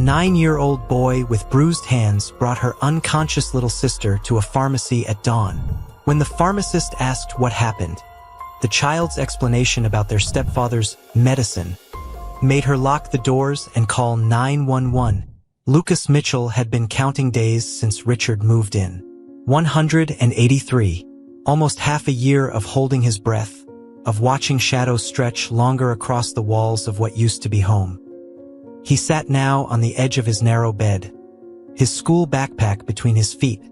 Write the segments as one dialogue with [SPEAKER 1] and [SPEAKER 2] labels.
[SPEAKER 1] 9-year-old boy with bruised hands brought her unconscious little sister to a pharmacy at dawn. When the pharmacist asked what happened, the child's explanation about their stepfather's medicine made her lock the doors and call 911. Lucas Mitchell had been counting days since Richard moved in. 183. Almost half a year of holding his breath, of watching shadows stretch longer across the walls of what used to be home. He sat now on the edge of his narrow bed, his school backpack between his feet,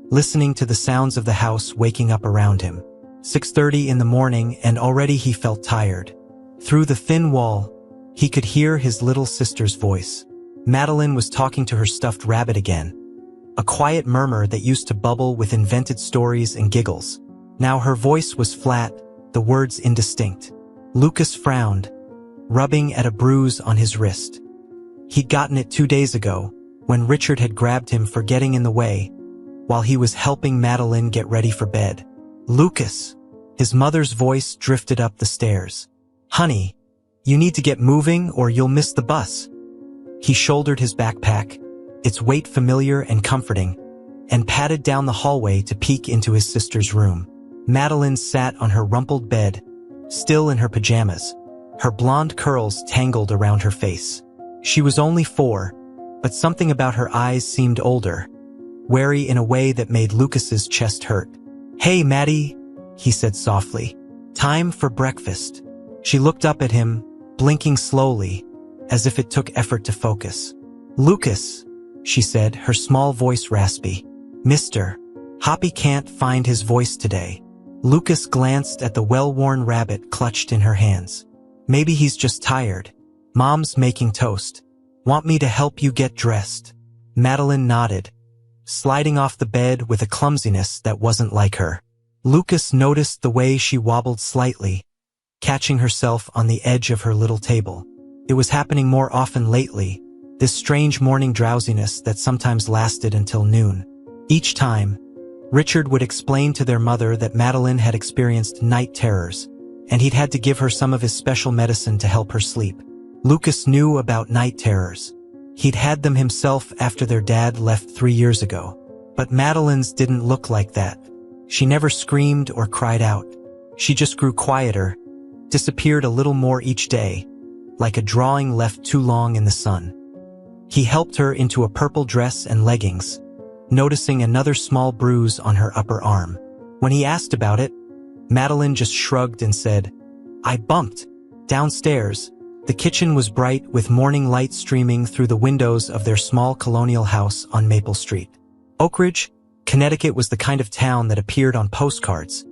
[SPEAKER 1] listening to the sounds of the house waking up around him. 6:30 in the morning, and already he felt tired. Through the thin wall, he could hear his little sister's voice. Madeline was talking to her stuffed rabbit again, a quiet murmur that used to bubble with invented stories and giggles. Now her voice was flat, the words indistinct. Lucas frowned, rubbing at a bruise on his wrist. He'd gotten it 2 days ago, when Richard had grabbed him for getting in the way, while he was helping Madeline get ready for bed. "Lucas," his mother's voice drifted up the stairs. "Honey, you need to get moving or you'll miss the bus." He shouldered his backpack, its weight familiar and comforting, and padded down the hallway to peek into his sister's room. Madeline sat on her rumpled bed, still in her pajamas, her blonde curls tangled around her face. She was only 4, but something about her eyes seemed older, wary in a way that made Lucas's chest hurt. "Hey, Maddie," he said softly. "Time for breakfast." She looked up at him, blinking slowly, as if it took effort to focus. "Lucas," she said, her small voice raspy. "Mr. Hoppy can't find his voice today." Lucas glanced at the well-worn rabbit clutched in her hands. "Maybe he's just tired. Mom's making toast. Want me to help you get dressed?" Madeline nodded, sliding off the bed with a clumsiness that wasn't like her. Lucas noticed the way she wobbled slightly, catching herself on the edge of her little table. It was happening more often lately, this strange morning drowsiness that sometimes lasted until noon. Each time, Richard would explain to their mother that Madeline had experienced night terrors, and he'd had to give her some of his special medicine to help her sleep. Lucas knew about night terrors. He'd had them himself after their dad left 3 years ago. But Madeline's didn't look like that. She never screamed or cried out. She just grew quieter, disappeared a little more each day, like a drawing left too long in the sun. He helped her into a purple dress and leggings, noticing another small bruise on her upper arm. When he asked about it, Madeline just shrugged and said, "I bumped." Downstairs, the kitchen was bright with morning light streaming through the windows of their small colonial house on Maple Street. Oak Ridge, Connecticut was the kind of town that appeared on postcards.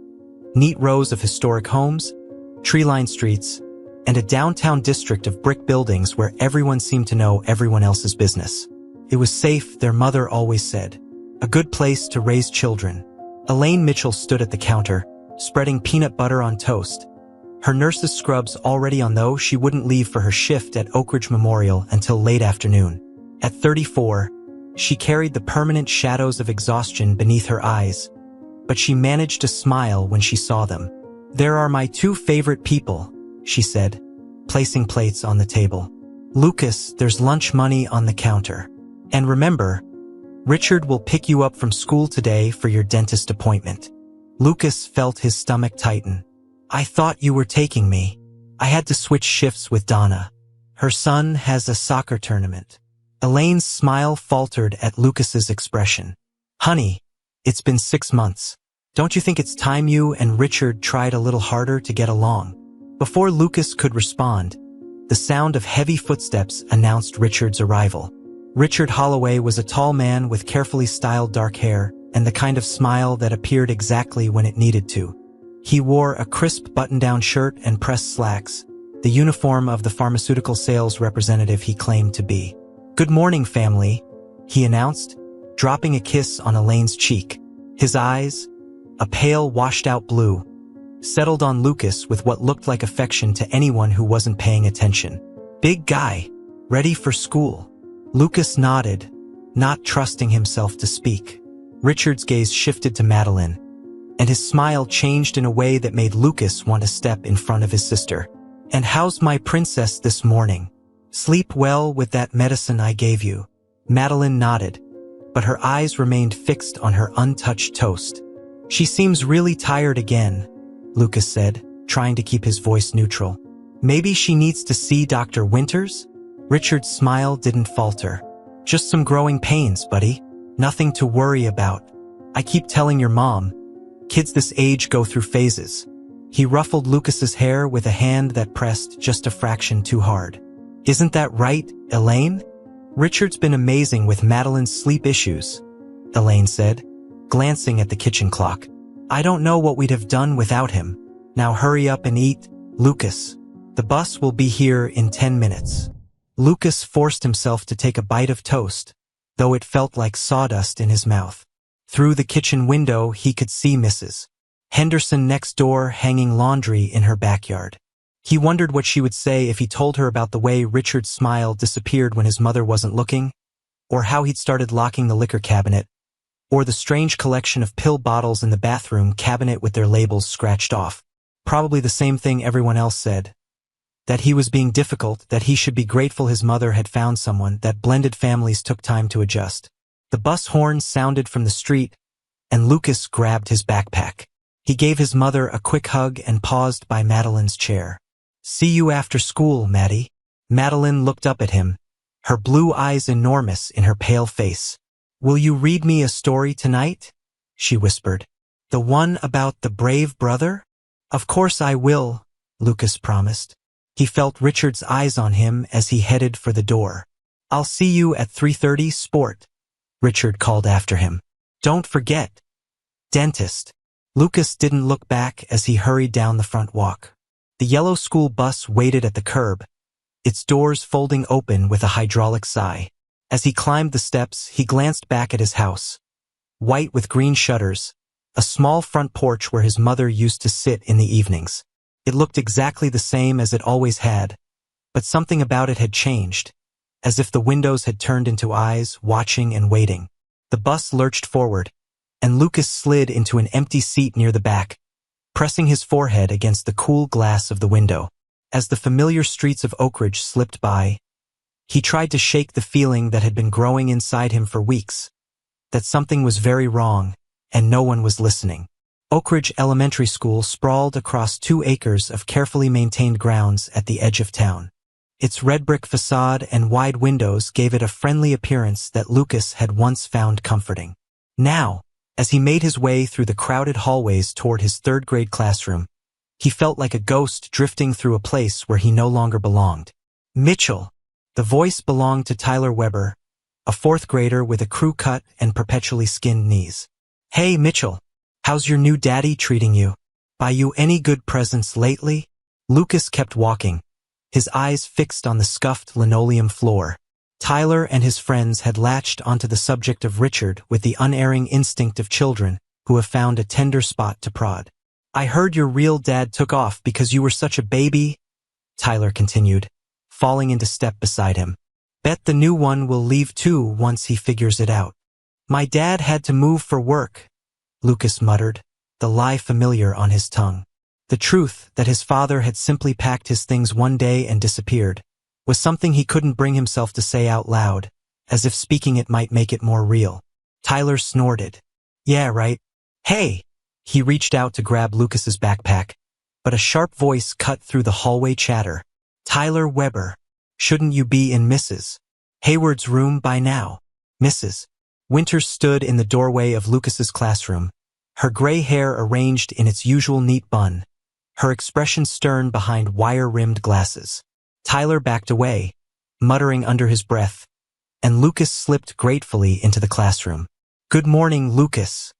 [SPEAKER 1] Neat rows of historic homes, tree-lined streets, and a downtown district of brick buildings where everyone seemed to know everyone else's business. It was safe, their mother always said. A good place to raise children. Elaine Mitchell stood at the counter, spreading peanut butter on toast. Her nurse's scrubs already on, though she wouldn't leave for her shift at Oak Ridge Memorial until late afternoon. At 34, she carried the permanent shadows of exhaustion beneath her eyes, but she managed to smile when she saw them. "There are my 2 favorite people," she said, placing plates on the table. "Lucas, there's lunch money on the counter. And remember, Richard will pick you up from school today for your dentist appointment." Lucas felt his stomach tighten. "I thought you were taking me. I had to switch shifts with Donna. Her son has a soccer tournament." Elaine's smile faltered at Lucas's expression. "Honey, it's been 6 months. Don't you think it's time you and Richard tried a little harder to get along?" Before Lucas could respond, the sound of heavy footsteps announced Richard's arrival. Richard Holloway was a tall man with carefully styled dark hair and the kind of smile that appeared exactly when it needed to. He wore a crisp button-down shirt and pressed slacks, the uniform of the pharmaceutical sales representative he claimed to be. "Good morning, family," he announced, dropping a kiss on Elaine's cheek. His eyes, a pale, washed-out blue, settled on Lucas with what looked like affection to anyone who wasn't paying attention. "Big guy, ready for school?" Lucas nodded, not trusting himself to speak. Richard's gaze shifted to Madeline, and his smile changed in a way that made Lucas want to step in front of his sister. "And how's my princess this morning?" Sleep well with that medicine I gave you. Madeline nodded, but her eyes remained fixed on her untouched toast. She seems really tired again, Lucas said, trying to keep his voice neutral. Maybe she needs to see Dr. Winters? Richard's smile didn't falter. Just some growing pains, buddy. Nothing to worry about. I keep telling your mom. Kids this age go through phases. He ruffled Lucas's hair with a hand that pressed just a fraction too hard. Isn't that right, Elaine? Richard's been amazing with Madeline's sleep issues, Elaine said, glancing at the kitchen clock. I don't know what we'd have done without him. Now hurry up and eat, Lucas. The bus will be here in 10 minutes. Lucas forced himself to take a bite of toast, though it felt like sawdust in his mouth. Through the kitchen window, he could see Mrs. Henderson next door hanging laundry in her backyard. He wondered what she would say if he told her about the way Richard's smile disappeared when his mother wasn't looking, or how he'd started locking the liquor cabinet, or the strange collection of pill bottles in the bathroom cabinet with their labels scratched off. Probably the same thing everyone else said. That he was being difficult, that he should be grateful his mother had found someone, that blended families took time to adjust. The bus horn sounded from the street, and Lucas grabbed his backpack. He gave his mother a quick hug and paused by Madeline's chair. See you after school, Maddie. Madeline looked up at him, her blue eyes enormous in her pale face. Will you read me a story tonight? She whispered. The one about the brave brother? Of course I will, Lucas promised. He felt Richard's eyes on him as he headed for the door. I'll see you at 3:30, sport, Richard called after him. Don't forget. Dentist. Lucas didn't look back as he hurried down the front walk. The yellow school bus waited at the curb, its doors folding open with a hydraulic sigh. As he climbed the steps, he glanced back at his house. White with green shutters, a small front porch where his mother used to sit in the evenings. It looked exactly the same as it always had, but something about it had changed, as if the windows had turned into eyes, watching and waiting. The bus lurched forward, and Lucas slid into an empty seat near the back, pressing his forehead against the cool glass of the window. As the familiar streets of Oak Ridge slipped by, he tried to shake the feeling that had been growing inside him for weeks, that something was very wrong, and no one was listening. Oak Ridge Elementary School sprawled across 2 acres of carefully maintained grounds at the edge of town. Its red brick facade and wide windows gave it a friendly appearance that Lucas had once found comforting. Now, as he made his way through the crowded hallways toward his 3rd-grade classroom, he felt like a ghost drifting through a place where he no longer belonged. Mitchell. The voice belonged to Tyler Weber, a 4th grader with a crew cut and perpetually skinned knees. Hey, Mitchell. How's your new daddy treating you? Buy you any good presents lately? Lucas kept walking, his eyes fixed on the scuffed linoleum floor. Tyler and his friends had latched onto the subject of Richard with the unerring instinct of children who have found a tender spot to prod. I heard your real dad took off because you were such a baby, Tyler continued, falling into step beside him. Bet the new one will leave too once he figures it out. My dad had to move for work, Lucas muttered, the lie familiar on his tongue. The truth that his father had simply packed his things one day and disappeared was something he couldn't bring himself to say out loud, as if speaking it might make it more real. Tyler snorted. Yeah, right. Hey! He reached out to grab Lucas's backpack, but a sharp voice cut through the hallway chatter. Tyler Weber. Shouldn't you be in Mrs. Hayward's room by now? Mrs. Winters stood in the doorway of Lucas's classroom, her gray hair arranged in its usual neat bun, her expression stern behind wire-rimmed glasses. Tyler backed away, muttering under his breath, and Lucas slipped gratefully into the classroom. Good morning, Lucas,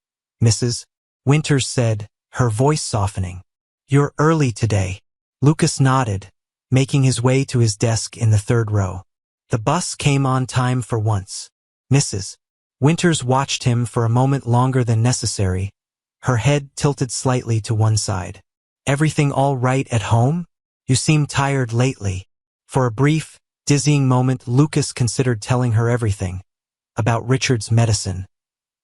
[SPEAKER 1] Mrs. Winters said, her voice softening. You're early today. Lucas nodded, making his way to his desk in the 3rd row. The bus came on time for once. Mrs. Winters watched him for a moment longer than necessary, her head tilted slightly to one side. Everything all right at home? You seem tired lately. For a brief, dizzying moment, Lucas considered telling her everything. About Richard's medicine.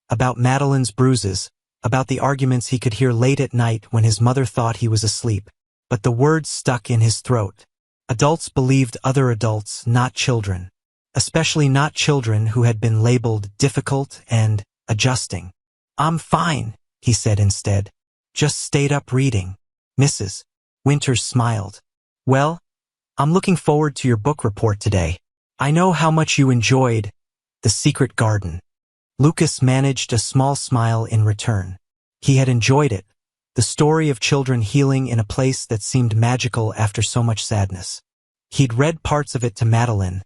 [SPEAKER 1] About Madeline's bruises. About the arguments he could hear late at night when his mother thought he was asleep. But the words stuck in his throat. Adults believed other adults, not children. Especially not children who had been labeled difficult and adjusting. "I'm fine," he said instead. "Just stayed up reading." Mrs. Winters smiled. "Well, I'm looking forward to your book report today. I know how much you enjoyed The Secret Garden." Lucas managed a small smile in return. He had enjoyed it, the story of children healing in a place that seemed magical after so much sadness. He'd read parts of it to Madeline,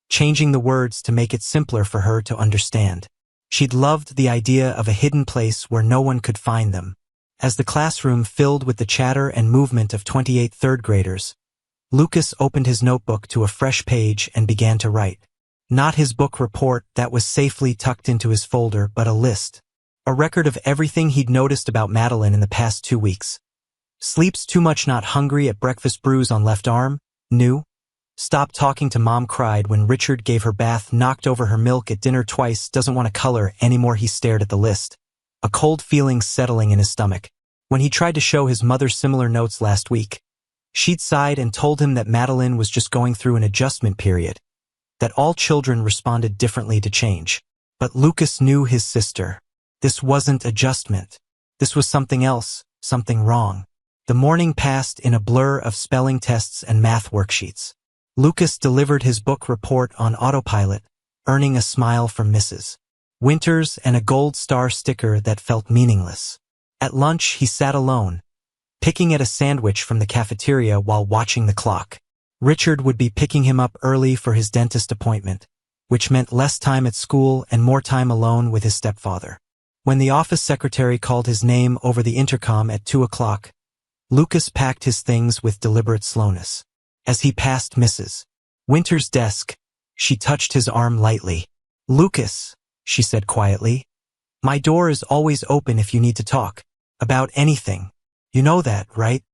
[SPEAKER 1] changing the words to make it simpler for her to understand. She'd loved the idea of a hidden place where no one could find them. As the classroom filled with the chatter and movement of 28 third graders, Lucas opened his notebook to a fresh page and began to write. Not his book report that was safely tucked into his folder, but a list. A record of everything he'd noticed about Madeline in the past 2 weeks. Sleeps too much, not hungry at breakfast, bruise on left arm, new. Stopped talking to mom, cried when Richard gave her bath, knocked over her milk at dinner twice, doesn't want to color anymore. He stared at the list, a cold feeling settling in his stomach. When he tried to show his mother similar notes last week, she'd sighed and told him that Madeline was just going through an adjustment period, that all children responded differently to change. But Lucas knew his sister. This wasn't adjustment. This was something else, something wrong. The morning passed in a blur of spelling tests and math worksheets. Lucas delivered his book report on autopilot, earning a smile from Mrs. Winters and a gold star sticker that felt meaningless. At lunch, he sat alone, picking at a sandwich from the cafeteria while watching the clock. Richard would be picking him up early for his dentist appointment, which meant less time at school and more time alone with his stepfather. When the office secretary called his name over the intercom at 2 o'clock, Lucas packed his things with deliberate slowness. As he passed Mrs. Winters' desk, she touched his arm lightly. "Lucas," she said quietly, "my door is always open if you need to talk. About anything. You know that, right?"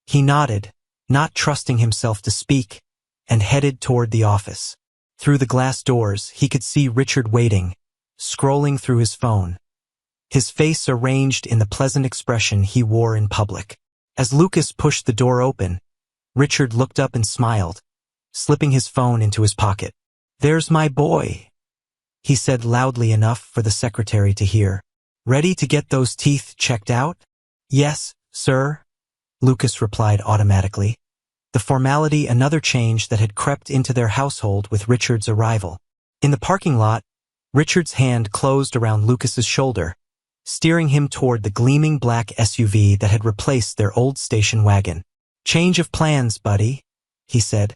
[SPEAKER 1] He nodded, not trusting himself to speak, and headed toward the office. Through the glass doors, he could see Richard waiting, scrolling through his phone, his face arranged in the pleasant expression he wore in public. As Lucas pushed the door open, Richard looked up and smiled, slipping his phone into his pocket. "There's my boy," he said loudly enough for the secretary to hear. "Ready to get those teeth checked out?" "Yes, sir," Lucas replied automatically. The formality, another change that had crept into their household with Richard's arrival. In the parking lot, Richard's hand closed around Lucas's shoulder, steering him toward the gleaming black SUV that had replaced their old station wagon. "Change of plans, buddy," he said,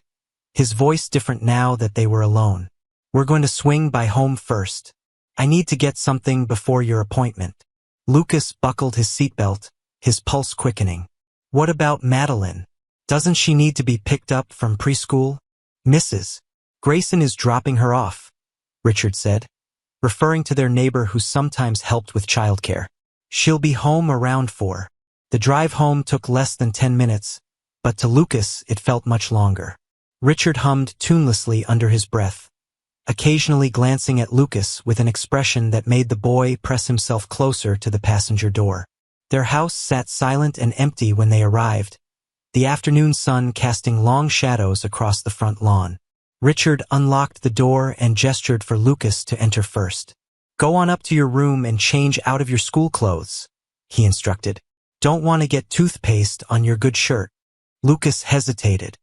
[SPEAKER 1] his voice different now that they were alone. "We're going to swing by home first. I need to get something before your appointment." Lucas buckled his seatbelt, his pulse quickening. "What about Madeline? Doesn't she need to be picked up from preschool?" "Mrs. Grayson is dropping her off," Richard said, referring to their neighbor who sometimes helped with childcare. "She'll be home around 4. The drive home took less than 10 minutes, but to Lucas it felt much longer. Richard hummed tunelessly under his breath, occasionally glancing at Lucas with an expression that made the boy press himself closer to the passenger door. Their house sat silent and empty when they arrived, the afternoon sun casting long shadows across the front lawn. Richard unlocked the door and gestured for Lucas to enter first. "Go on up to your room and change out of your school clothes," he instructed. "Don't want to get toothpaste on your good shirt." Lucas hesitated.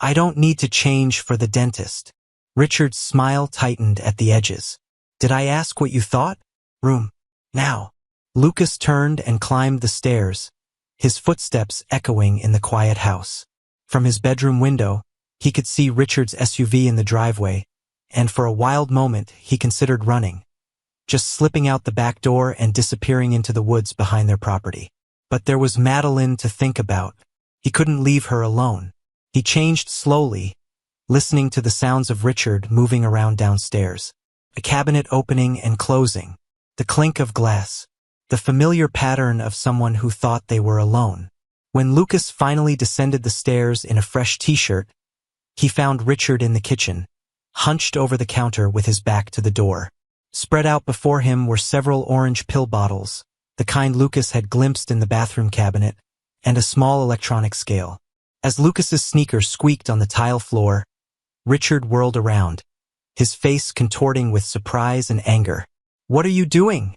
[SPEAKER 1] "I don't need to change for the dentist." Richard's smile tightened at the edges. "Did I ask what you thought? Room. Now." Lucas turned and climbed the stairs, his footsteps echoing in the quiet house. From his bedroom window, he could see Richard's SUV in the driveway, and for a wild moment he considered running, just slipping out the back door and disappearing into the woods behind their property. But there was Madeline to think about. He couldn't leave her alone. He changed slowly, listening to the sounds of Richard moving around downstairs. A cabinet opening and closing, the clink of glass, the familiar pattern of someone who thought they were alone. When Lucas finally descended the stairs in a fresh t-shirt, he found Richard in the kitchen, hunched over the counter with his back to the door. Spread out before him were several orange pill bottles, the kind Lucas had glimpsed in the bathroom cabinet, and a small electronic scale. As Lucas's sneakers squeaked on the tile floor, Richard whirled around, his face contorting with surprise and anger. "What are you doing?"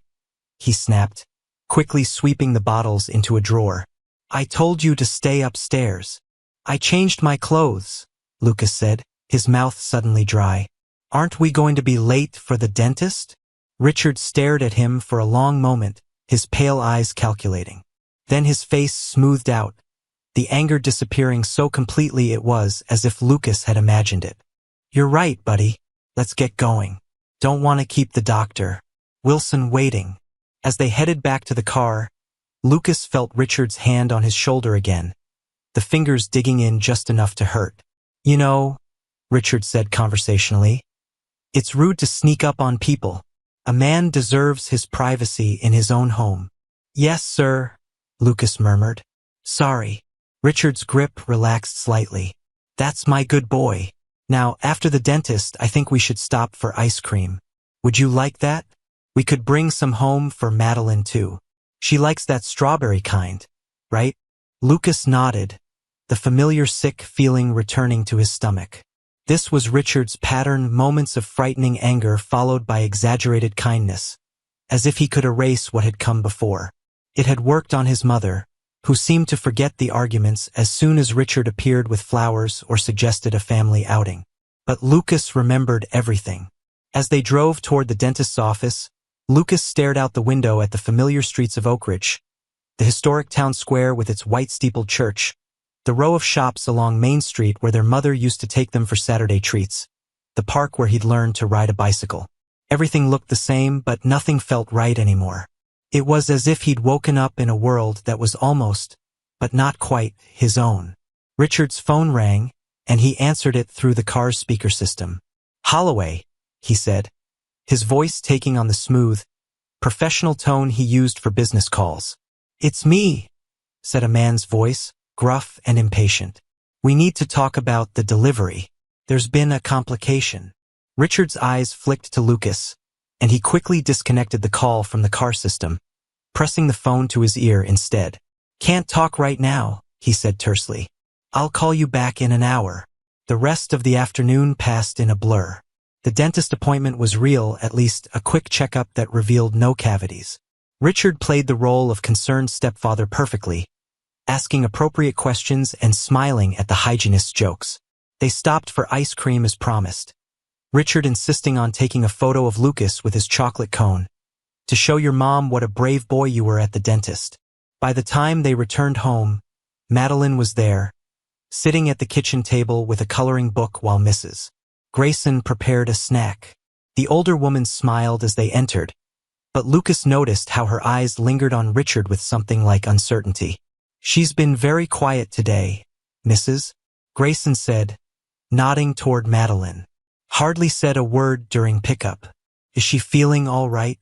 [SPEAKER 1] he snapped, quickly sweeping the bottles into a drawer. "I told you to stay upstairs." "I changed my clothes," Lucas said, his mouth suddenly dry. "Aren't we going to be late for the dentist?" Richard stared at him for a long moment, his pale eyes calculating. Then his face smoothed out, the anger disappearing so completely it was as if Lucas had imagined it. "You're right, buddy. Let's get going. Don't want to keep the doctor, Wilson, waiting." As they headed back to the car, Lucas felt Richard's hand on his shoulder again, the fingers digging in just enough to hurt. "You know," Richard said conversationally, "it's rude to sneak up on people. A man deserves his privacy in his own home." "Yes, sir," Lucas murmured. "Sorry." Richard's grip relaxed slightly. "That's my good boy. Now, after the dentist, I think we should stop for ice cream. Would you like that? We could bring some home for Madeline, too. She likes that strawberry kind, right?" Lucas nodded, the familiar sick feeling returning to his stomach. This was Richard's pattern, moments of frightening anger followed by exaggerated kindness, as if he could erase what had come before. It had worked on his mother, who seemed to forget the arguments as soon as Richard appeared with flowers or suggested a family outing. But Lucas remembered everything. As they drove toward the dentist's office, Lucas stared out the window at the familiar streets of Oak Ridge, the historic town square with its white-steepled church, the row of shops along Main Street where their mother used to take them for Saturday treats, the park where he'd learned to ride a bicycle. Everything looked the same, but nothing felt right anymore. It was as if he'd woken up in a world that was almost, but not quite, his own. Richard's phone rang, and he answered it through the car's speaker system. "Holloway," he said, his voice taking on the smooth, professional tone he used for business calls. "It's me," said a man's voice, gruff and impatient. "We need to talk about the delivery. There's been a complication." Richard's eyes flicked to Lucas, and he quickly disconnected the call from the car system, pressing the phone to his ear instead. "Can't talk right now," he said tersely. "I'll call you back in an hour." The rest of the afternoon passed in a blur. The dentist appointment was real, at least a quick checkup that revealed no cavities. Richard played the role of concerned stepfather perfectly, asking appropriate questions and smiling at the hygienist's jokes. They stopped for ice cream as promised, Richard insisting on taking a photo of Lucas with his chocolate cone, to show your mom what a brave boy you were at the dentist. By the time they returned home, Madeline was there, sitting at the kitchen table with a coloring book while Mrs. Grayson prepared a snack. The older woman smiled as they entered, but Lucas noticed how her eyes lingered on Richard with something like uncertainty. "She's been very quiet today, Mrs. Grayson said, nodding toward Madeline. "Hardly said a word during pickup. Is she feeling all right?"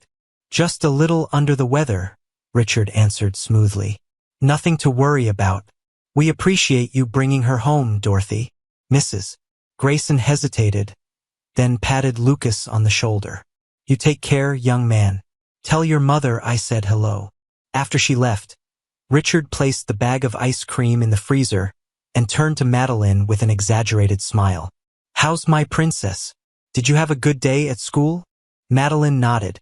[SPEAKER 1] "Just a little under the weather," Richard answered smoothly. "Nothing to worry about. We appreciate you bringing her home, Dorothy." Mrs. Grayson hesitated, then patted Lucas on the shoulder. "You take care, young man. Tell your mother I said hello." After she left, Richard placed the bag of ice cream in the freezer and turned to Madeline with an exaggerated smile. "How's my princess? Did you have a good day at school?" Madeline nodded,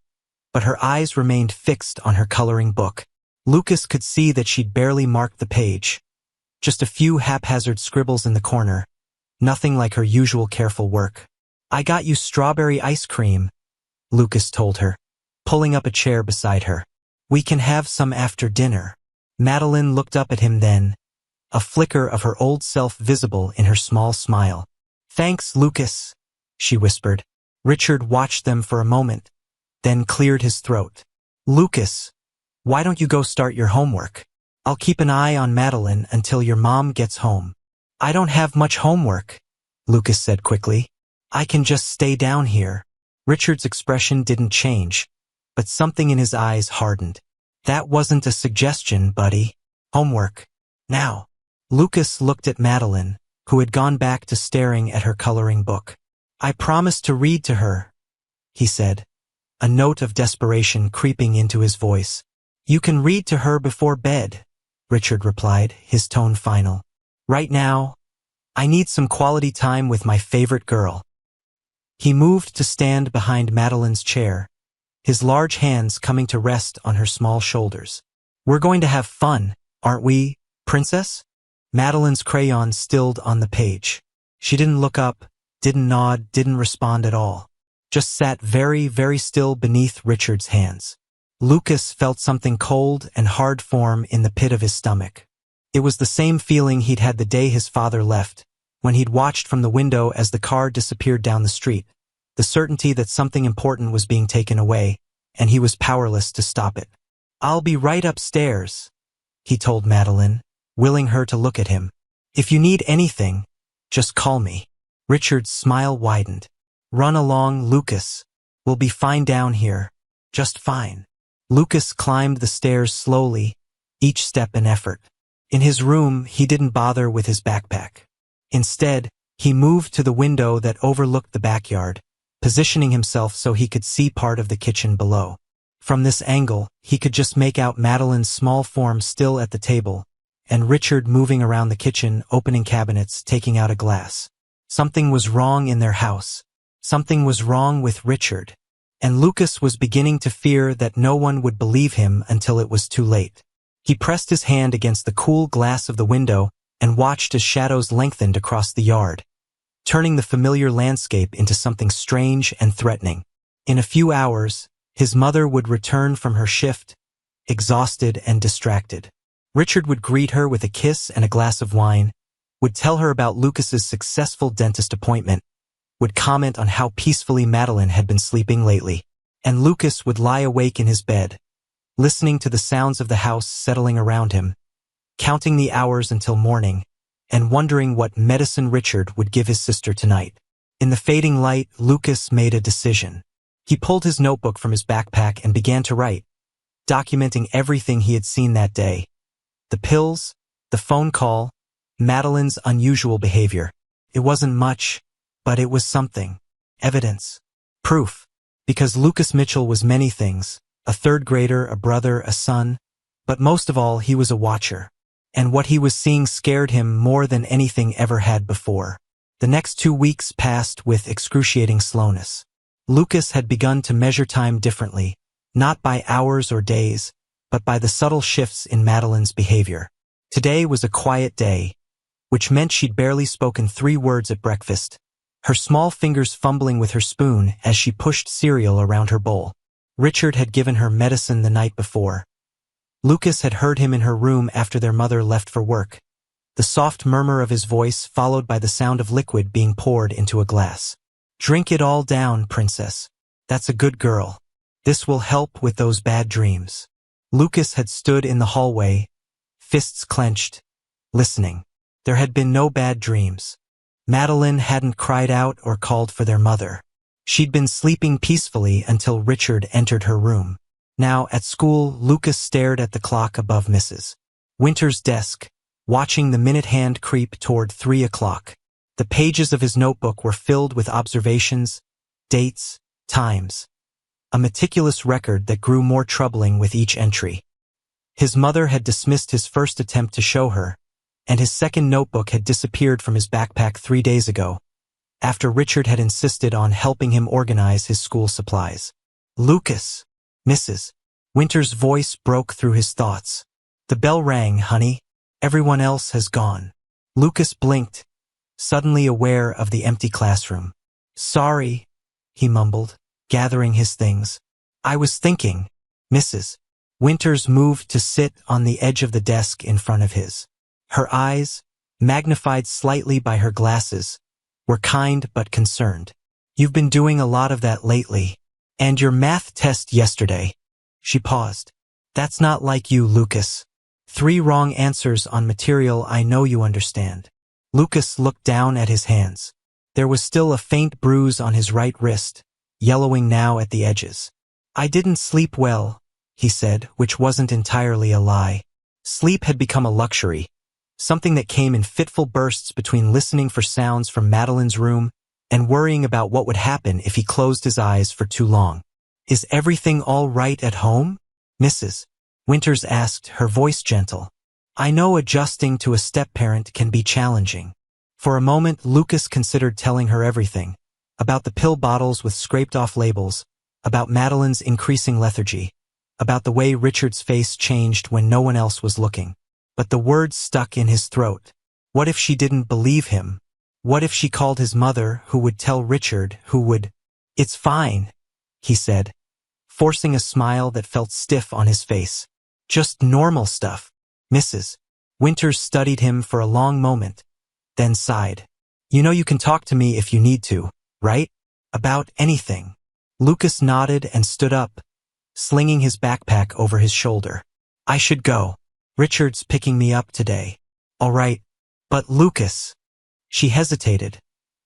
[SPEAKER 1] but her eyes remained fixed on her coloring book. Lucas could see that she'd barely marked the page. Just a few haphazard scribbles in the corner, nothing like her usual careful work. "I got you strawberry ice cream," Lucas told her, pulling up a chair beside her. "We can have some after dinner." Madeline looked up at him then, a flicker of her old self visible in her small smile. "Thanks, Lucas," she whispered. Richard watched them for a moment, then cleared his throat. "Lucas, why don't you go start your homework? I'll keep an eye on Madeline until your mom gets home." "I don't have much homework," Lucas said quickly. "I can just stay down here." Richard's expression didn't change, but something in his eyes hardened. "That wasn't a suggestion, buddy. Homework. Now." Lucas looked at Madeline, who had gone back to staring at her coloring book. "I promised to read to her," he said, a note of desperation creeping into his voice. "You can read to her before bed," Richard replied, his tone final. Right now, I need some quality time with my favorite girl. He moved to stand behind Madeline's chair, his large hands coming to rest on her small shoulders. We're going to have fun, aren't we, princess? Madeline's crayon stilled on the page. She didn't look up, didn't nod, didn't respond at all. Just sat very, very still beneath Richard's hands. Lucas felt something cold and hard form in the pit of his stomach. It was the same feeling he'd had the day his father left, when he'd watched from the window as the car disappeared down the street, the certainty that something important was being taken away, and he was powerless to stop it. I'll be right upstairs, he told Madeline, willing her to look at him. If you need anything, just call me. Richard's smile widened. Run along, Lucas. We'll be fine down here. Just fine. Lucas climbed the stairs slowly, each step an effort. In his room, he didn't bother with his backpack. Instead, he moved to the window that overlooked the backyard, positioning himself so he could see part of the kitchen below. From this angle, he could just make out Madeline's small form still at the table, and Richard moving around the kitchen, opening cabinets, taking out a glass. Something was wrong in their house. Something was wrong with Richard. And Lucas was beginning to fear that no one would believe him until it was too late. He pressed his hand against the cool glass of the window and watched as shadows lengthened across the yard, turning the familiar landscape into something strange and threatening. In a few hours, his mother would return from her shift, exhausted and distracted. Richard would greet her with a kiss and a glass of wine, would tell her about Lucas's successful dentist appointment, would comment on how peacefully Madeline had been sleeping lately, and Lucas would lie awake in his bed, listening to the sounds of the house settling around him, counting the hours until morning, and wondering what medicine Richard would give his sister tonight. In the fading light, Lucas made a decision. He pulled his notebook from his backpack and began to write, documenting everything he had seen that day. The pills, the phone call, Madeline's unusual behavior. It wasn't much, but it was something. Evidence. Proof. Because Lucas Mitchell was many things, a third grader, a brother, a son, but most of all he was a watcher. And what he was seeing scared him more than anything ever had before. The next 2 weeks passed with excruciating slowness. Lucas had begun to measure time differently, not by hours or days, but by the subtle shifts in Madeline's behavior. Today was a quiet day, which meant she'd barely spoken 3 words at breakfast, her small fingers fumbling with her spoon as she pushed cereal around her bowl. Richard had given her medicine the night before. Lucas had heard him in her room after their mother left for work, the soft murmur of his voice followed by the sound of liquid being poured into a glass. Drink it all down, princess. That's a good girl. This will help with those bad dreams. Lucas had stood in the hallway, fists clenched, listening. There had been no bad dreams. Madeline hadn't cried out or called for their mother. She'd been sleeping peacefully until Richard entered her room. Now, at school, Lucas stared at the clock above Mrs. Winter's desk, watching the minute hand creep toward 3 o'clock. The pages of his notebook were filled with observations, dates, times. A meticulous record that grew more troubling with each entry. His mother had dismissed his first attempt to show her, and his second notebook had disappeared from his backpack 3 days ago, after Richard had insisted on helping him organize his school supplies. Lucas, Mrs. Winter's voice broke through his thoughts. The bell rang, honey. Everyone else has gone. Lucas blinked, suddenly aware of the empty classroom. Sorry, he mumbled, gathering his things. I was thinking. Mrs. Winters moved to sit on the edge of the desk in front of his. Her eyes, magnified slightly by her glasses, were kind but concerned. You've been doing a lot of that lately. And your math test yesterday. She paused. That's not like you, Lucas. 3 wrong answers on material I know you understand. Lucas looked down at his hands. There was still a faint bruise on his right wrist, yellowing now at the edges. I didn't sleep well, he said, which wasn't entirely a lie. Sleep had become a luxury, something that came in fitful bursts between listening for sounds from Madeline's room and worrying about what would happen if he closed his eyes for too long. Is everything all right at home? Mrs. Winters asked, her voice gentle. I know adjusting to a step-parent can be challenging. For a moment, Lucas considered telling her everything. About the pill bottles with scraped-off labels, about Madeline's increasing lethargy, about the way Richard's face changed when no one else was looking. But the words stuck in his throat. What if she didn't believe him? What if she called his mother, who would tell Richard, who would... It's fine, he said, forcing a smile that felt stiff on his face. Just normal stuff. Mrs. Winters studied him for a long moment, then sighed. You know you can talk to me if you need to, right? About anything. Lucas nodded and stood up, slinging his backpack over his shoulder. I should go. Richard's picking me up today. All right. But Lucas... She hesitated,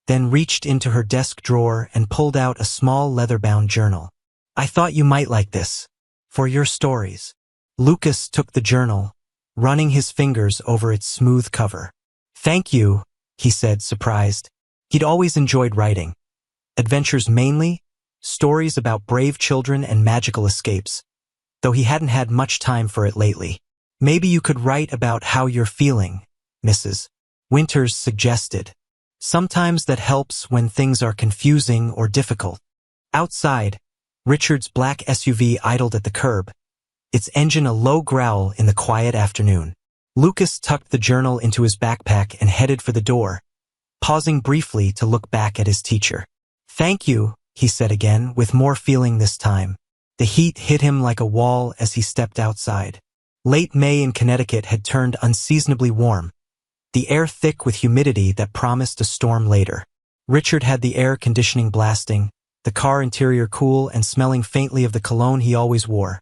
[SPEAKER 1] then reached into her desk drawer and pulled out a small leather-bound journal. I thought you might like this. For your stories. Lucas took the journal, running his fingers over its smooth cover. Thank you, he said, surprised. He'd always enjoyed writing. Adventures mainly, stories about brave children and magical escapes, though he hadn't had much time for it lately. Maybe you could write about how you're feeling, Mrs. Winters suggested. Sometimes that helps when things are confusing or difficult. Outside, Richard's black SUV idled at the curb, its engine a low growl in the quiet afternoon. Lucas tucked the journal into his backpack and headed for the door, pausing briefly to look back at his teacher. Thank you, he said again, with more feeling this time. The heat hit him like a wall as he stepped outside. Late May in Connecticut had turned unseasonably warm, the air thick with humidity that promised a storm later. Richard had the air conditioning blasting, the car interior cool and smelling faintly of the cologne he always wore.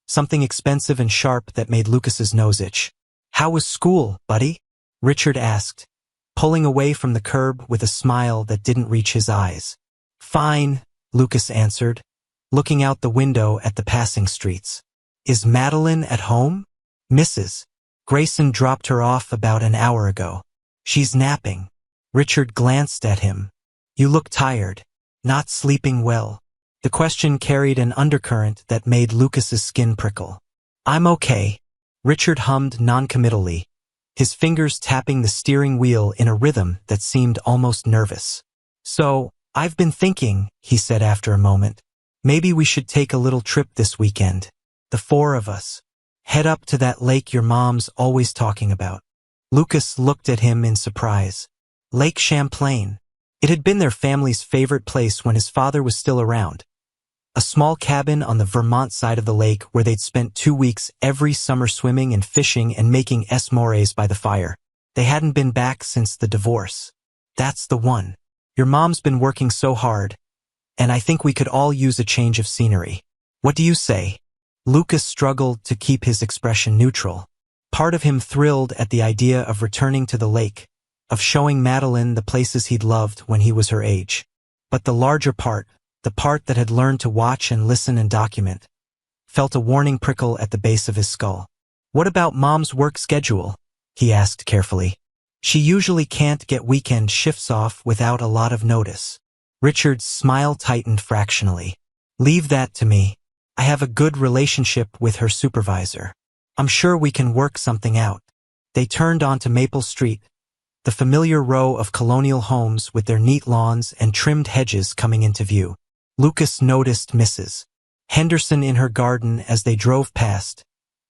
[SPEAKER 1] Something expensive and sharp that made Lucas's nose itch. How was school, buddy? Richard asked, pulling away from the curb with a smile that didn't reach his eyes. Fine, Lucas answered, looking out the window at the passing streets. Is Madeline at home? Mrs. Grayson dropped her off about an hour ago. She's napping. Richard glanced at him. You look tired. Not sleeping well. The question carried an undercurrent that made Lucas's skin prickle. I'm okay. Richard hummed noncommittally, his fingers tapping the steering wheel in a rhythm that seemed almost nervous. So, I've been thinking, he said after a moment. Maybe we should take a little trip this weekend. The four of us. Head up to that lake your mom's always talking about. Lucas looked at him in surprise. Lake Champlain. It had been their family's favorite place when his father was still around. A small cabin on the Vermont side of the lake where they'd spent 2 weeks every summer swimming and fishing and making s'mores by the fire. They hadn't been back since the divorce. That's the one. Your mom's been working so hard, and I think we could all use a change of scenery. What do you say? Lucas struggled to keep his expression neutral. Part of him thrilled at the idea of returning to the lake, of showing Madeline the places he'd loved when he was her age. But the larger part, the part that had learned to watch and listen and document, felt a warning prickle at the base of his skull. What about Mom's work schedule? He asked carefully. She usually can't get weekend shifts off without a lot of notice. Richard's smile tightened fractionally. Leave that to me. I have a good relationship with her supervisor. I'm sure we can work something out. They turned onto Maple Street, the familiar row of colonial homes with their neat lawns and trimmed hedges coming into view. Lucas noticed Mrs. Henderson in her garden as they drove past,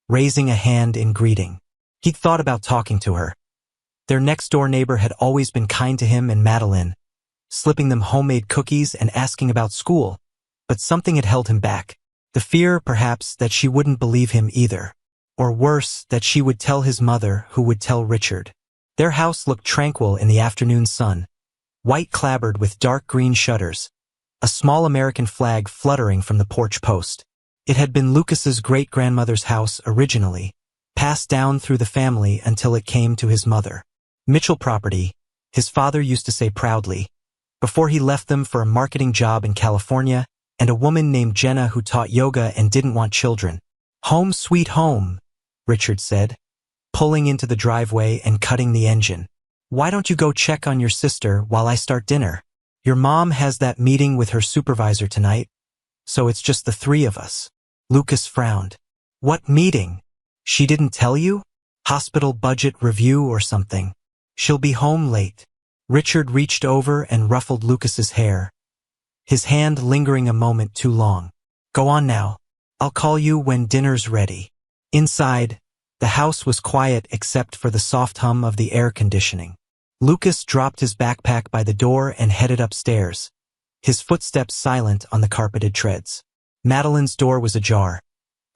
[SPEAKER 1] raising a hand in greeting. He'd thought about talking to her. Their next-door neighbor had always been kind to him and Madeline, slipping them homemade cookies and asking about school, but something had held him back. The fear, perhaps, that she wouldn't believe him either. Or worse, that she would tell his mother, who would tell Richard. Their house looked tranquil in the afternoon sun, white clapboard with dark green shutters, a small American flag fluttering from the porch post. It had been Lucas's great-grandmother's house originally, passed down through the family until it came to his mother. Mitchell property, his father used to say proudly, before he left them for a marketing job in California and a woman named Jenna who taught yoga and didn't want children. Home sweet home, Richard said, pulling into the driveway and cutting the engine. Why don't you go check on your sister while I start dinner? Your mom has that meeting with her supervisor tonight, so it's just the three of us. Lucas frowned. What meeting? She didn't tell you? Hospital budget review or something. She'll be home late. Richard reached over and ruffled Lucas's hair, his hand lingering a moment too long. Go on now. I'll call you when dinner's ready. Inside, the house was quiet except for the soft hum of the air conditioning. Lucas dropped his backpack by the door and headed upstairs, his footsteps silent on the carpeted treads. Madeline's door was ajar,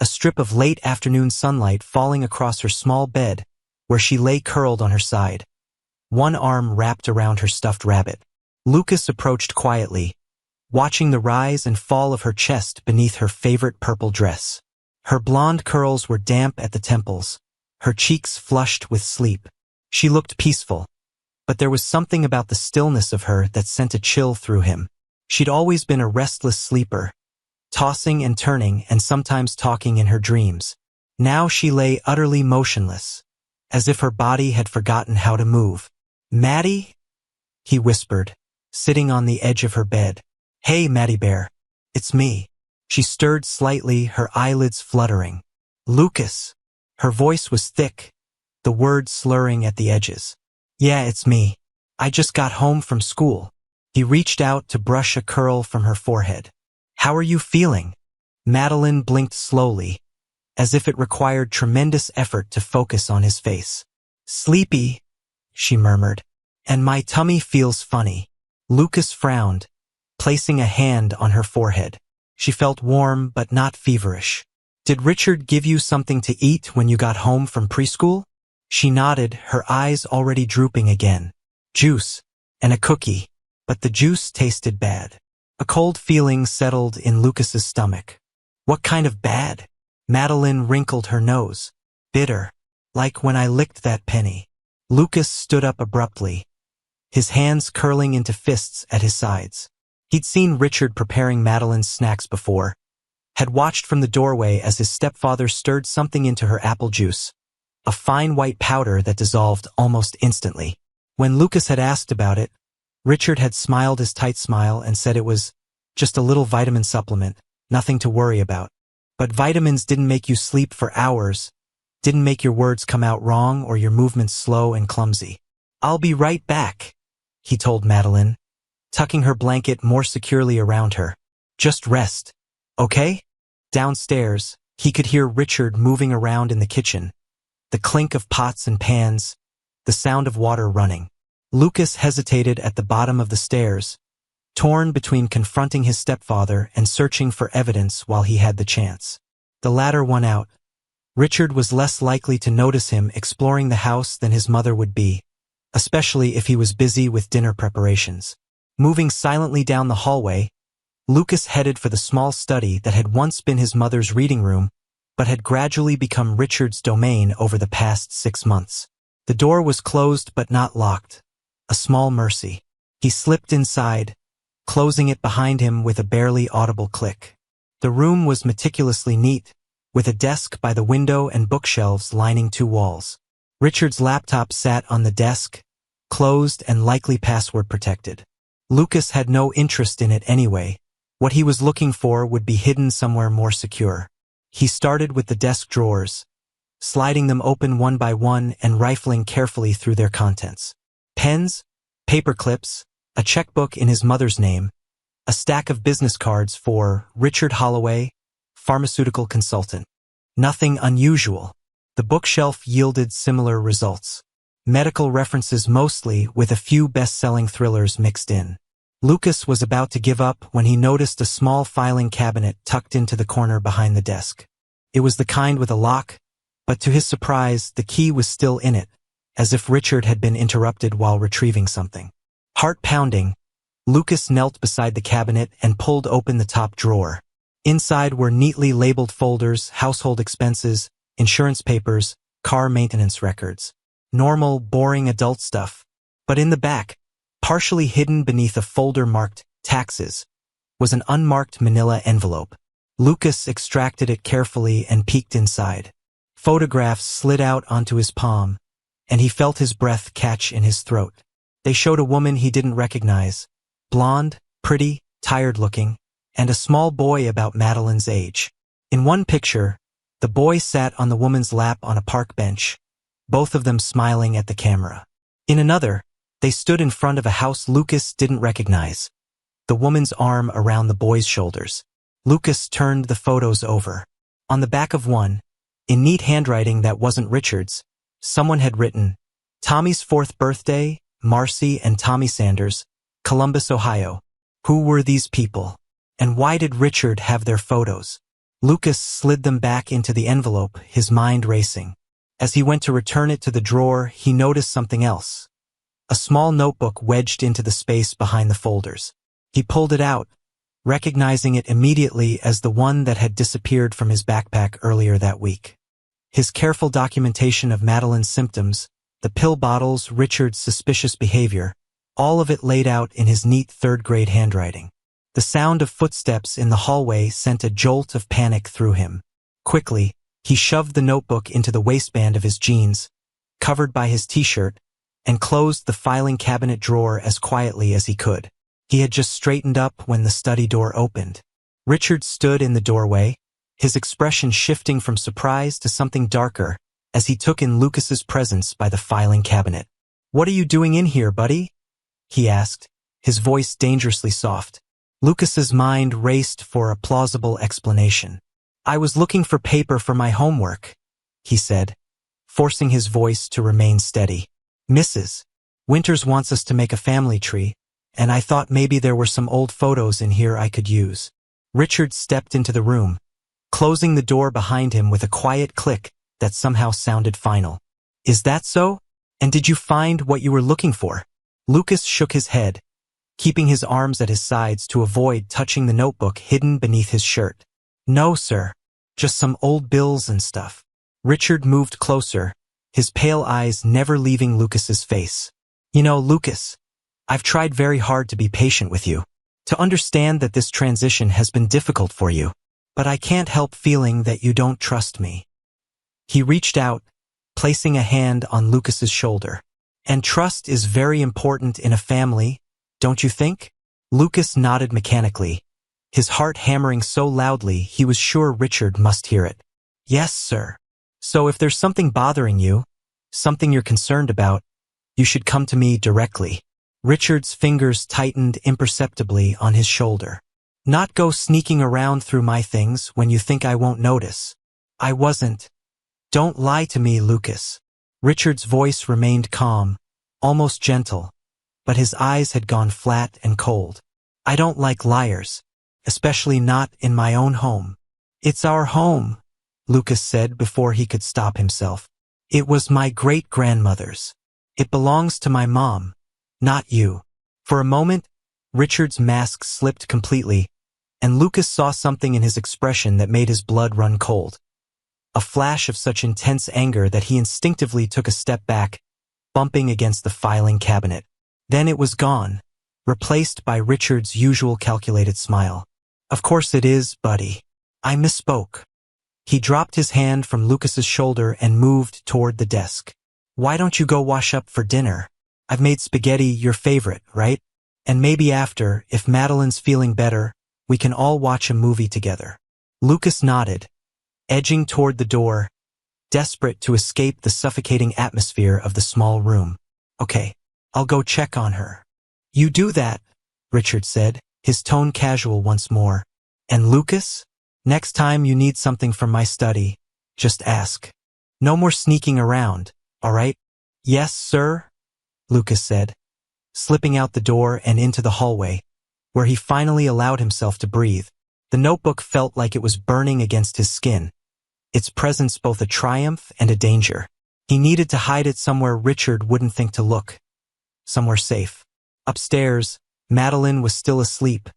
[SPEAKER 1] a strip of late afternoon sunlight falling across her small bed where she lay curled on her side, one arm wrapped around her stuffed rabbit. Lucas approached quietly, watching the rise and fall of her chest beneath her favorite purple dress. Her blonde curls were damp at the temples, her cheeks flushed with sleep. She looked peaceful, but there was something about the stillness of her that sent a chill through him. She'd always been a restless sleeper, tossing and turning and sometimes talking in her dreams. Now she lay utterly motionless, as if her body had forgotten how to move. "Maddie?" he whispered, sitting on the edge of her bed. "Hey, Maddie Bear. It's me." She stirred slightly, her eyelids fluttering. "Lucas." Her voice was thick, the words slurring at the edges. "Yeah, it's me. I just got home from school." He reached out to brush a curl from her forehead. "How are you feeling?" Madeline blinked slowly, as if it required tremendous effort to focus on his face. "Sleepy," she murmured, "and my tummy feels funny." Lucas frowned, placing a hand on her forehead. She felt warm but not feverish. "Did Richard give you something to eat when you got home from preschool?" She nodded, her eyes already drooping again. "Juice, and a cookie." But the juice tasted bad. A cold feeling settled in Lucas's stomach. "What kind of bad?" Madeline wrinkled her nose. "Bitter. Like when I licked that penny." Lucas stood up abruptly, his hands curling into fists at his sides. He'd seen Richard preparing Madeline's snacks before, had watched from the doorway as his stepfather stirred something into her apple juice, a fine white powder that dissolved almost instantly. When Lucas had asked about it, Richard had smiled his tight smile and said it was just a little vitamin supplement, nothing to worry about. But vitamins didn't make you sleep for hours, didn't make your words come out wrong or your movements slow and clumsy. "I'll be right back," he told Madeline, tucking her blanket more securely around her. "Just rest, okay?" Downstairs, he could hear Richard moving around in the kitchen, the clink of pots and pans, the sound of water running. Lucas hesitated at the bottom of the stairs, torn between confronting his stepfather and searching for evidence while he had the chance. The latter won out. Richard was less likely to notice him exploring the house than his mother would be, especially if he was busy with dinner preparations. Moving silently down the hallway, Lucas headed for the small study that had once been his mother's reading room, but had gradually become Richard's domain over the past 6 months. The door was closed but not locked, a small mercy. He slipped inside, closing it behind him with a barely audible click. The room was meticulously neat, with a desk by the window and bookshelves lining 2 walls. Richard's laptop sat on the desk, closed and likely password protected. Lucas had no interest in it anyway. What he was looking for would be hidden somewhere more secure. He started with the desk drawers, sliding them open one by one and rifling carefully through their contents. Pens, paper clips, a checkbook in his mother's name, a stack of business cards for Richard Holloway, pharmaceutical consultant. Nothing unusual. The bookshelf yielded similar results. Medical references mostly, with a few best-selling thrillers mixed in. Lucas was about to give up when he noticed a small filing cabinet tucked into the corner behind the desk. It was the kind with a lock, but to his surprise, the key was still in it, as if Richard had been interrupted while retrieving something. Heart pounding, Lucas knelt beside the cabinet and pulled open the top drawer. Inside were neatly labeled folders, household expenses, insurance papers, car maintenance records. Normal, boring adult stuff. But in the back, partially hidden beneath a folder marked taxes, was an unmarked manila envelope. Lucas extracted it carefully and peeked inside. Photographs slid out onto his palm, and he felt his breath catch in his throat. They showed a woman he didn't recognize, blonde, pretty, tired-looking, and a small boy about Madeline's age. In one picture, the boy sat on the woman's lap on a park bench, both of them smiling at the camera. In another, they stood in front of a house Lucas didn't recognize, the woman's arm around the boy's shoulders. Lucas turned the photos over. On the back of one, in neat handwriting that wasn't Richard's, someone had written, Tommy's 4th birthday, Marcy and Tommy Sanders, Columbus, Ohio. Who were these people? And why did Richard have their photos? Lucas slid them back into the envelope, his mind racing. As he went to return it to the drawer, he noticed something else. A small notebook wedged into the space behind the folders. He pulled it out, recognizing it immediately as the one that had disappeared from his backpack earlier that week. His careful documentation of Madeline's symptoms, the pill bottles, Richard's suspicious behavior, all of it laid out in his neat 3rd-grade handwriting. The sound of footsteps in the hallway sent a jolt of panic through him. Quickly, he shoved the notebook into the waistband of his jeans, covered by his t-shirt, and closed the filing cabinet drawer as quietly as he could. He had just straightened up when the study door opened. Richard stood in the doorway, his expression shifting from surprise to something darker as he took in Lucas's presence by the filing cabinet. "What are you doing in here, buddy?" he asked, his voice dangerously soft. Lucas's mind raced for a plausible explanation. "I was looking for paper for my homework," he said, forcing his voice to remain steady. "Mrs. Winters wants us to make a family tree, and I thought maybe there were some old photos in here I could use." Richard stepped into the room, closing the door behind him with a quiet click that somehow sounded final. "Is that so? And did you find what you were looking for?" Lucas shook his head, keeping his arms at his sides to avoid touching the notebook hidden beneath his shirt. "No, sir. Just some old bills and stuff." Richard moved closer, his pale eyes never leaving Lucas's face. "You know, Lucas, I've tried very hard to be patient with you, to understand that this transition has been difficult for you, but I can't help feeling that you don't trust me." He reached out, placing a hand on Lucas's shoulder. "And trust is very important in a family, don't you think?" Lucas nodded mechanically, his heart hammering so loudly he was sure Richard must hear it. "Yes, sir. So if there's something bothering you, something you're concerned about, you should come to me directly." Richard's fingers tightened imperceptibly on his shoulder. "Not go sneaking around through my things when you think I won't notice." "I wasn't. Don't lie to me, Lucas." Richard's voice remained calm, almost gentle, but his eyes had gone flat and cold. "I don't like liars, especially not in my own home." "It's our home," Lucas said before he could stop himself. "It was my great-grandmother's. It belongs to my mom, not you." For a moment, Richard's mask slipped completely, and Lucas saw something in his expression that made his blood run cold. A flash of such intense anger that he instinctively took a step back, bumping against the filing cabinet. Then it was gone, replaced by Richard's usual calculated smile. "Of course it is, buddy. I misspoke." He dropped his hand from Lucas's shoulder and moved toward the desk. "Why don't you go wash up for dinner? I've made spaghetti your favorite, right? And maybe after, if Madeline's feeling better, we can all watch a movie together." Lucas nodded, edging toward the door, desperate to escape the suffocating atmosphere of the small room. "Okay, I'll go check on her." "You do that," Richard said, his tone casual once more. "And Lucas? Next time you need something from my study, just ask. No more sneaking around, all right?" "Yes, sir," Lucas said, slipping out the door and into the hallway, where he finally allowed himself to breathe. The notebook felt like it was burning against his skin, its presence both a triumph and a danger. He needed to hide it somewhere Richard wouldn't think to look. Somewhere safe. Upstairs, Madeline was still asleep,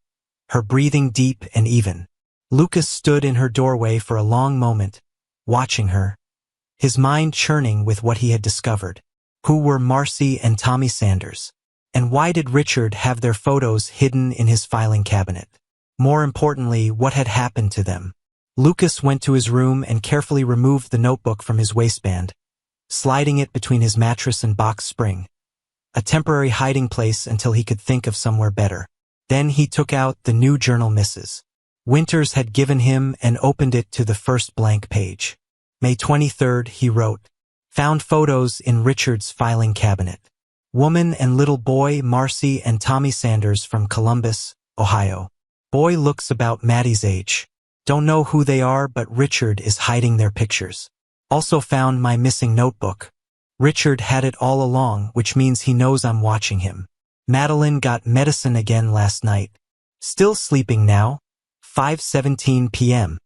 [SPEAKER 1] her breathing deep and even. Lucas stood in her doorway for a long moment, watching her, his mind churning with what he had discovered. Who were Marcy and Tommy Sanders? And why did Richard have their photos hidden in his filing cabinet? More importantly, what had happened to them? Lucas went to his room and carefully removed the notebook from his waistband, sliding it between his mattress and box spring, a temporary hiding place until he could think of somewhere better. Then he took out the new journal Mrs. Winters had given him and opened it to the first blank page. May 23rd, he wrote, Found photos in Richard's filing cabinet. Woman and little boy Marcy and Tommy Sanders from Columbus, Ohio. Boy looks about Maddie's age. Don't know who they are, but Richard is hiding their pictures. Also found my missing notebook. Richard had it all along, which means he knows I'm watching him. Madeline got medicine again last night. Still sleeping now. 5:17 p.m.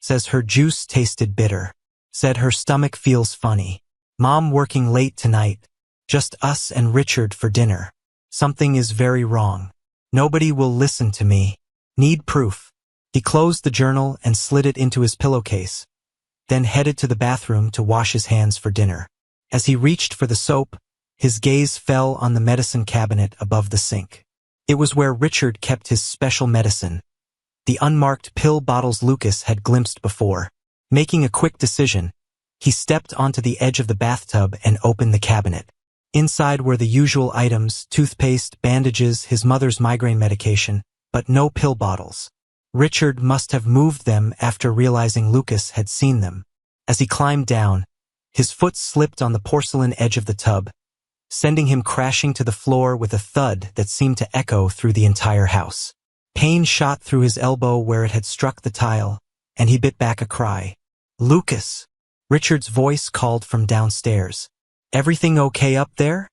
[SPEAKER 1] Says her juice tasted bitter. Said her stomach feels funny. Mom working late tonight. Just us and Richard for dinner. Something is very wrong. Nobody will listen to me. Need proof. He closed the journal and slid it into his pillowcase, then headed to the bathroom to wash his hands for dinner. As he reached for the soap, his gaze fell on the medicine cabinet above the sink. It was where Richard kept his special medicine, the unmarked pill bottles Lucas had glimpsed before. Making a quick decision, he stepped onto the edge of the bathtub and opened the cabinet. Inside were the usual items: toothpaste, bandages, his mother's migraine medication, but no pill bottles. Richard must have moved them after realizing Lucas had seen them. As he climbed down, his foot slipped on the porcelain edge of the tub, sending him crashing to the floor with a thud that seemed to echo through the entire house. Pain shot through his elbow where it had struck the tile, and he bit back a cry. "Lucas!" Richard's voice called from downstairs. "Everything okay up there?"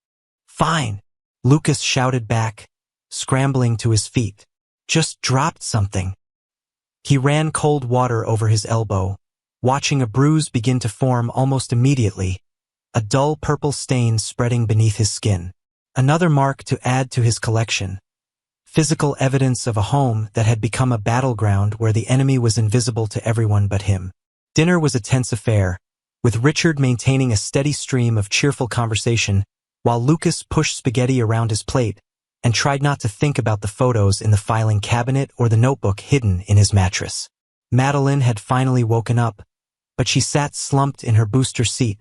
[SPEAKER 1] "Fine," Lucas shouted back, scrambling to his feet. "Just dropped something." He ran cold water over his elbow, watching a bruise begin to form almost immediately, a dull purple stain spreading beneath his skin. Another mark to add to his collection. Physical evidence of a home that had become a battleground where the enemy was invisible to everyone but him. Dinner was a tense affair, with Richard maintaining a steady stream of cheerful conversation while Lucas pushed spaghetti around his plate and tried not to think about the photos in the filing cabinet or the notebook hidden in his mattress. Madeline had finally woken up, but she sat slumped in her booster seat,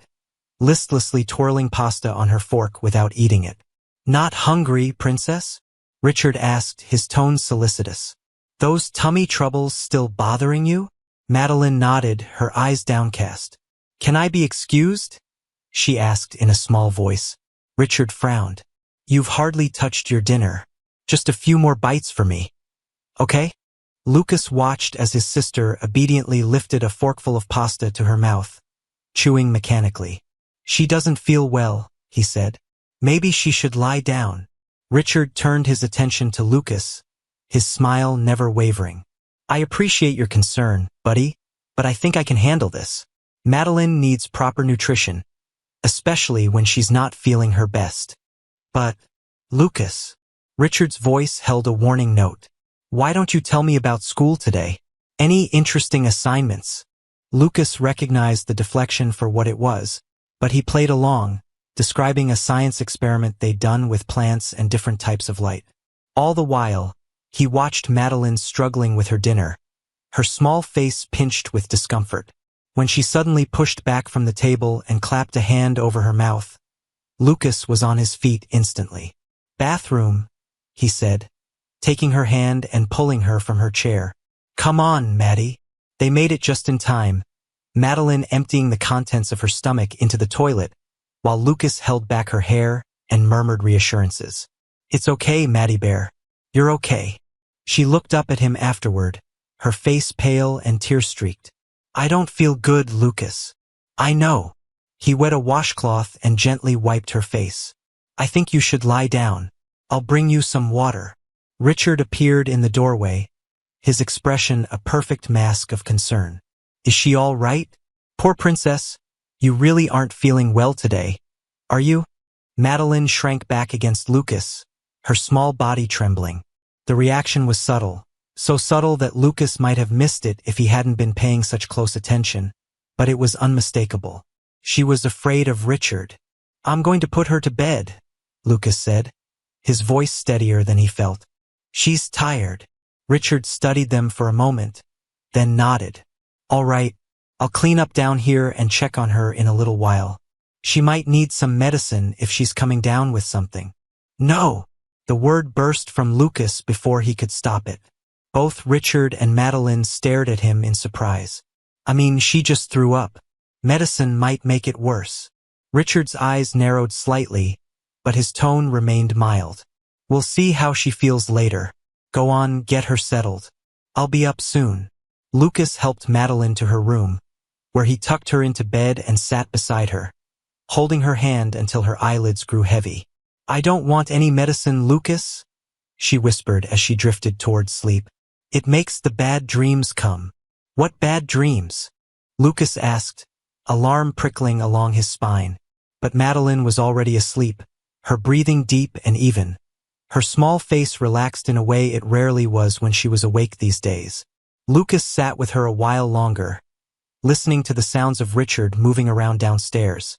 [SPEAKER 1] listlessly twirling pasta on her fork without eating it. "Not hungry, princess?" Richard asked, his tone solicitous. "Those tummy troubles still bothering you?" Madeline nodded, her eyes downcast. "Can I be excused?" she asked in a small voice. Richard frowned. "You've hardly touched your dinner. Just a few more bites for me. Okay?" Lucas watched as his sister obediently lifted a forkful of pasta to her mouth, chewing mechanically. "She doesn't feel well," he said. "Maybe she should lie down." Richard turned his attention to Lucas, his smile never wavering. "I appreciate your concern, buddy, but I think I can handle this. Madeline needs proper nutrition, especially when she's not feeling her best." "But, Lucas," Richard's voice held a warning note. "Why don't you tell me about school today? Any interesting assignments?" Lucas recognized the deflection for what it was, but he played along, describing a science experiment they'd done with plants and different types of light. All the while, he watched Madeline struggling with her dinner, her small face pinched with discomfort. When she suddenly pushed back from the table and clapped a hand over her mouth, Lucas was on his feet instantly. "Bathroom," he said, taking her hand and pulling her from her chair. "Come on, Maddie." They made it just in time, Madeline emptying the contents of her stomach into the toilet, while Lucas held back her hair and murmured reassurances. "It's okay, Maddie Bear. You're okay." She looked up at him afterward, her face pale and tear-streaked. "I don't feel good, Lucas." "I know." He wet a washcloth and gently wiped her face. "I think you should lie down. I'll bring you some water." Richard appeared in the doorway, his expression a perfect mask of concern. "Is she all right? Poor princess. You really aren't feeling well today, are you?" Madeline shrank back against Lucas, her small body trembling. The reaction was subtle, so subtle that Lucas might have missed it if he hadn't been paying such close attention, but it was unmistakable. She was afraid of Richard. "I'm going to put her to bed," Lucas said, his voice steadier than he felt. "She's tired." Richard studied them for a moment, then nodded. "All right, I'll clean up down here and check on her in a little while. She might need some medicine if she's coming down with something." "No!" The word burst from Lucas before he could stop it. Both Richard and Madeline stared at him in surprise. "I mean, she just threw up. Medicine might make it worse." Richard's eyes narrowed slightly, but his tone remained mild. We'll see how she feels later. Go on, get her settled. I'll be up soon. Lucas helped Madeline to her room, where he tucked her into bed and sat beside her, holding her hand until her eyelids grew heavy. I don't want any medicine, Lucas, she whispered as she drifted towards sleep. It makes the bad dreams come. What bad dreams? Lucas asked, alarm prickling along his spine. But Madeline was already asleep, her breathing deep and even. Her small face relaxed in a way it rarely was when she was awake these days. Lucas sat with her a while longer, listening to the sounds of Richard moving around downstairs.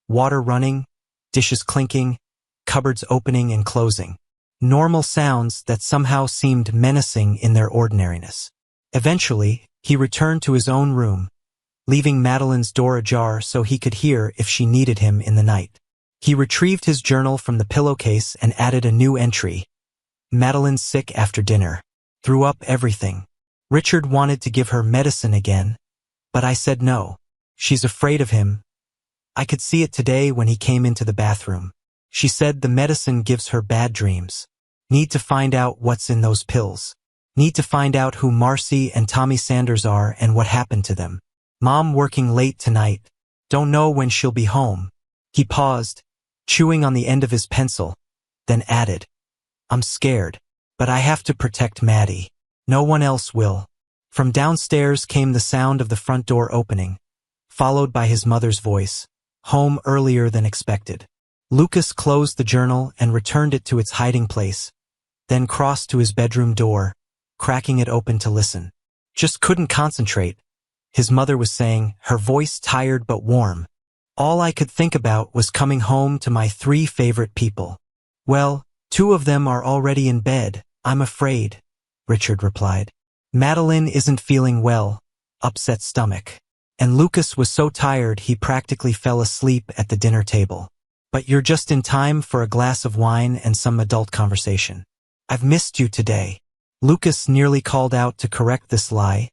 [SPEAKER 1] Water running, dishes clinking, cupboards opening and closing. Normal sounds that somehow seemed menacing in their ordinariness. Eventually, he returned to his own room, leaving Madeline's door ajar so he could hear if she needed him in the night. He retrieved his journal from the pillowcase and added a new entry. Madeline sick after dinner. Threw up everything. Richard wanted to give her medicine again, but I said no. She's afraid of him. I could see it today when he came into the bathroom. She said the medicine gives her bad dreams. Need to find out what's in those pills. Need to find out who Marcy and Tommy Sanders are and what happened to them. Mom working late tonight. Don't know when she'll be home. He paused, chewing on the end of his pencil, then added, I'm scared, but I have to protect Maddie. No one else will. From downstairs came the sound of the front door opening, followed by his mother's voice, home earlier than expected. Lucas closed the journal and returned it to its hiding place, then crossed to his bedroom door, cracking it open to listen. Just couldn't concentrate, his mother was saying, her voice tired but warm. All I could think about was coming home to my 3 favorite people. Well, 2 of them are already in bed, I'm afraid, Richard replied. Madeline isn't feeling well, upset stomach. And Lucas was so tired he practically fell asleep at the dinner table. But you're just in time for a glass of wine and some adult conversation. I've missed you today. Lucas nearly called out to correct this lie,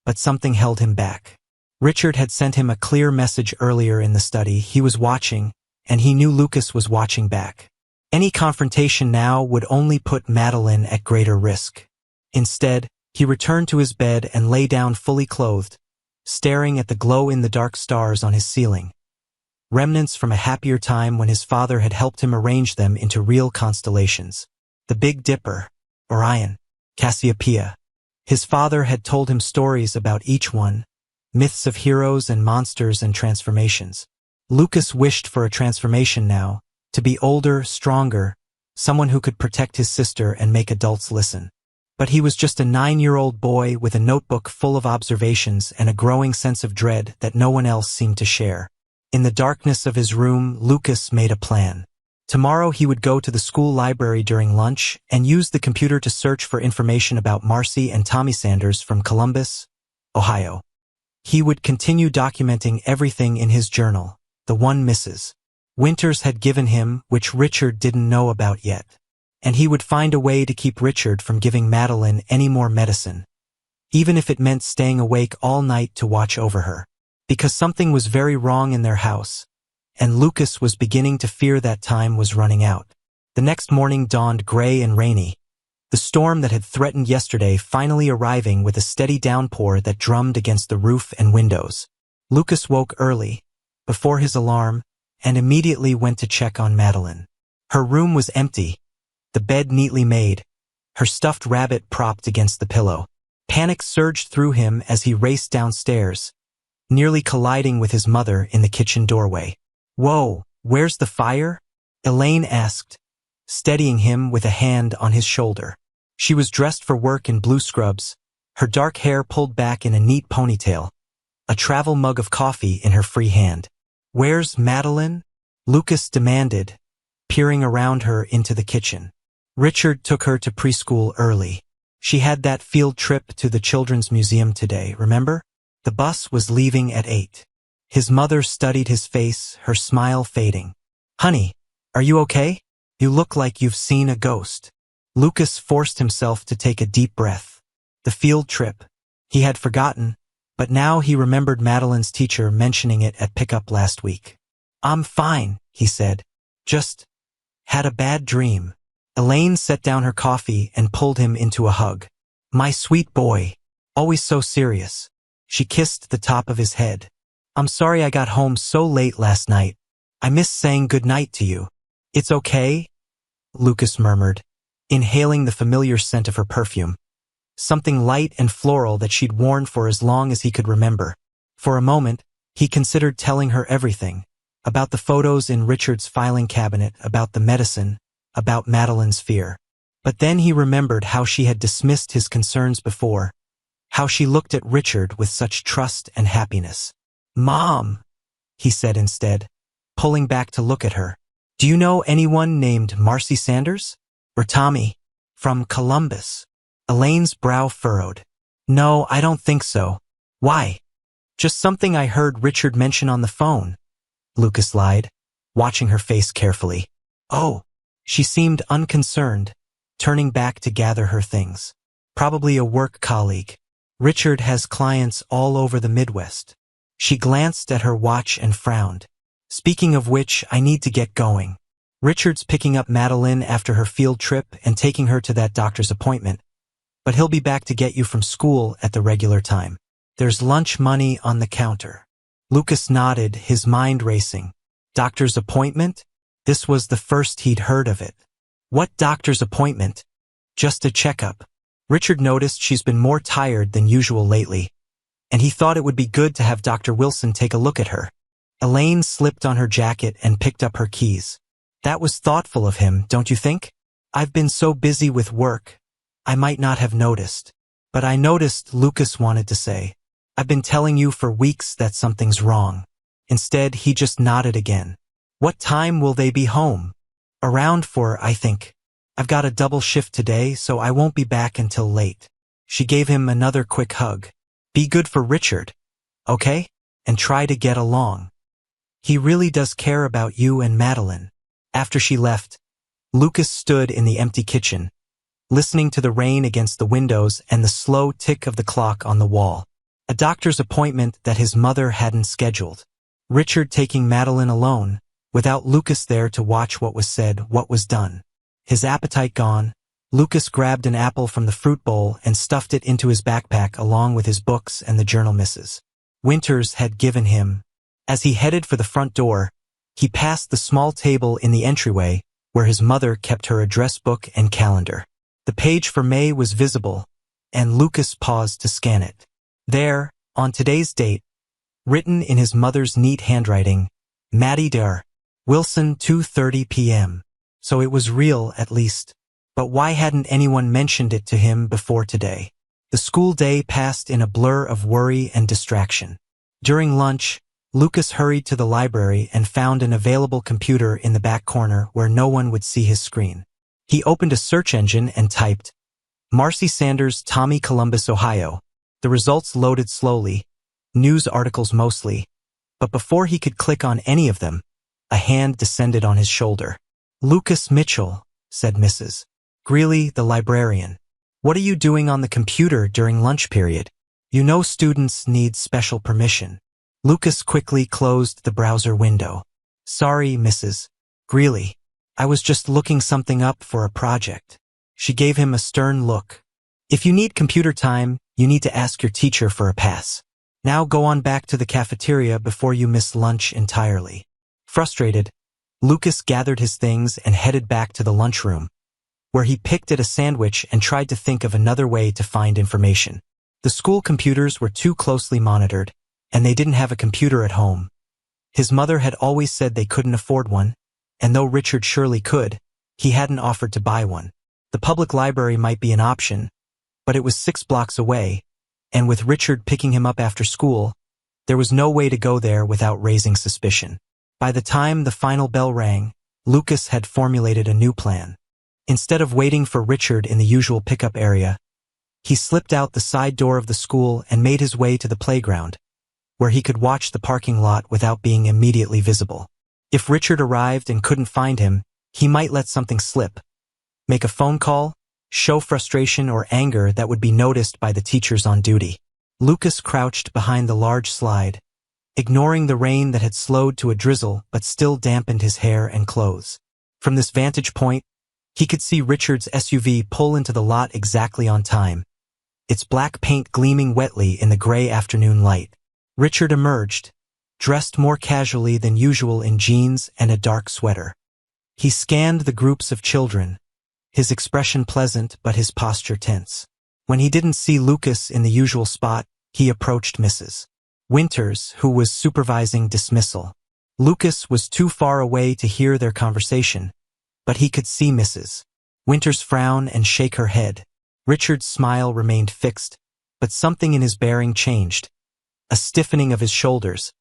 [SPEAKER 1] but something held him back. Richard had sent him a clear message earlier in the study. He was watching, and he knew Lucas was watching back. Any confrontation now would only put Madeline at greater risk. Instead, he returned to his bed and lay down fully clothed, staring at the glow-in-the-dark stars on his ceiling. Remnants from a happier time when his father had helped him arrange them into real constellations. The Big Dipper, Orion, Cassiopeia. His father had told him stories about each one, myths of heroes and monsters and transformations. Lucas wished for a transformation now, to be older, stronger, someone who could protect his sister and make adults listen. But he was just a 9-year-old boy with a notebook full of observations and a growing sense of dread that no one else seemed to share. In the darkness of his room, Lucas made a plan. Tomorrow he would go to the school library during lunch and use the computer to search for information about Marcy and Tommy Sanders from Columbus, Ohio. He would continue documenting everything in his journal, the one Mrs. Winters had given him, which Richard didn't know about yet. And he would find a way to keep Richard from giving Madeline any more medicine, even if it meant staying awake all night to watch over her. Because something was very wrong in their house, and Lucas was beginning to fear that time was running out. The next morning dawned gray and rainy, the storm that had threatened yesterday finally arriving with a steady downpour that drummed against the roof and windows. Lucas woke early, before his alarm, and immediately went to check on Madeline. Her room was empty, the bed neatly made, her stuffed rabbit propped against the pillow. Panic surged through him as he raced downstairs, nearly colliding with his mother in the kitchen doorway. Whoa, where's the fire? Elaine asked, steadying him with a hand on his shoulder. She was dressed for work in blue scrubs, her dark hair pulled back in a neat ponytail, a travel mug of coffee in her free hand. Where's Madeline? Lucas demanded, peering around her into the kitchen. Richard took her to preschool early. She had that field trip to the Children's Museum today, remember? The bus was leaving at 8. His mother studied his face, her smile fading. Honey, are you okay? You look like you've seen a ghost. Lucas forced himself to take a deep breath. The field trip. He had forgotten, but now he remembered Madeline's teacher mentioning it at pickup last week. "I'm fine," he said. "Just had a bad dream." Elaine set down her coffee and pulled him into a hug. "My sweet boy. Always so serious." She kissed the top of his head. "I'm sorry I got home so late last night. I missed saying goodnight to you." "It's okay," Lucas murmured, inhaling the familiar scent of her perfume. Something light and floral that she'd worn for as long as he could remember. For a moment, he considered telling her everything. About the photos in Richard's filing cabinet, about the medicine, about Madeline's fear. But then he remembered how she had dismissed his concerns before, how she looked at Richard with such trust and happiness. "Mom," he said instead, pulling back to look at her. "Do you know anyone named Marcy Sanders? Or Tommy? From Columbus?" Elaine's brow furrowed. "No, I don't think so." "Why?" "Just something I heard Richard mention on the phone," Lucas lied, watching her face carefully. "Oh." She seemed unconcerned, turning back to gather her things. "Probably a work colleague. Richard has clients all over the Midwest." She glanced at her watch and frowned. "Speaking of which, I need to get going. Richard's picking up Madeline after her field trip and taking her to that doctor's appointment, but he'll be back to get you from school at the regular time. There's lunch money on the counter." Lucas nodded, his mind racing. Doctor's appointment? This was the first he'd heard of it. "What doctor's appointment?" "Just a checkup. Richard noticed she's been more tired than usual lately, and he thought it would be good to have Dr. Wilson take a look at her." Elaine slipped on her jacket and picked up her keys. "That was thoughtful of him, don't you think? I've been so busy with work, I might not have noticed." "But I noticed," Lucas wanted to say. "I've been telling you for weeks that something's wrong." Instead, he just nodded again. "What time will they be home?" "Around 4, I think. I've got a double shift today, so I won't be back until late." She gave him another quick hug. "Be good for Richard, okay? And try to get along. He really does care about you and Madeline." After she left, Lucas stood in the empty kitchen, listening to the rain against the windows and the slow tick of the clock on the wall. A doctor's appointment that his mother hadn't scheduled. Richard taking Madeline alone, without Lucas there to watch what was said, what was done. His appetite gone, Lucas grabbed an apple from the fruit bowl and stuffed it into his backpack along with his books and the journal Mrs. Winters had given him. As he headed for the front door, he passed the small table in the entryway where his mother kept her address book and calendar. The page for May was visible, and Lucas paused to scan it. There, on today's date, written in his mother's neat handwriting, Maddie Dar, Wilson, 2:30 p.m. So it was real, at least. But why hadn't anyone mentioned it to him before today? The school day passed in a blur of worry and distraction. During lunch, Lucas hurried to the library and found an available computer in the back corner where no one would see his screen. He opened a search engine and typed, "Marcy Sanders, Tommy, Columbus, Ohio." The results loaded slowly, news articles mostly, but before he could click on any of them, a hand descended on his shoulder. "Lucas Mitchell," said Mrs. Greeley, the librarian. "What are you doing on the computer during lunch period? You know students need special permission." Lucas quickly closed the browser window. "Sorry, Mrs. Greeley. I was just looking something up for a project." She gave him a stern look. "If you need computer time, you need to ask your teacher for a pass. Now go on back to the cafeteria before you miss lunch entirely." Frustrated, Lucas gathered his things and headed back to the lunchroom, where he picked at a sandwich and tried to think of another way to find information. The school computers were too closely monitored, and they didn't have a computer at home. His mother had always said they couldn't afford one, and though Richard surely could, he hadn't offered to buy one. The public library might be an option, but it was 6 blocks away, and with Richard picking him up after school, there was no way to go there without raising suspicion. By the time the final bell rang, Lucas had formulated a new plan. Instead of waiting for Richard in the usual pickup area, he slipped out the side door of the school and made his way to the playground, where he could watch the parking lot without being immediately visible. If Richard arrived and couldn't find him, he might let something slip. Make a phone call, show frustration or anger that would be noticed by the teachers on duty. Lucas crouched behind the large slide, ignoring the rain that had slowed to a drizzle but still dampened his hair and clothes. From this vantage point, he could see Richard's SUV pull into the lot exactly on time, its black paint gleaming wetly in the gray afternoon light. Richard emerged, dressed more casually than usual in jeans and a dark sweater. He scanned the groups of children, his expression pleasant but his posture tense. When he didn't see Lucas in the usual spot, he approached Mrs. Winters, who was supervising dismissal. Lucas was too far away to hear their conversation, but he could see Mrs. Winters frown and shake her head. Richard's smile remained fixed, but something in his bearing changed. A stiffening of his shoulders,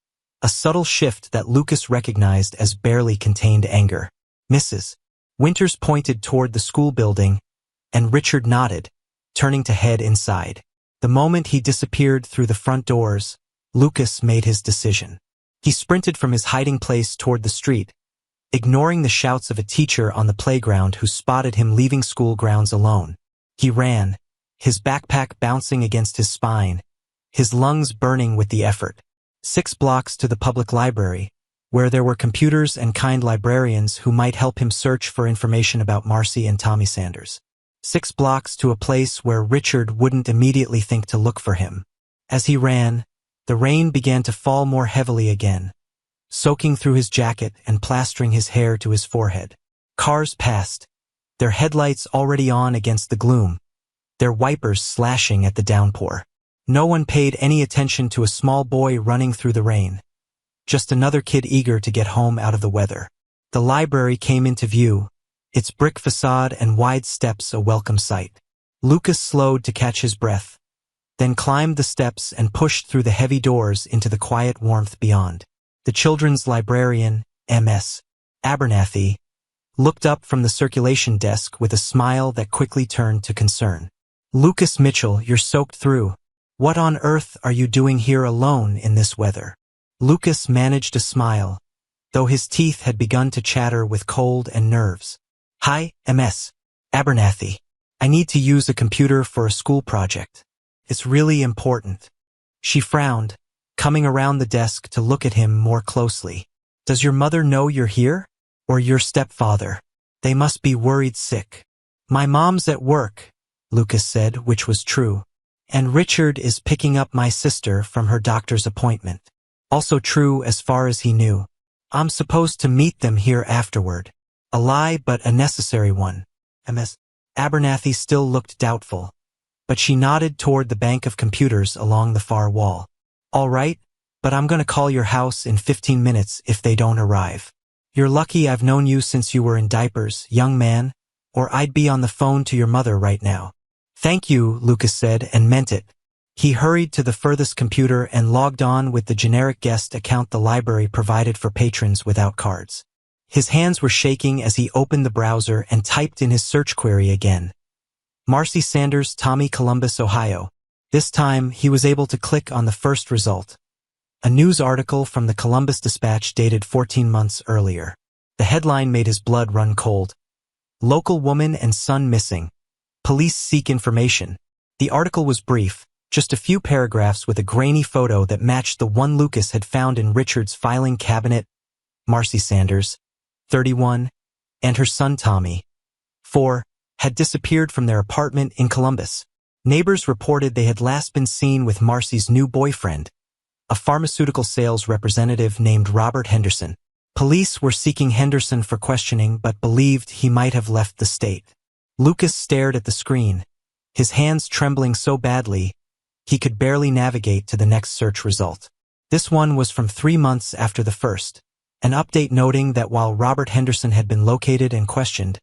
[SPEAKER 1] a subtle shift that Lucas recognized as barely contained anger. Mrs. Winters pointed toward the school building, and Richard nodded, turning to head inside. The moment he disappeared through the front doors, Lucas made his decision. He sprinted from his hiding place toward the street, ignoring the shouts of a teacher on the playground who spotted him leaving school grounds alone. He ran, his backpack bouncing against his spine, his lungs burning with the effort. 6 blocks to the public library, where there were computers and kind librarians who might help him search for information about Marcy and Tommy Sanders. 6 blocks to a place where Richard wouldn't immediately think to look for him. As he ran, the rain began to fall more heavily again, soaking through his jacket and plastering his hair to his forehead. Cars passed, their headlights already on against the gloom, their wipers slashing at the downpour. No one paid any attention to a small boy running through the rain, just another kid eager to get home out of the weather. The library came into view, its brick facade and wide steps a welcome sight. Lucas slowed to catch his breath, then climbed the steps and pushed through the heavy doors into the quiet warmth beyond. The children's librarian, Ms. Abernathy, looked up from the circulation desk with a smile that quickly turned to concern. "Lucas Mitchell, you're soaked through. What on earth are you doing here alone in this weather?" Lucas managed a smile, though his teeth had begun to chatter with cold and nerves. "Hi, Ms. Abernathy. I need to use a computer for a school project. It's really important." She frowned, coming around the desk to look at him more closely. "Does your mother know you're here? Or your stepfather? They must be worried sick." "My mom's at work," Lucas said, which was true. "And Richard is picking up my sister from her doctor's appointment." Also true as far as he knew. "I'm supposed to meet them here afterward." A lie, but a necessary one. Ms. Abernathy still looked doubtful, but she nodded toward the bank of computers along the far wall. "All right, but I'm gonna call your house in 15 minutes if they don't arrive. You're lucky I've known you since you were in diapers, young man, or I'd be on the phone to your mother right now." "Thank you," Lucas said, and meant it. He hurried to the furthest computer and logged on with the generic guest account the library provided for patrons without cards. His hands were shaking as he opened the browser and typed in his search query again. Marcy Sanders, Tommy, Columbus, Ohio. This time, he was able to click on the first result. A news article from the Columbus Dispatch dated 14 months earlier. The headline made his blood run cold. "Local woman and son missing. Police seek information." The article was brief, just a few paragraphs with a grainy photo that matched the one Lucas had found in Richard's filing cabinet. Marcy Sanders, 31, and her son Tommy, 4, had disappeared from their apartment in Columbus. Neighbors reported they had last been seen with Marcy's new boyfriend, a pharmaceutical sales representative named Robert Henderson. Police were seeking Henderson for questioning but believed he might have left the state. Lucas stared at the screen, his hands trembling so badly he could barely navigate to the next search result. This one was from 3 months after the first, an update noting that while Robert Henderson had been located and questioned,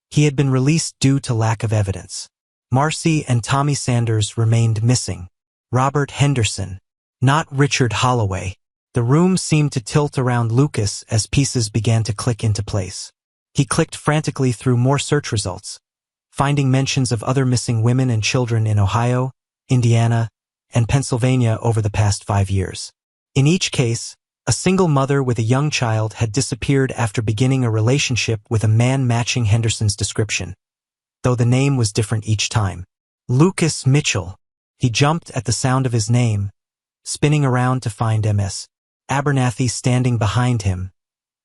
[SPEAKER 1] he had been released due to lack of evidence. Marcy and Tommy Sanders remained missing. Robert Henderson, not Richard Holloway. The room seemed to tilt around Lucas as pieces began to click into place. He clicked frantically through more search results, finding mentions of other missing women and children in Ohio, Indiana, and Pennsylvania over the past 5 years. In each case, a single mother with a young child had disappeared after beginning a relationship with a man matching Henderson's description, though the name was different each time. Lucas Mitchell. He jumped at the sound of his name, spinning around to find Ms. Abernathy standing behind him,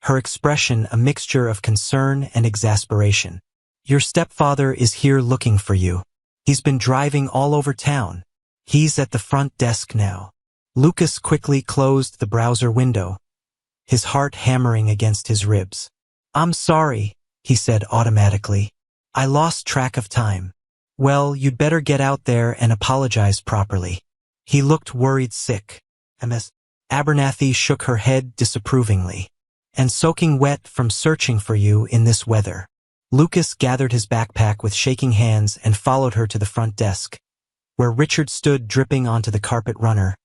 [SPEAKER 1] her expression a mixture of concern and exasperation. Your stepfather is here looking for you. He's been driving all over town. He's at the front desk now. Lucas quickly closed the browser window, his heart hammering against his ribs. I'm sorry, he said automatically. I lost track of time. Well, you'd better get out there and apologize properly. He looked worried sick. Miss Abernathy shook her head disapprovingly. And soaking wet from searching for you in this weather. Lucas gathered his backpack with shaking hands and followed her to the front desk, where Richard stood dripping onto the carpet runner,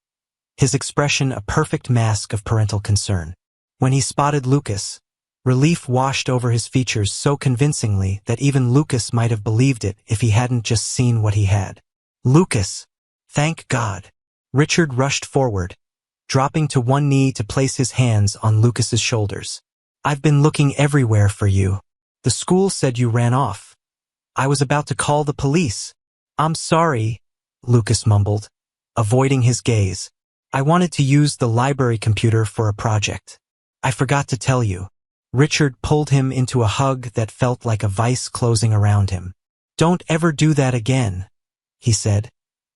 [SPEAKER 1] his expression a perfect mask of parental concern. When he spotted Lucas, relief washed over his features so convincingly that even Lucas might have believed it if he hadn't just seen what he had. Lucas! Thank God! Richard rushed forward, dropping to one knee to place his hands on Lucas's shoulders. I've been looking everywhere for you. The school said you ran off. I was about to call the police. I'm sorry, Lucas mumbled, avoiding his gaze. I wanted to use the library computer for a project. I forgot to tell you. Richard pulled him into a hug that felt like a vice closing around him. Don't ever do that again, he said,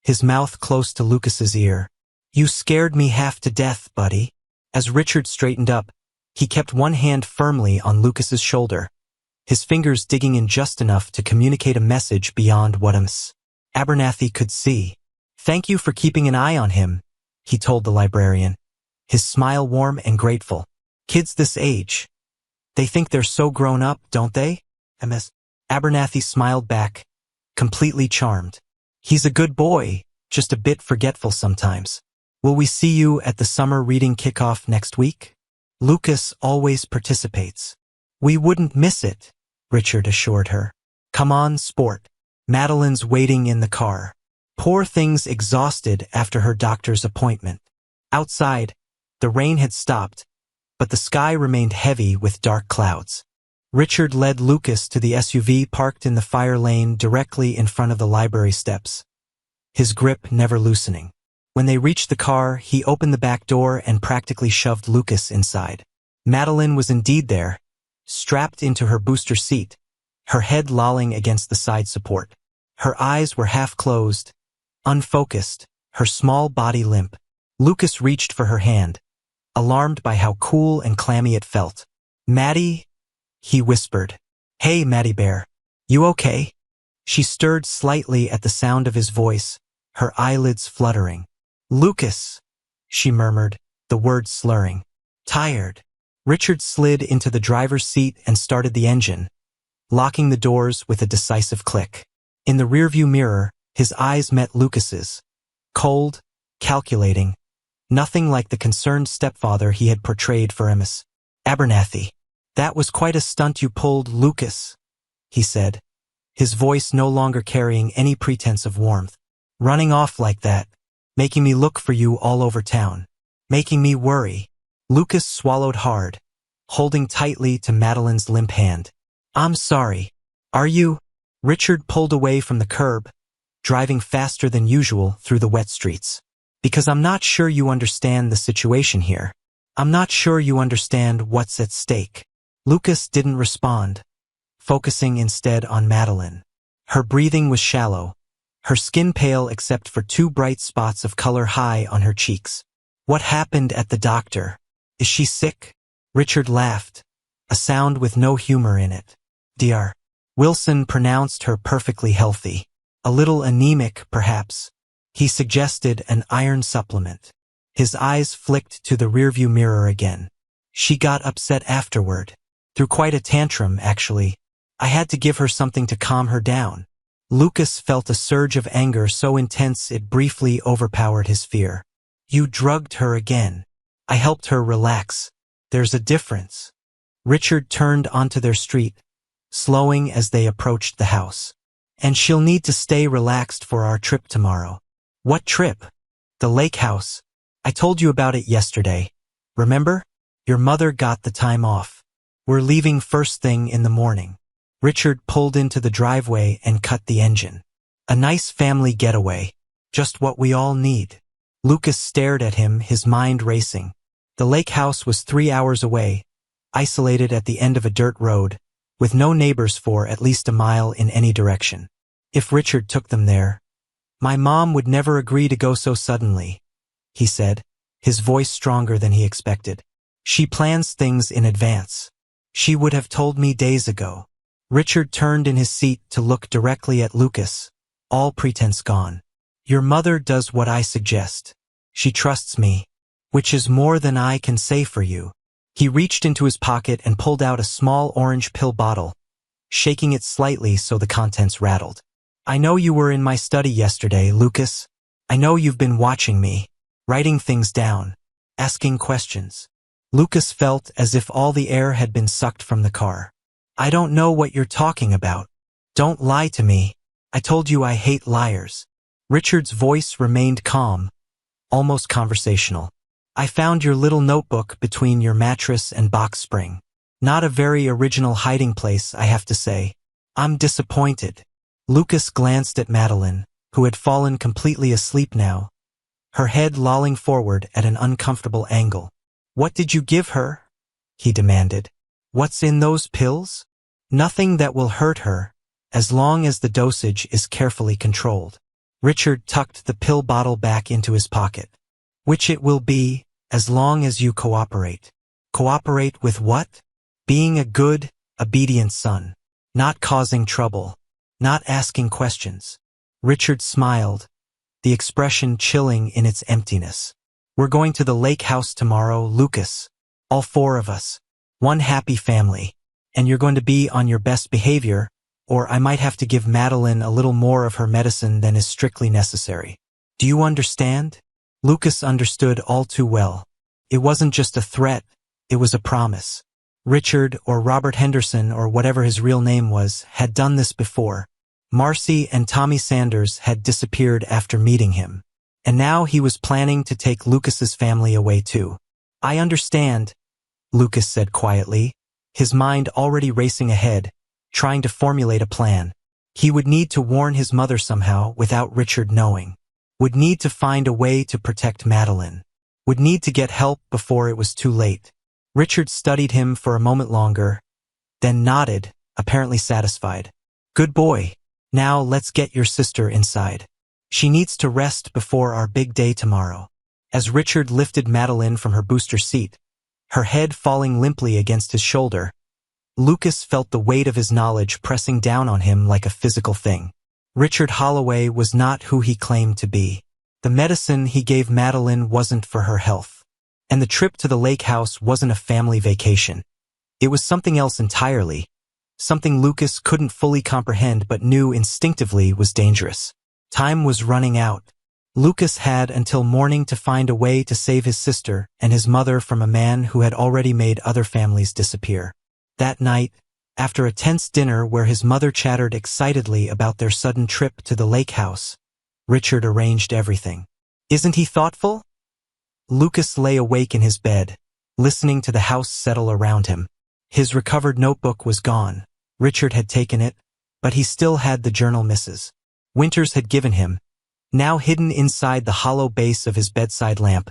[SPEAKER 1] his mouth close to Lucas's ear. You scared me half to death, buddy. As Richard straightened up, he kept one hand firmly on Lucas's shoulder, his fingers digging in just enough to communicate a message beyond what Abernathy could see. Thank you for keeping an eye on him, he told the librarian, his smile warm and grateful. Kids this age, they think they're so grown up, don't they? Miss Abernathy smiled back, completely charmed. He's a good boy, just a bit forgetful sometimes. Will we see you at the summer reading kickoff next week? Lucas always participates. We wouldn't miss it, Richard assured her. Come on, sport. Madeline's waiting in the car. Poor thing's exhausted after her doctor's appointment. Outside, the rain had stopped, but the sky remained heavy with dark clouds. Richard led Lucas to the SUV parked in the fire lane directly in front of the library steps, his grip never loosening. When they reached the car, he opened the back door and practically shoved Lucas inside. Madeline was indeed there, strapped into her booster seat, her head lolling against the side support. Her eyes were half closed, unfocused, her small body limp. Lucas reached for her hand, alarmed by how cool and clammy it felt. Maddie, he whispered. Hey, Maddie Bear. You okay? She stirred slightly at the sound of his voice, her eyelids fluttering. Lucas, she murmured, the words slurring. Tired. Richard slid into the driver's seat and started the engine, locking the doors with a decisive click. In the rearview mirror, his eyes met Lucas's. Cold, calculating, nothing like the concerned stepfather he had portrayed for Miss Abernathy. That was quite a stunt you pulled, Lucas, he said, his voice no longer carrying any pretense of warmth. Running off like that, making me look for you all over town, making me worry. Lucas swallowed hard, holding tightly to Madeline's limp hand. I'm sorry. Are you? Richard pulled away from the curb, driving faster than usual through the wet streets. Because I'm not sure you understand the situation here. I'm not sure you understand what's at stake. Lucas didn't respond, focusing instead on Madeline. Her breathing was shallow, her skin pale except for 2 bright spots of color high on her cheeks. What happened at the doctor? Is she sick? Richard laughed, a sound with no humor in it. Dr. Wilson pronounced her perfectly healthy. A little anemic, perhaps. He suggested an iron supplement. His eyes flicked to the rearview mirror again. She got upset afterward. Threw quite a tantrum, actually. I had to give her something to calm her down. Lucas felt a surge of anger so intense it briefly overpowered his fear. You drugged her again. I helped her relax. There's a difference. Richard turned onto their street, slowing as they approached the house. And she'll need to stay relaxed for our trip tomorrow. What trip? The lake house. I told you about it yesterday. Remember? Your mother got the time off. We're leaving first thing in the morning. Richard pulled into the driveway and cut the engine. A nice family getaway. Just what we all need. Lucas stared at him, his mind racing. The lake house was 3 hours away, isolated at the end of a dirt road, with no neighbors for at least a mile in any direction. If Richard took them there, "My mom would never agree to go so suddenly," he said, his voice stronger than he expected. "She plans things in advance. She would have told me days ago." Richard turned in his seat to look directly at Lucas, all pretense gone. "Your mother does what I suggest. She trusts me, which is more than I can say for you." He reached into his pocket and pulled out a small orange pill bottle, shaking it slightly so the contents rattled. "I know you were in my study yesterday, Lucas. I know you've been watching me, writing things down, asking questions." Lucas felt as if all the air had been sucked from the car. "I don't know what you're talking about. Don't lie to me. I told you I hate liars." Richard's voice remained calm, almost conversational. "I found your little notebook between your mattress and box spring. Not a very original hiding place, I have to say. I'm disappointed." Lucas glanced at Madeline, who had fallen completely asleep now, her head lolling forward at an uncomfortable angle. "What did you give her?" he demanded. "What's in those pills?" "Nothing that will hurt her, as long as the dosage is carefully controlled." Richard tucked the pill bottle back into his pocket. "Which it will be, as long as you cooperate." "Cooperate with what?" "Being a good, obedient son. Not causing trouble. Not asking questions." Richard smiled, the expression chilling in its emptiness. "We're going to the lake house tomorrow, Lucas. All 4 of us. One happy family. And you're going to be on your best behavior, or I might have to give Madeline a little more of her medicine than is strictly necessary. Do you understand?" Lucas understood all too well. It wasn't just a threat, it was a promise. Richard, or Robert Henderson, or whatever his real name was, had done this before. Marcy and Tommy Sanders had disappeared after meeting him. And now he was planning to take Lucas's family away too. "I understand," Lucas said quietly, his mind already racing ahead, trying to formulate a plan. He would need to warn his mother somehow without Richard knowing. Would need to find a way to protect Madeline. Would need to get help before it was too late. Richard studied him for a moment longer, then nodded, apparently satisfied. "Good boy. Now let's get your sister inside. She needs to rest before our big day tomorrow." As Richard lifted Madeline from her booster seat, her head falling limply against his shoulder, Lucas felt the weight of his knowledge pressing down on him like a physical thing. Richard Holloway was not who he claimed to be. The medicine he gave Madeline wasn't for her health. And the trip to the lake house wasn't a family vacation. It was something else entirely. Something Lucas couldn't fully comprehend but knew instinctively was dangerous. Time was running out. Lucas had until morning to find a way to save his sister and his mother from a man who had already made other families disappear. That night, after a tense dinner where his mother chattered excitedly about their sudden trip to the lake house, Richard arranged everything. "Isn't he thoughtful?" Lucas lay awake in his bed, listening to the house settle around him. His recovered notebook was gone. Richard had taken it, but he still had the journal Mrs. Winters had given him, now hidden inside the hollow base of his bedside lamp,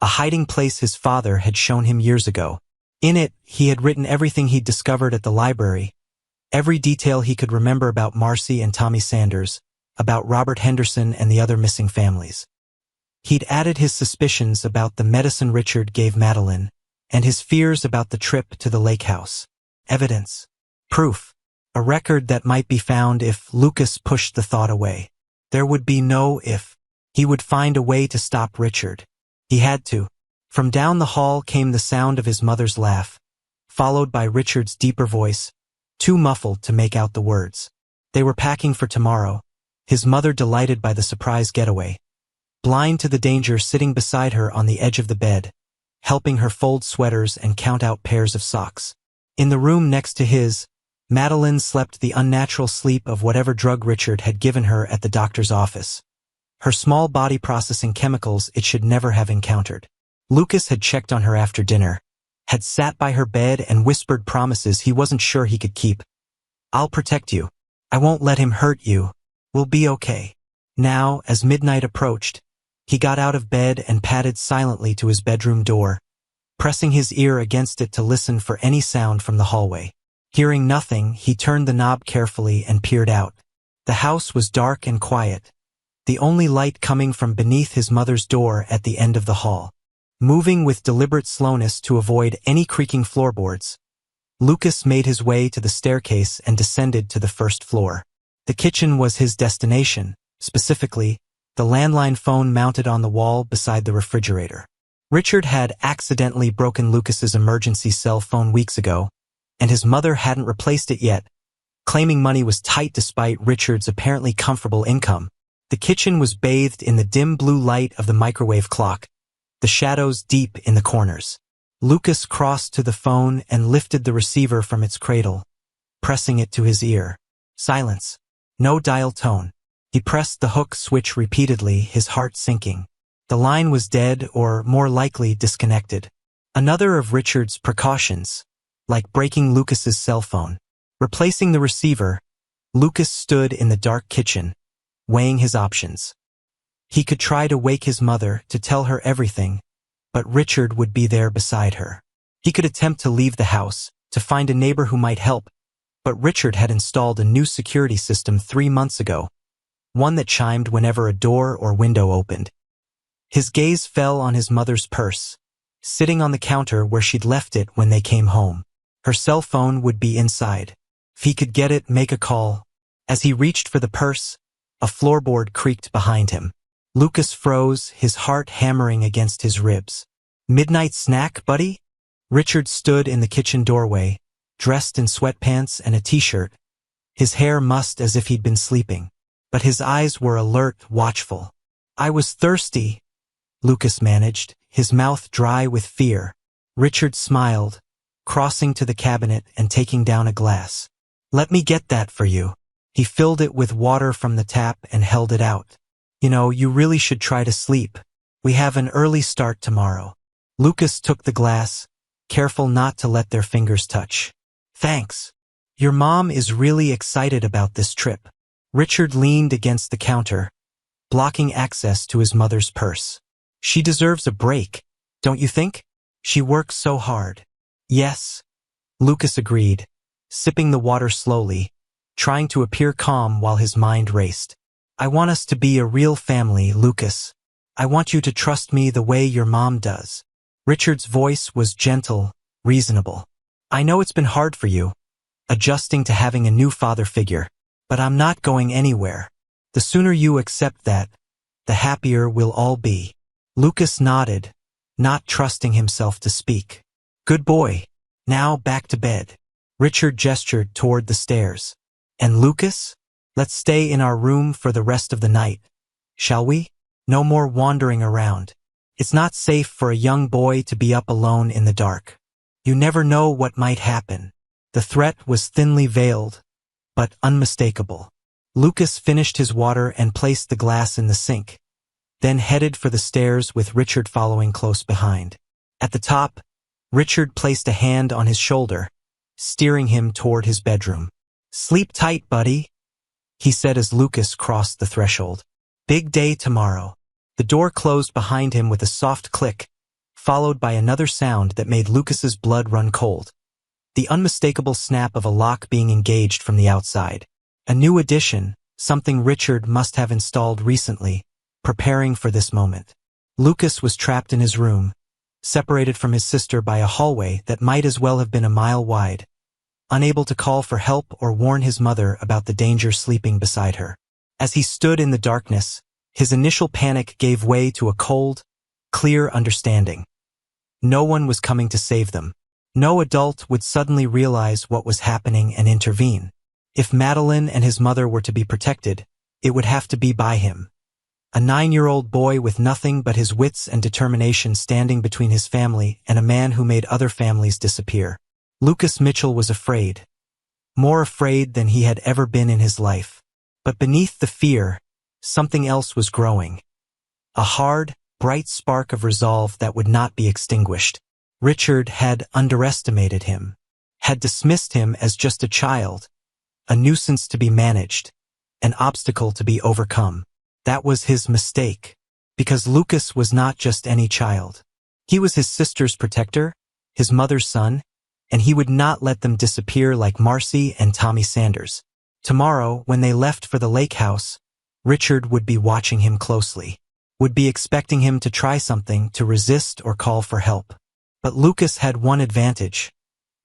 [SPEAKER 1] a hiding place his father had shown him years ago. In it, he had written everything he'd discovered at the library, every detail he could remember about Marcy and Tommy Sanders, about Robert Henderson and the other missing families. He'd added his suspicions about the medicine Richard gave Madeline, and his fears about the trip to the lake house. Evidence. Proof. A record that might be found if Lucas pushed the thought away. There would be no if. He would find a way to stop Richard. He had to. From down the hall came the sound of his mother's laugh, followed by Richard's deeper voice, too muffled to make out the words. They were packing for tomorrow, his mother delighted by the surprise getaway, blind to the danger sitting beside her on the edge of the bed, helping her fold sweaters and count out pairs of socks. In the room next to his, Madeline slept the unnatural sleep of whatever drug Richard had given her at the doctor's office. Her small body processing chemicals it should never have encountered. Lucas had checked on her after dinner, had sat by her bed and whispered promises he wasn't sure he could keep. "I'll protect you. I won't let him hurt you. We'll be okay." Now, as midnight approached, he got out of bed and padded silently to his bedroom door, pressing his ear against it to listen for any sound from the hallway. Hearing nothing, he turned the knob carefully and peered out. The house was dark and quiet, the only light coming from beneath his mother's door at the end of the hall. Moving with deliberate slowness to avoid any creaking floorboards, Lucas made his way to the staircase and descended to the first floor. The kitchen was his destination, specifically, the landline phone mounted on the wall beside the refrigerator. Richard had accidentally broken Lucas's emergency cell phone weeks ago, and his mother hadn't replaced it yet, claiming money was tight despite Richard's apparently comfortable income. The kitchen was bathed in the dim blue light of the microwave clock, the shadows deep in the corners. Lucas crossed to the phone and lifted the receiver from its cradle, pressing it to his ear. Silence. No dial tone. He pressed the hook switch repeatedly, his heart sinking. The line was dead, or more likely disconnected. Another of Richard's precautions, like breaking Lucas's cell phone. Replacing the receiver, Lucas stood in the dark kitchen, weighing his options. He could try to wake his mother to tell her everything, but Richard would be there beside her. He could attempt to leave the house, to find a neighbor who might help, but Richard had installed a new security system 3 months ago, one that chimed whenever a door or window opened. His gaze fell on his mother's purse, sitting on the counter where she'd left it when they came home. Her cell phone would be inside. If he could get it, make a call. As he reached for the purse, a floorboard creaked behind him. Lucas froze, his heart hammering against his ribs. Midnight snack, buddy? Richard stood in the kitchen doorway, dressed in sweatpants and a t-shirt, his hair mussed as if he'd been sleeping. But his eyes were alert, watchful. I was thirsty, Lucas managed, his mouth dry with fear. Richard smiled, crossing to the cabinet and taking down a glass. Let me get that for you. He filled it with water from the tap and held it out. You know, you really should try to sleep. We have an early start tomorrow. Lucas took the glass, careful not to let their fingers touch. Thanks. Your mom is really excited about this trip. Richard leaned against the counter, blocking access to his mother's purse. She deserves a break, don't you think? She works so hard. Yes, Lucas agreed, sipping the water slowly, trying to appear calm while his mind raced. I want us to be a real family, Lucas. I want you to trust me the way your mom does. Richard's voice was gentle, reasonable. I know it's been hard for you, adjusting to having a new father figure, but I'm not going anywhere. The sooner you accept that, the happier we'll all be. Lucas nodded, not trusting himself to speak. Good boy. Now back to bed. Richard gestured toward the stairs. And Lucas? Let's stay in our room for the rest of the night, shall we? No more wandering around. It's not safe for a young boy to be up alone in the dark. You never know what might happen. The threat was thinly veiled, but unmistakable. Lucas finished his water and placed the glass in the sink, then headed for the stairs with Richard following close behind. At the top, Richard placed a hand on his shoulder, steering him toward his bedroom. Sleep tight, buddy, he said as Lucas crossed the threshold. Big day tomorrow. The door closed behind him with a soft click, followed by another sound that made Lucas's blood run cold. The unmistakable snap of a lock being engaged from the outside. A new addition, something Richard must have installed recently, preparing for this moment. Lucas was trapped in his room, separated from his sister by a hallway that might as well have been a mile wide, unable to call for help or warn his mother about the danger sleeping beside her. As he stood in the darkness, his initial panic gave way to a cold, clear understanding. No one was coming to save them. No adult would suddenly realize what was happening and intervene. If Madeline and his mother were to be protected, it would have to be by him. A 9-year-old boy with nothing but his wits and determination standing between his family and a man who made other families disappear. Lucas Mitchell was afraid. More afraid than he had ever been in his life. But beneath the fear, something else was growing. A hard, bright spark of resolve that would not be extinguished. Richard had underestimated him, had dismissed him as just a child, a nuisance to be managed, an obstacle to be overcome. That was his mistake, because Lucas was not just any child. He was his sister's protector, his mother's son, and he would not let them disappear like Marcy and Tommy Sanders. Tomorrow, when they left for the lake house, Richard would be watching him closely, would be expecting him to try something, to resist or call for help. But Lucas had one advantage.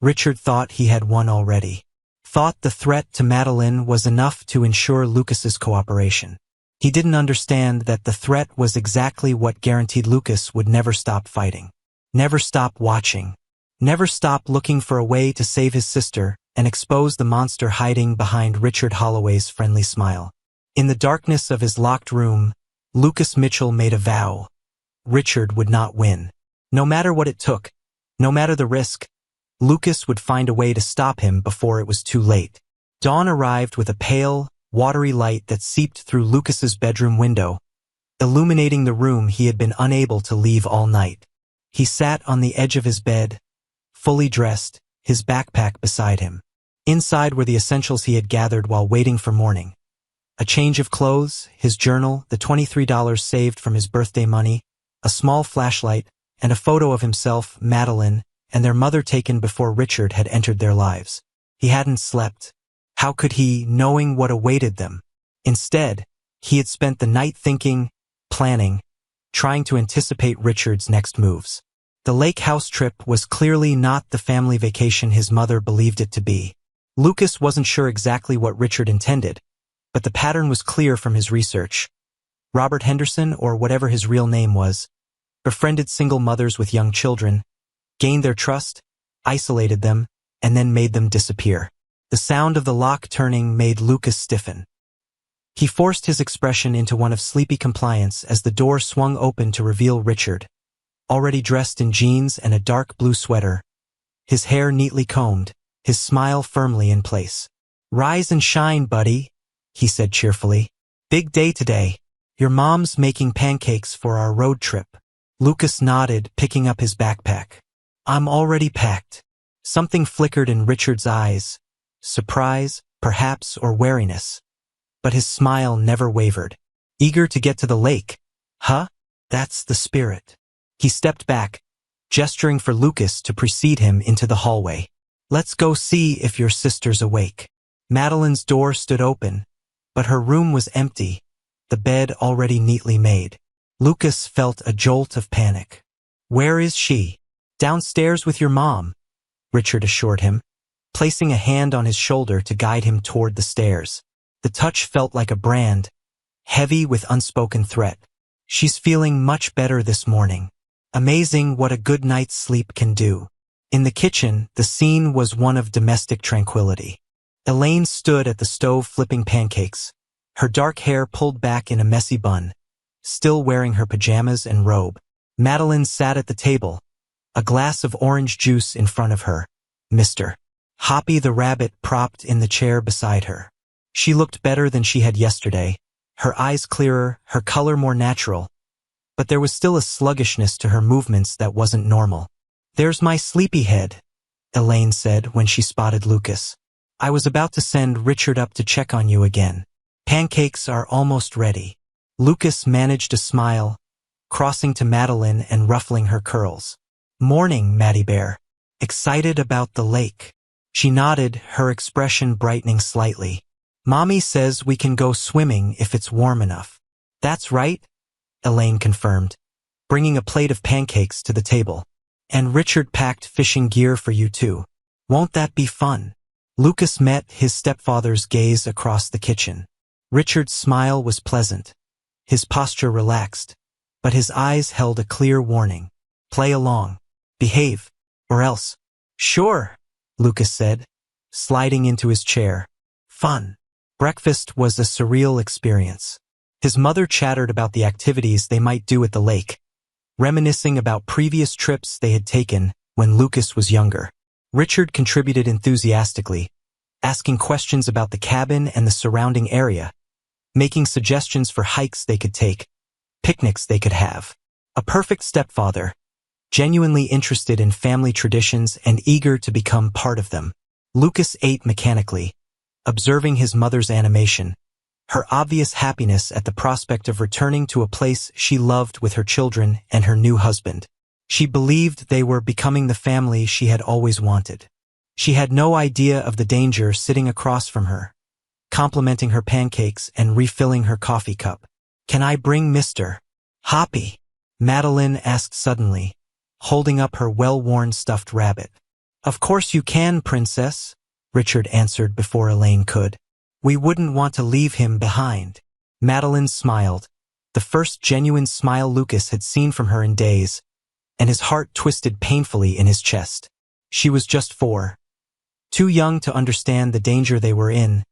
[SPEAKER 1] Richard thought he had one already. Thought the threat to Madeline was enough to ensure Lucas's cooperation. He didn't understand that the threat was exactly what guaranteed Lucas would never stop fighting, never stop watching, never stop looking for a way to save his sister and expose the monster hiding behind Richard Holloway's friendly smile. In the darkness of his locked room, Lucas Mitchell made a vow. Richard would not win. No matter what it took, no matter the risk, Lucas would find a way to stop him before it was too late. Dawn arrived with a pale, watery light that seeped through Lucas's bedroom window, illuminating the room he had been unable to leave all night. He sat on the edge of his bed, fully dressed, his backpack beside him. Inside were the essentials he had gathered while waiting for morning. A change of clothes, his journal, the $23 saved from his birthday money, a small flashlight, and a photo of himself, Madeline, and their mother taken before Richard had entered their lives. He hadn't slept. How could he, knowing what awaited them? Instead, he had spent the night thinking, planning, trying to anticipate Richard's next moves. The lake house trip was clearly not the family vacation his mother believed it to be. Lucas wasn't sure exactly what Richard intended, but the pattern was clear from his research. Robert Henderson, or whatever his real name was, befriended single mothers with young children, gained their trust, isolated them, and then made them disappear. The sound of the lock turning made Lucas stiffen. He forced his expression into one of sleepy compliance as the door swung open to reveal Richard, already dressed in jeans and a dark blue sweater, his hair neatly combed, his smile firmly in place. "Rise and shine, buddy," he said cheerfully. "Big day today. Your mom's making pancakes for our road trip." Lucas nodded, picking up his backpack. "I'm already packed." Something flickered in Richard's eyes. Surprise, perhaps, or wariness. But his smile never wavered. "Eager to get to the lake, huh? That's the spirit." He stepped back, gesturing for Lucas to precede him into the hallway. "Let's go see if your sister's awake." Madeline's door stood open, but her room was empty, the bed already neatly made. Lucas felt a jolt of panic. "Where is she?" "Downstairs with your mom," Richard assured him, placing a hand on his shoulder to guide him toward the stairs. The touch felt like a brand, heavy with unspoken threat. "She's feeling much better this morning. Amazing what a good night's sleep can do." In the kitchen, the scene was one of domestic tranquility. Elaine stood at the stove flipping pancakes, her dark hair pulled back in a messy bun, still wearing her pajamas and robe. Madeline sat at the table, a glass of orange juice in front of her. Mr. Hoppy the rabbit propped in the chair beside her. She looked better than she had yesterday, her eyes clearer, her color more natural, but there was still a sluggishness to her movements that wasn't normal. "There's my sleepyhead," Elaine said when she spotted Lucas. "I was about to send Richard up to check on you again. Pancakes are almost ready." Lucas managed a smile, crossing to Madeline and ruffling her curls. "Morning, Maddie Bear. Excited about the lake?" She nodded, her expression brightening slightly. "Mommy says we can go swimming if it's warm enough." "That's right," Elaine confirmed, bringing a plate of pancakes to the table. "And Richard packed fishing gear for you too. Won't that be fun?" Lucas met his stepfather's gaze across the kitchen. Richard's smile was pleasant, his posture relaxed, but his eyes held a clear warning. "Play along. Behave, or else." "Sure," Lucas said, sliding into his chair. Fun. Breakfast was a surreal experience. His mother chattered about the activities they might do at the lake, reminiscing about previous trips they had taken when Lucas was younger. Richard contributed enthusiastically, asking questions about the cabin and the surrounding area, making suggestions for hikes they could take, picnics they could have. A perfect stepfather, genuinely interested in family traditions and eager to become part of them. Lucas ate mechanically, observing his mother's animation, her obvious happiness at the prospect of returning to a place she loved with her children and her new husband. She believed they were becoming the family she had always wanted. She had no idea of the danger sitting across from her, complimenting her pancakes and refilling her coffee cup. "Can I bring Mr. Hoppy?" Madeline asked suddenly, holding up her well-worn stuffed rabbit. "Of course you can, Princess," Richard answered before Elaine could. "We wouldn't want to leave him behind." Madeline smiled, the first genuine smile Lucas had seen from her in days, and his heart twisted painfully in his chest. She was just 4, too young to understand the danger they were in,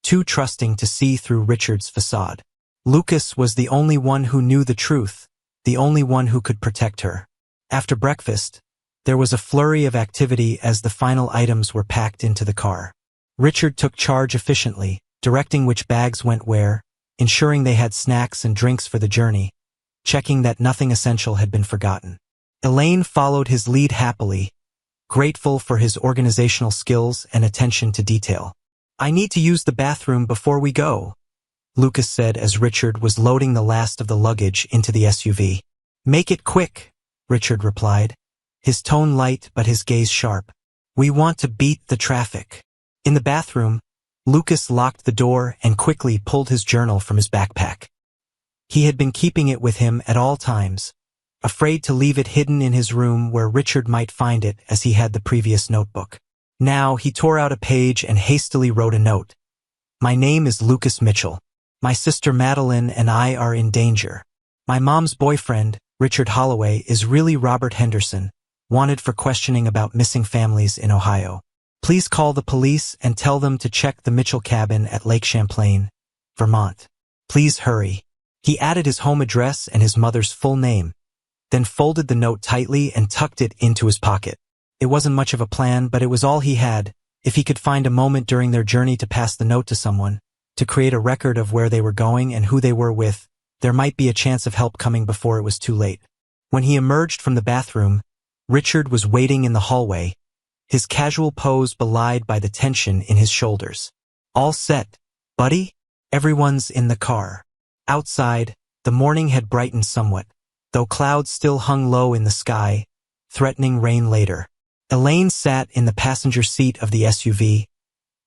[SPEAKER 1] too trusting to see through Richard's facade. Lucas was the only one who knew the truth, the only one who could protect her. After breakfast, there was a flurry of activity as the final items were packed into the car. Richard took charge efficiently, directing which bags went where, ensuring they had snacks and drinks for the journey, checking that nothing essential had been forgotten. Elaine followed his lead happily, grateful for his organizational skills and attention to detail. "I need to use the bathroom before we go," Lucas said as Richard was loading the last of the luggage into the SUV. "Make it quick," Richard replied, his tone light but his gaze sharp. "We want to beat the traffic." In the bathroom, Lucas locked the door and quickly pulled his journal from his backpack. He had been keeping it with him at all times, afraid to leave it hidden in his room where Richard might find it as he had the previous notebook. Now he tore out a page and hastily wrote a note. "My name is Lucas Mitchell. My sister Madeline and I are in danger. My mom's boyfriend, Richard Holloway, is really Robert Henderson, wanted for questioning about missing families in Ohio. Please call the police and tell them to check the Mitchell cabin at Lake Champlain, Vermont. Please hurry." He added his home address and his mother's full name, then folded the note tightly and tucked it into his pocket. It wasn't much of a plan, but it was all he had. If he could find a moment during their journey to pass the note to someone, to create a record of where they were going and who they were with, there might be a chance of help coming before it was too late. When he emerged from the bathroom, Richard was waiting in the hallway, his casual pose belied by the tension in his shoulders. "All set, buddy?" "Everyone's in the car." Outside, the morning had brightened somewhat, though clouds still hung low in the sky, threatening rain later. Elaine sat in the passenger seat of the SUV,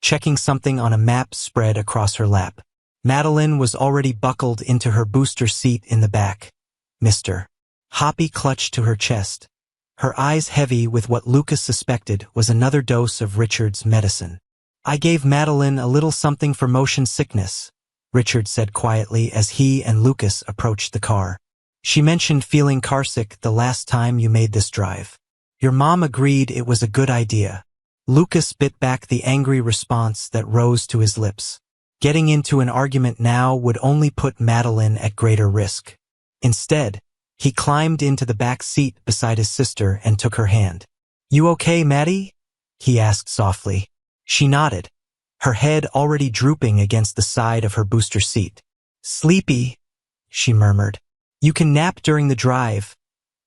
[SPEAKER 1] checking something on a map spread across her lap. Madeline was already buckled into her booster seat in the back. Mr. Hoppy clutched to her chest, her eyes heavy with what Lucas suspected was another dose of Richard's medicine. "I gave Madeline a little something for motion sickness," Richard said quietly as he and Lucas approached the car. "She mentioned feeling carsick the last time you made this drive. Your mom agreed it was a good idea." Lucas bit back the angry response that rose to his lips. Getting into an argument now would only put Madeline at greater risk. Instead, he climbed into the back seat beside his sister and took her hand. "You okay, Maddie?" he asked softly. She nodded, her head already drooping against the side of her booster seat. "Sleepy," she murmured. "You can nap during the drive,"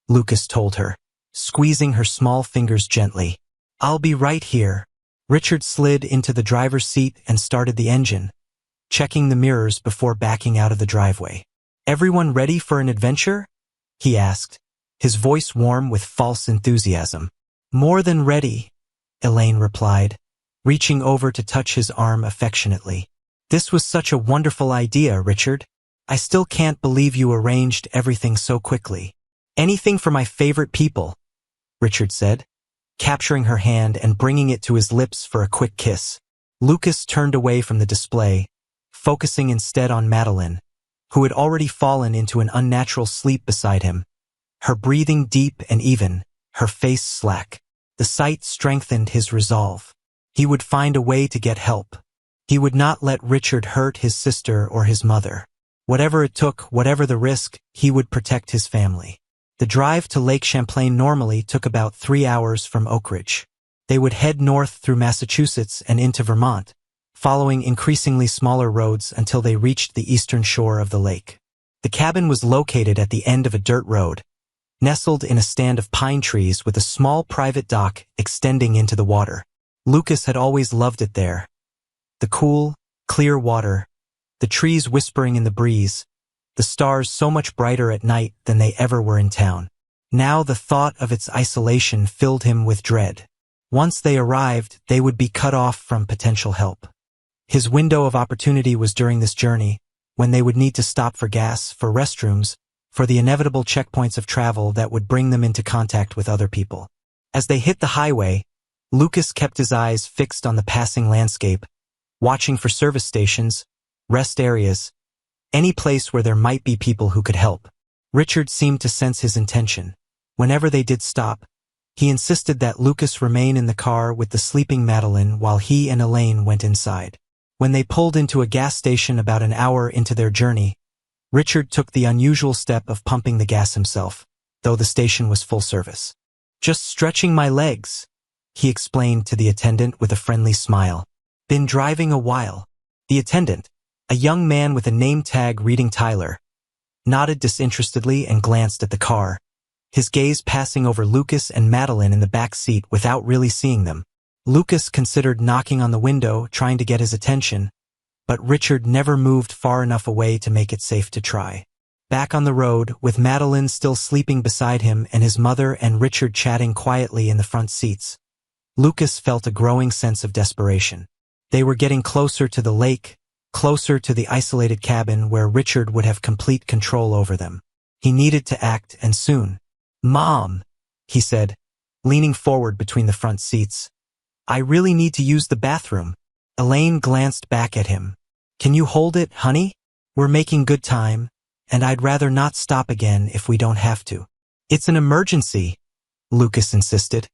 [SPEAKER 1] Lucas told her, squeezing her small fingers gently. "I'll be right here." Richard slid into the driver's seat and started the engine, checking the mirrors before backing out of the driveway. "Everyone ready for an adventure?" he asked, his voice warm with false enthusiasm. "More than ready," Elaine replied, reaching over to touch his arm affectionately. "This was such a wonderful idea, Richard. I still can't believe you arranged everything so quickly." "Anything for my favorite people," Richard said, capturing her hand and bringing it to his lips for a quick kiss. Lucas turned away from the display, focusing instead on Madeline, who had already fallen into an unnatural sleep beside him, her breathing deep and even, her face slack. The sight strengthened his resolve. He would find a way to get help. He would not let Richard hurt his sister or his mother. Whatever it took, whatever the risk, he would protect his family. The drive to Lake Champlain normally took about 3 hours from Oak Ridge. They would head north through Massachusetts and into Vermont, following increasingly smaller roads until they reached the eastern shore of the lake. The cabin was located at the end of a dirt road, nestled in a stand of pine trees with a small private dock extending into the water. Lucas had always loved it there. The cool, clear water, the trees whispering in the breeze, the stars so much brighter at night than they ever were in town. Now the thought of its isolation filled him with dread. Once they arrived, they would be cut off from potential help. His window of opportunity was during this journey, when they would need to stop for gas, for restrooms, for the inevitable checkpoints of travel that would bring them into contact with other people. As they hit the highway, Lucas kept his eyes fixed on the passing landscape, watching for service stations, rest areas, any place where there might be people who could help. Richard seemed to sense his intention. Whenever they did stop, he insisted that Lucas remain in the car with the sleeping Madeline while he and Elaine went inside. When they pulled into a gas station about an hour into their journey, Richard took the unusual step of pumping the gas himself, though the station was full service. "Just stretching my legs," he explained to the attendant with a friendly smile. "Been driving a while." The attendant, a young man with a name tag reading Tyler, nodded disinterestedly and glanced at the car, his gaze passing over Lucas and Madeline in the back seat without really seeing them. Lucas considered knocking on the window, trying to get his attention, but Richard never moved far enough away to make it safe to try. Back on the road, with Madeline still sleeping beside him and his mother and Richard chatting quietly in the front seats, Lucas felt a growing sense of desperation. They were getting closer to the lake, closer to the isolated cabin where Richard would have complete control over them. He needed to act, and soon. "Mom," he said, leaning forward between the front seats. "I really need to use the bathroom." Elaine glanced back at him. "Can you hold it, honey? We're making good time, and I'd rather not stop again if we don't have to." "It's an emergency," Lucas insisted,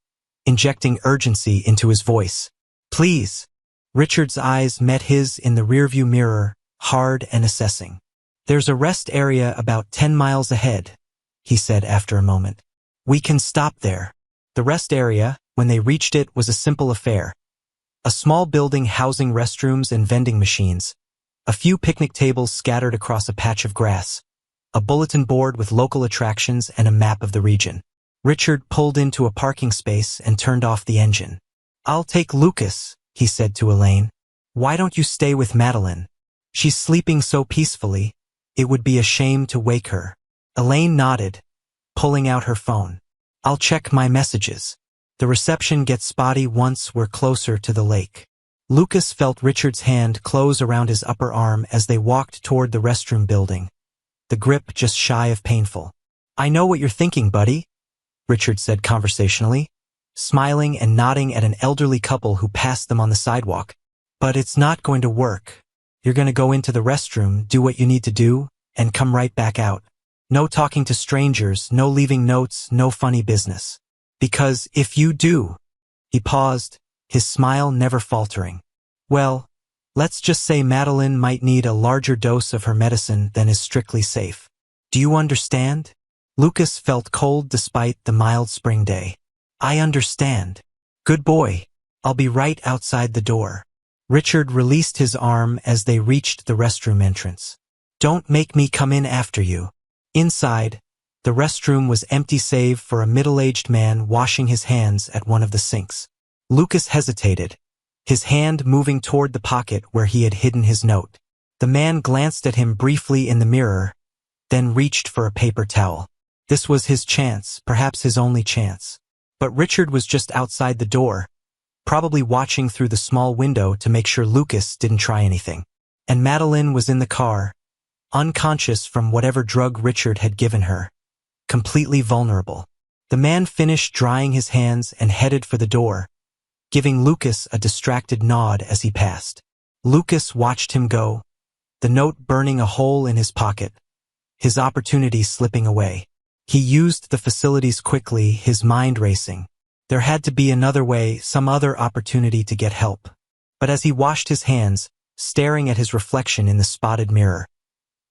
[SPEAKER 1] injecting urgency into his voice. "Please." Richard's eyes met his in the rearview mirror, hard and assessing. "There's a rest area about 10 miles ahead," he said after a moment. "We can stop there." The rest area, when they reached it, was a simple affair. A small building housing restrooms and vending machines, a few picnic tables scattered across a patch of grass, a bulletin board with local attractions and a map of the region. Richard pulled into a parking space and turned off the engine. "I'll take Lucas," he said to Elaine. "Why don't you stay with Madeline? She's sleeping so peacefully, it would be a shame to wake her." Elaine nodded, pulling out her phone. "I'll check my messages. The reception gets spotty once we're closer to the lake." Lucas felt Richard's hand close around his upper arm as they walked toward the restroom building, the grip just shy of painful. "I know what you're thinking, buddy," Richard said conversationally, smiling and nodding at an elderly couple who passed them on the sidewalk. "But it's not going to work. You're going to go into the restroom, do what you need to do, and come right back out. No talking to strangers, no leaving notes, no funny business. Because if you do—" He paused, his smile never faltering. "Well, let's just say Madeline might need a larger dose of her medicine than is strictly safe. Do you understand?" Lucas felt cold despite the mild spring day. "I understand. Good boy. I'll be right outside the door." Richard released his arm as they reached the restroom entrance. "Don't make me come in after you." Inside, the restroom was empty save for a middle-aged man washing his hands at one of the sinks. Lucas hesitated, his hand moving toward the pocket where he had hidden his note. The man glanced at him briefly in the mirror, then reached for a paper towel. This was his chance, perhaps his only chance. But Richard was just outside the door, probably watching through the small window to make sure Lucas didn't try anything. And Madeline was in the car, unconscious from whatever drug Richard had given her, completely vulnerable. The man finished drying his hands and headed for the door, giving Lucas a distracted nod as he passed. Lucas watched him go, the note burning a hole in his pocket, his opportunity slipping away. He used the facilities quickly, his mind racing. There had to be another way, some other opportunity to get help. But as he washed his hands, staring at his reflection in the spotted mirror,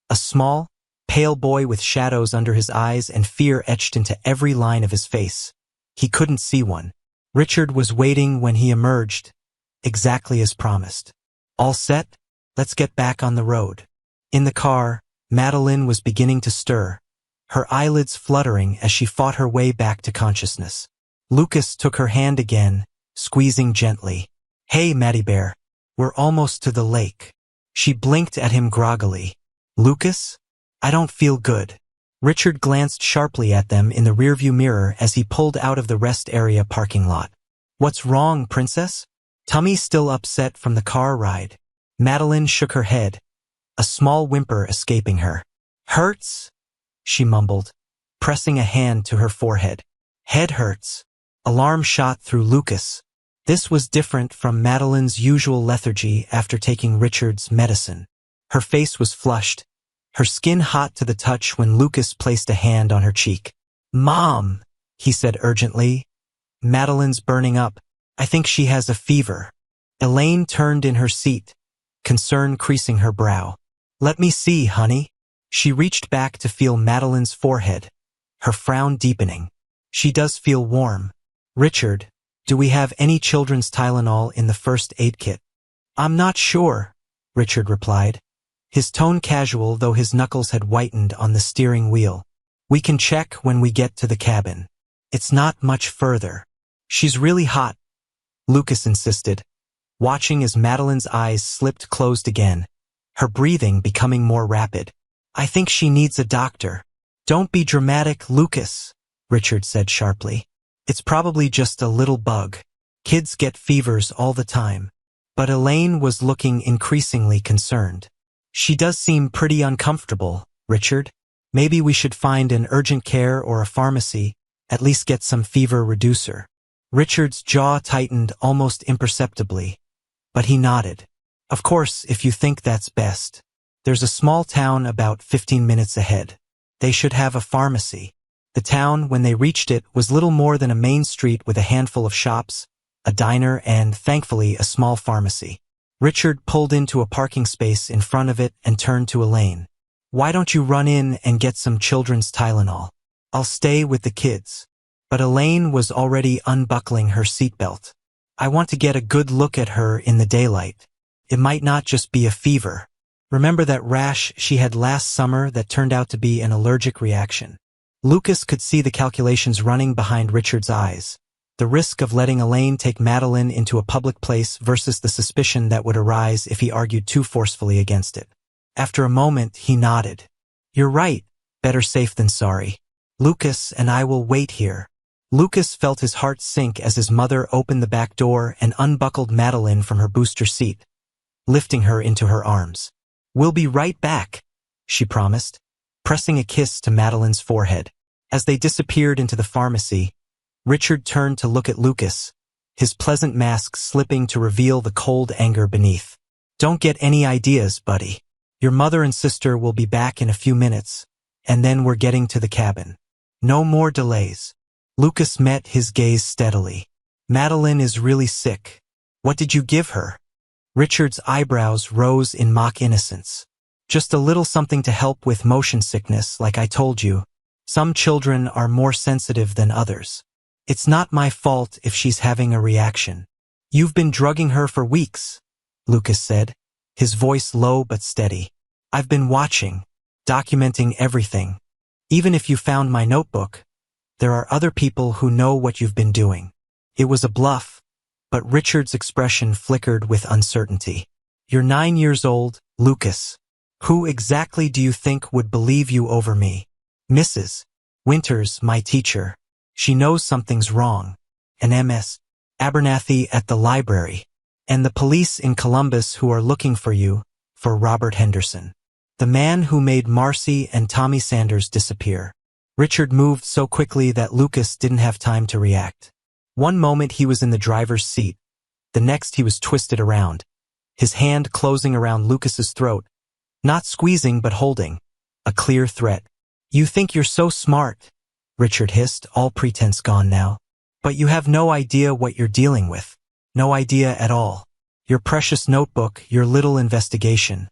[SPEAKER 1] a small, pale boy with shadows under his eyes and fear etched into every line of his face. He couldn't see one. Richard was waiting when he emerged, exactly as promised. "All set? Let's get back on the road." In the car, Madeline was beginning to stir, her eyelids fluttering as she fought her way back to consciousness. Lucas took her hand again, squeezing gently. "Hey, Maddie Bear, we're almost to the lake." She blinked at him groggily. "Lucas? I don't feel good." Richard glanced sharply at them in the rearview mirror as he pulled out of the rest area parking lot. "What's wrong, princess?" Tummy still upset from the car ride. Madeline shook her head, a small whimper escaping her. "Hurts?" she mumbled, pressing a hand to her forehead. "Head hurts." Alarm shot through Lucas. This was different from Madeline's usual lethargy after taking Richard's medicine. Her face was flushed, her skin hot to the touch when Lucas placed a hand on her cheek. "Mom," he said urgently. "Madeline's burning up. I think she has a fever." Elaine turned in her seat, concern creasing her brow. "Let me see, honey." She reached back to feel Madeline's forehead, her frown deepening. "She does feel warm." "Richard, do we have any children's Tylenol in the first aid kit?" "I'm not sure," Richard replied, his tone casual though his knuckles had whitened on the steering wheel. "We can check when we get to the cabin. It's not much further." "She's really hot," Lucas insisted, watching as Madeline's eyes slipped closed again, her breathing becoming more rapid. "I think she needs a doctor." "Don't be dramatic, Lucas," Richard said sharply. "It's probably just a little bug. Kids get fevers all the time." But Elaine was looking increasingly concerned. "She does seem pretty uncomfortable, Richard. Maybe we should find an urgent care or a pharmacy, at least get some fever reducer." Richard's jaw tightened almost imperceptibly, but he nodded. "Of course, if you think that's best. There's a small town about 15 minutes ahead. They should have a pharmacy." The town, when they reached it, was little more than a main street with a handful of shops, a diner, and, thankfully, a small pharmacy. Richard pulled into a parking space in front of it and turned to Elaine. "Why don't you run in and get some children's Tylenol? I'll stay with the kids." But Elaine was already unbuckling her seatbelt. "I want to get a good look at her in the daylight. It might not just be a fever. Remember that rash she had last summer that turned out to be an allergic reaction?" Lucas could see the calculations running behind Richard's eyes. The risk of letting Elaine take Madeline into a public place versus the suspicion that would arise if he argued too forcefully against it. After a moment, he nodded. "You're right. Better safe than sorry. Lucas and I will wait here." Lucas felt his heart sink as his mother opened the back door and unbuckled Madeline from her booster seat, lifting her into her arms. "We'll be right back," she promised, pressing a kiss to Madeline's forehead. As they disappeared into the pharmacy, Richard turned to look at Lucas, his pleasant mask slipping to reveal the cold anger beneath. "Don't get any ideas, buddy. Your mother and sister will be back in a few minutes, and then we're getting to the cabin. No more delays." Lucas met his gaze steadily. "Madeline is really sick. What did you give her?" Richard's eyebrows rose in mock innocence. "Just a little something to help with motion sickness, like I told you. Some children are more sensitive than others. It's not my fault if she's having a reaction." "You've been drugging her for weeks," Lucas said, his voice low but steady. "I've been watching, documenting everything. Even if you found my notebook, there are other people who know what you've been doing." It was a bluff, but Richard's expression flickered with uncertainty. "You're 9 years old, Lucas. Who exactly do you think would believe you over me?" "Mrs. Winters, my teacher. She knows something's wrong. And Ms. Abernathy at the library. And the police in Columbus who are looking for you, for Robert Henderson. The man who made Marcy and Tommy Sanders disappear." Richard moved so quickly that Lucas didn't have time to react. One moment he was in the driver's seat, the next he was twisted around, his hand closing around Lucas's throat, not squeezing but holding, a clear threat. "You think you're so smart," Richard hissed, all pretense gone now. "But you have no idea what you're dealing with. No idea at all. Your precious notebook, your little investigation.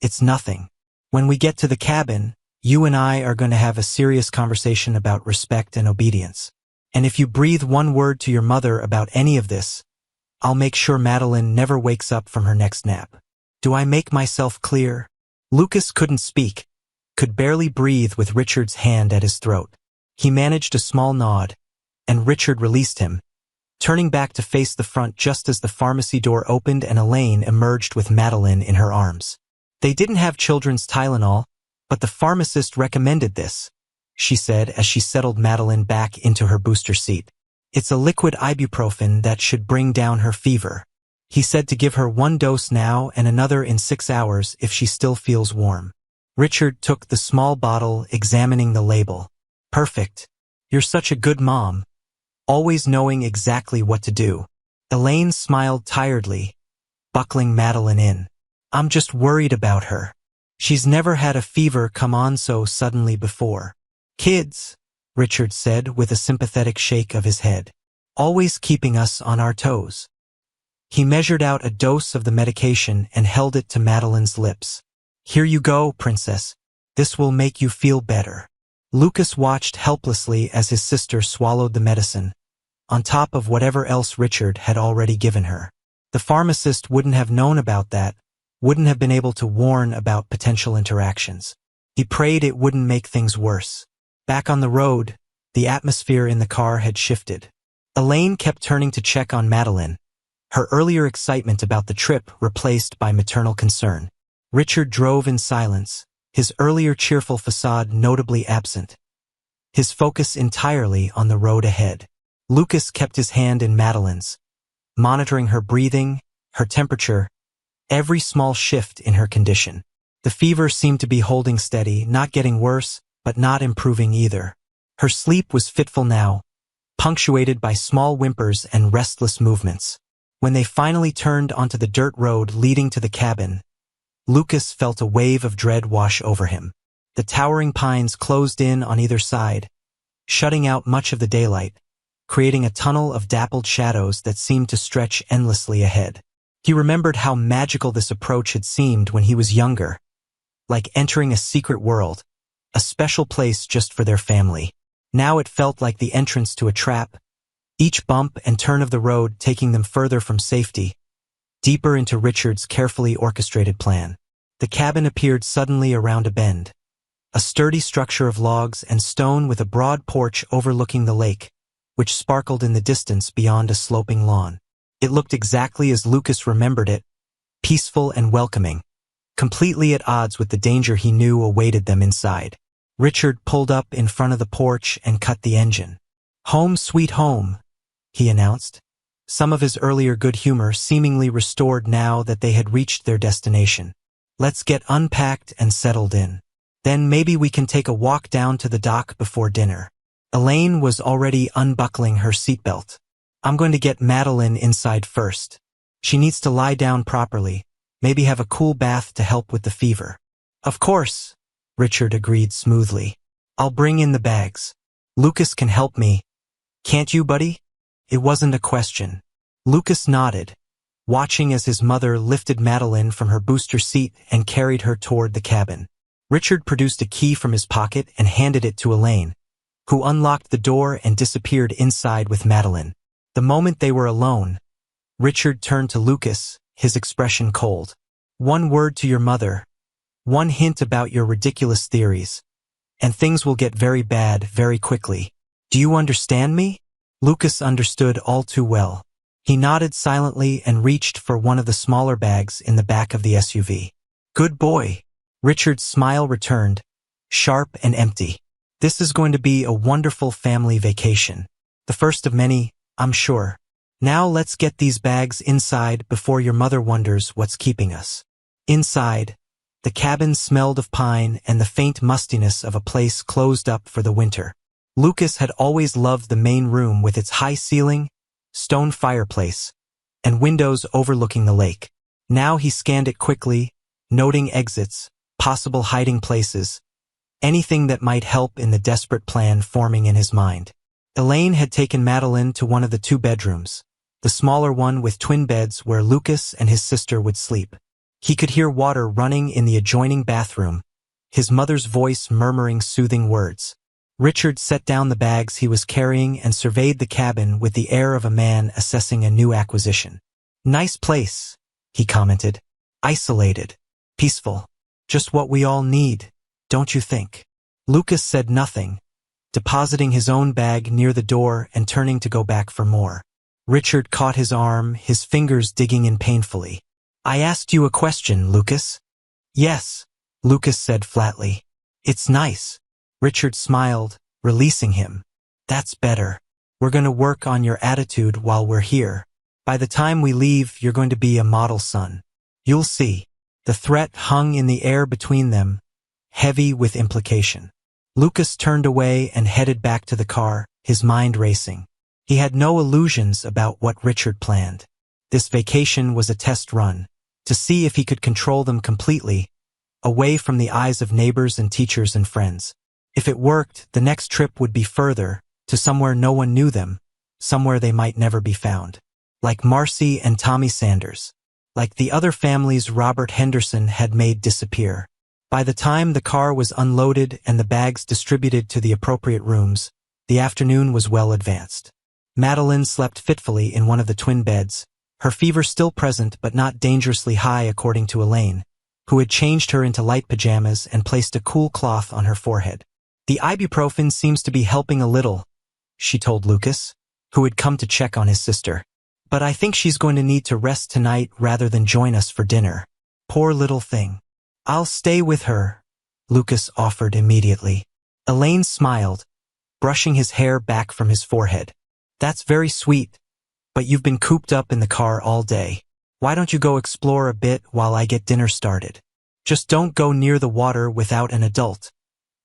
[SPEAKER 1] It's nothing. When we get to the cabin, you and I are going to have a serious conversation about respect and obedience. And if you breathe one word to your mother about any of this, I'll make sure Madeline never wakes up from her next nap. Do I make myself clear?" Lucas couldn't speak, could barely breathe with Richard's hand at his throat. He managed a small nod, and Richard released him, turning back to face the front just as the pharmacy door opened and Elaine emerged with Madeline in her arms. They didn't have children's Tylenol, but the pharmacist recommended this, she said as she settled Madeline back into her booster seat. It's a liquid ibuprofen that should bring down her fever. He said to give her 1 dose now and another in 6 hours if she still feels warm. Richard took the small bottle, examining the label. Perfect. You're such a good mom. Always knowing exactly what to do. Elaine smiled tiredly, buckling Madeline in. I'm just worried about her. She's never had a fever come on so suddenly before. Kids, Richard said with a sympathetic shake of his head. Always keeping us on our toes. He measured out a dose of the medication and held it to Madeline's lips. Here you go, princess. This will make you feel better. Lucas watched helplessly as his sister swallowed the medicine, on top of whatever else Richard had already given her. The pharmacist wouldn't have known about that, wouldn't have been able to warn about potential interactions. He prayed it wouldn't make things worse. Back on the road, the atmosphere in the car had shifted. Elaine kept turning to check on Madeline, her earlier excitement about the trip replaced by maternal concern. Richard drove in silence, his earlier cheerful facade notably absent, his focus entirely on the road ahead. Lucas kept his hand in Madeline's, monitoring her breathing, her temperature, every small shift in her condition. The fever seemed to be holding steady, not getting worse, but not improving either. Her sleep was fitful now, punctuated by small whimpers and restless movements. When they finally turned onto the dirt road leading to the cabin, Lucas felt a wave of dread wash over him. The towering pines closed in on either side, shutting out much of the daylight, creating a tunnel of dappled shadows that seemed to stretch endlessly ahead. He remembered how magical this approach had seemed when he was younger, like entering a secret world, a special place just for their family. Now it felt like the entrance to a trap, each bump and turn of the road taking them further from safety, deeper into Richard's carefully orchestrated plan. The cabin appeared suddenly around a bend, a sturdy structure of logs and stone with a broad porch overlooking the lake, which sparkled in the distance beyond a sloping lawn. It looked exactly as Lucas remembered it, peaceful and welcoming, completely at odds with the danger he knew awaited them inside. Richard pulled up in front of the porch and cut the engine. "Home sweet home," he announced, some of his earlier good humor seemingly restored now that they had reached their destination. "Let's get unpacked and settled in. Then maybe we can take a walk down to the dock before dinner." Elaine was already unbuckling her seatbelt. "I'm going to get Madeline inside first. She needs to lie down properly, maybe have a cool bath to help with the fever." "Of course," Richard agreed smoothly. "I'll bring in the bags. Lucas can help me. Can't you, buddy?" It wasn't a question. Lucas nodded, watching as his mother lifted Madeline from her booster seat and carried her toward the cabin. Richard produced a key from his pocket and handed it to Elaine, who unlocked the door and disappeared inside with Madeline. The moment they were alone, Richard turned to Lucas, his expression cold. "One word to your mother, one hint about your ridiculous theories, and things will get very bad very quickly. Do you understand me?" Lucas understood all too well. He nodded silently and reached for one of the smaller bags in the back of the SUV. "Good boy." Richard's smile returned, sharp and empty. "This is going to be a wonderful family vacation. The first of many, I'm sure. Now let's get these bags inside before your mother wonders what's keeping us." Inside, the cabin smelled of pine and the faint mustiness of a place closed up for the winter. Lucas had always loved the main room with its high ceiling, stone fireplace, and windows overlooking the lake. Now he scanned it quickly, noting exits, possible hiding places, anything that might help in the desperate plan forming in his mind. Elaine had taken Madeline to one of the 2 bedrooms, the smaller one with twin beds where Lucas and his sister would sleep. He could hear water running in the adjoining bathroom, his mother's voice murmuring soothing words. Richard set down the bags he was carrying and surveyed the cabin with the air of a man assessing a new acquisition. "Nice place," he commented. "Isolated. Peaceful. Just what we all need, don't you think?" Lucas said nothing, depositing his own bag near the door and turning to go back for more. Richard caught his arm, his fingers digging in painfully. "I asked you a question, Lucas." "Yes," Lucas said flatly. "It's nice. Richard smiled, releasing him. That's better. We're going to work on your attitude while we're here. By the time we leave, you're going to be a model son. You'll see. The threat hung in the air between them, heavy with implication. Lucas turned away and headed back to the car, his mind racing. He had no illusions about what Richard planned. This vacation was a test run, to see if he could control them completely, away from the eyes of neighbors and teachers and friends. If it worked, the next trip would be further, to somewhere no one knew them, somewhere they might never be found. Like Marcy and Tommy Sanders. Like the other families Robert Henderson had made disappear. By the time the car was unloaded and the bags distributed to the appropriate rooms, the afternoon was well advanced. Madeline slept fitfully in one of the twin beds, her fever still present but not dangerously high according to Elaine, who had changed her into light pajamas and placed a cool cloth on her forehead. The ibuprofen seems to be helping a little, she told Lucas, who had come to check on his sister. But I think she's going to need to rest tonight rather than join us for dinner. Poor little thing. I'll stay with her, Lucas offered immediately. Elaine smiled, brushing his hair back from his forehead. That's very sweet, but you've been cooped up in the car all day. Why don't you go explore a bit while I get dinner started? Just don't go near the water without an adult.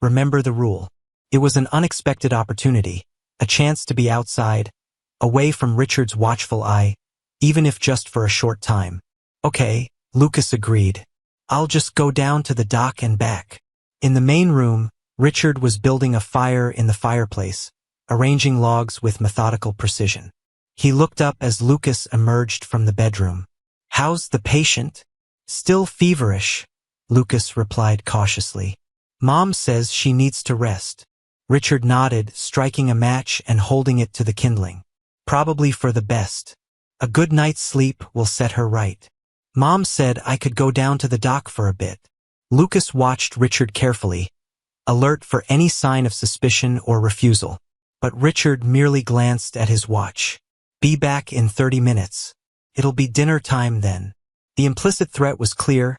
[SPEAKER 1] Remember the rule. It was an unexpected opportunity, a chance to be outside, away from Richard's watchful eye, even if just for a short time. Okay, Lucas agreed. I'll just go down to the dock and back. In the main room, Richard was building a fire in the fireplace, arranging logs with methodical precision. He looked up as Lucas emerged from the bedroom. How's the patient? Still feverish, Lucas replied cautiously. Mom says she needs to rest. Richard nodded, striking a match and holding it to the kindling. Probably for the best. A good night's sleep will set her right. Mom said I could go down to the dock for a bit. Lucas watched Richard carefully, alert for any sign of suspicion or refusal. But Richard merely glanced at his watch. Be back in 30 minutes. It'll be dinner time then. The implicit threat was clear,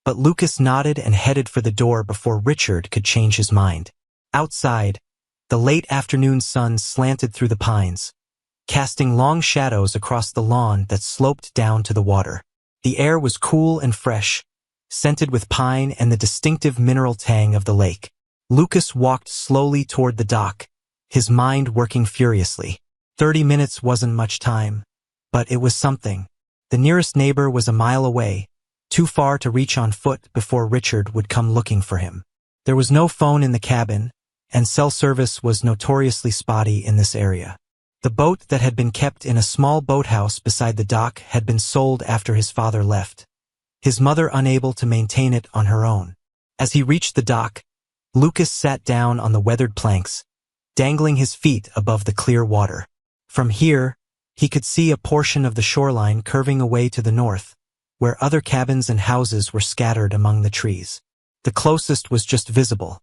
[SPEAKER 1] but Lucas nodded and headed for the door before Richard could change his mind. Outside, the late afternoon sun slanted through the pines, casting long shadows across the lawn that sloped down to the water. The air was cool and fresh, scented with pine and the distinctive mineral tang of the lake. Lucas walked slowly toward the dock, his mind working furiously. 30 minutes wasn't much time, but it was something. The nearest neighbor was a mile away, too far to reach on foot before Richard would come looking for him. There was no phone in the cabin, and cell service was notoriously spotty in this area. The boat that had been kept in a small boathouse beside the dock had been sold after his father left, his mother unable to maintain it on her own. As he reached the dock, Lucas sat down on the weathered planks, dangling his feet above the clear water. From here, he could see a portion of the shoreline curving away to the north, where other cabins and houses were scattered among the trees. The closest was just visible,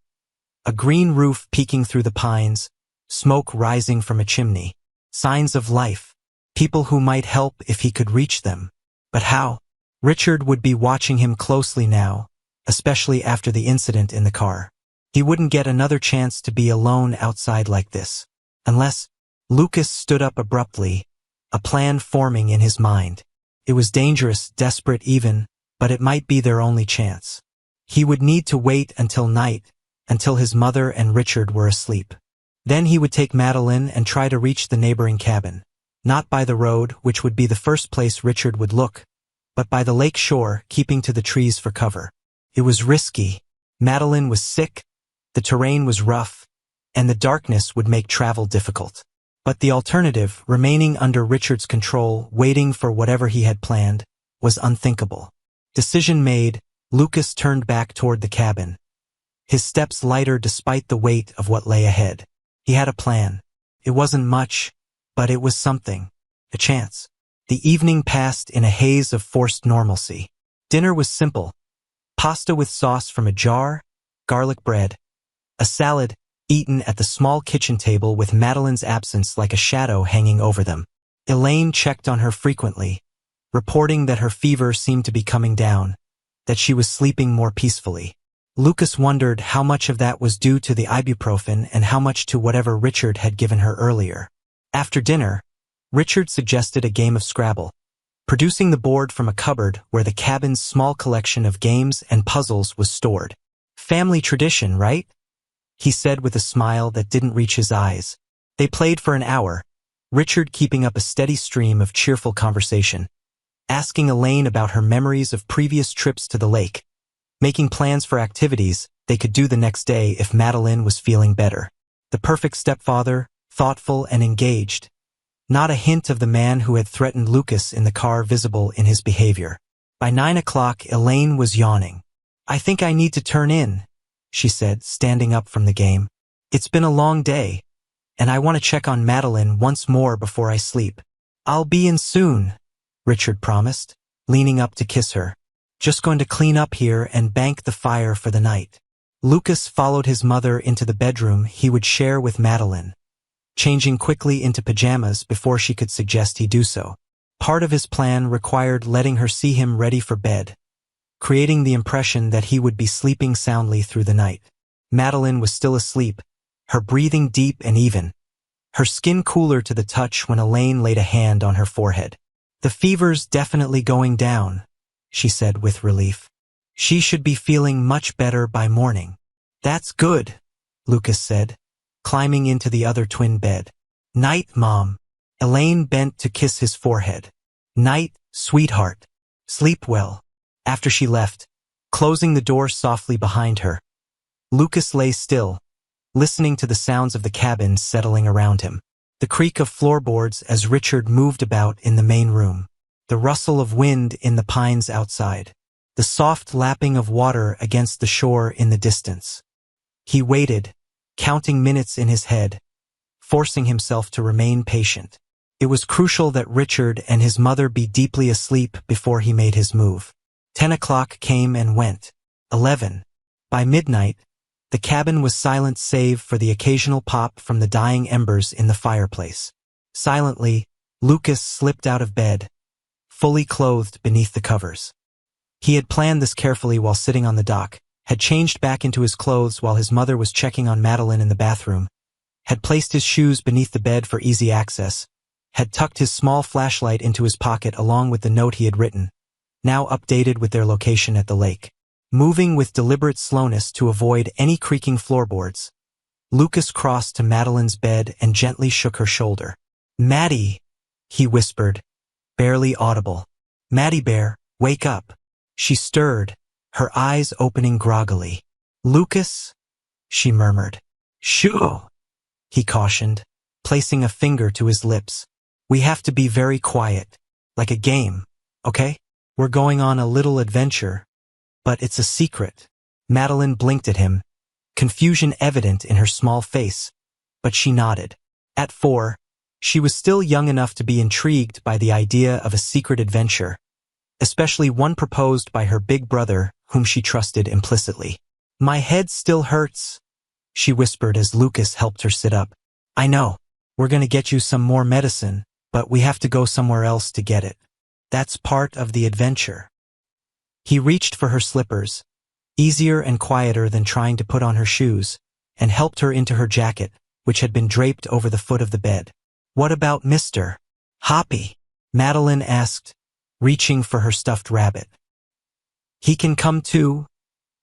[SPEAKER 1] a green roof peeking through the pines, smoke rising from a chimney. Signs of life, people who might help if he could reach them. But how? Richard would be watching him closely now, especially after the incident in the car. He wouldn't get another chance to be alone outside like this. Unless Lucas stood up abruptly, a plan forming in his mind. It was dangerous, desperate even, but it might be their only chance. He would need to wait until night, until his mother and Richard were asleep. Then he would take Madeline and try to reach the neighboring cabin. Not by the road, which would be the first place Richard would look, but by the lake shore, keeping to the trees for cover. It was risky. Madeline was sick, the terrain was rough, and the darkness would make travel difficult. But the alternative, remaining under Richard's control, waiting for whatever he had planned, was unthinkable. Decision made, Lucas turned back toward the cabin, his steps lighter despite the weight of what lay ahead. He had a plan. It wasn't much, but it was something. A chance. The evening passed in a haze of forced normalcy. Dinner was simple. Pasta with sauce from a jar, garlic bread, a salad, eaten at the small kitchen table with Madeline's absence like a shadow hanging over them. Elaine checked on her frequently, reporting that her fever seemed to be coming down, that she was sleeping more peacefully. Lucas wondered how much of that was due to the ibuprofen and how much to whatever Richard had given her earlier. After dinner, Richard suggested a game of Scrabble, producing the board from a cupboard where the cabin's small collection of games and puzzles was stored. "Family tradition, right?" he said with a smile that didn't reach his eyes. They played for an hour, Richard keeping up a steady stream of cheerful conversation, asking Elaine about her memories of previous trips to the lake, making plans for activities they could do the next day if Madeline was feeling better. The perfect stepfather, thoughtful and engaged. Not a hint of the man who had threatened Lucas in the car visible in his behavior. By 9 o'clock, Elaine was yawning. "I think I need to turn in," she said, standing up from the game. "It's been a long day, and I want to check on Madeline once more before I sleep." "I'll be in soon," Richard promised, leaning up to kiss her. "Just going to clean up here and bank the fire for the night." Lucas followed his mother into the bedroom he would share with Madeline, changing quickly into pajamas before she could suggest he do so. Part of his plan required letting her see him ready for bed, creating the impression that he would be sleeping soundly through the night. Madeline was still asleep, her breathing deep and even, her skin cooler to the touch when Elaine laid a hand on her forehead. "The fever's definitely going down," she said with relief. "She should be feeling much better by morning." "That's good," Lucas said, climbing into the other twin bed. "Night, Mom." Elaine bent to kiss his forehead. "Night, sweetheart. Sleep well." After she left, closing the door softly behind her, Lucas lay still, listening to the sounds of the cabin settling around him. The creak of floorboards as Richard moved about in the main room, the rustle of wind in the pines outside, the soft lapping of water against the shore in the distance. He waited, counting minutes in his head, forcing himself to remain patient. It was crucial that Richard and his mother be deeply asleep before he made his move. 10 o'clock came and went. 11. By midnight, the cabin was silent save for the occasional pop from the dying embers in the fireplace. Silently, Lucas slipped out of bed, fully clothed beneath the covers. He had planned this carefully while sitting on the dock, had changed back into his clothes while his mother was checking on Madeline in the bathroom, had placed his shoes beneath the bed for easy access, had tucked his small flashlight into his pocket along with the note he had written, now updated with their location at the lake. Moving with deliberate slowness to avoid any creaking floorboards, Lucas crossed to Madeline's bed and gently shook her shoulder. "Maddie," he whispered, barely audible. "Maddie Bear, wake up." She stirred, her eyes opening groggily. "Lucas?" she murmured. "Shoo," he cautioned, placing a finger to his lips. "We have to be very quiet, like a game, okay? We're going on a little adventure, but it's a secret." Madeline blinked at him, confusion evident in her small face, but she nodded. At 4, she was still young enough to be intrigued by the idea of a secret adventure, especially one proposed by her big brother, whom she trusted implicitly. "My head still hurts," she whispered as Lucas helped her sit up. "I know. We're going to get you some more medicine, but we have to go somewhere else to get it. That's part of the adventure." He reached for her slippers, easier and quieter than trying to put on her shoes, and helped her into her jacket, which had been draped over the foot of the bed. "What about Mr. Hoppy?" Madeline asked, reaching for her stuffed rabbit. "He can come too,"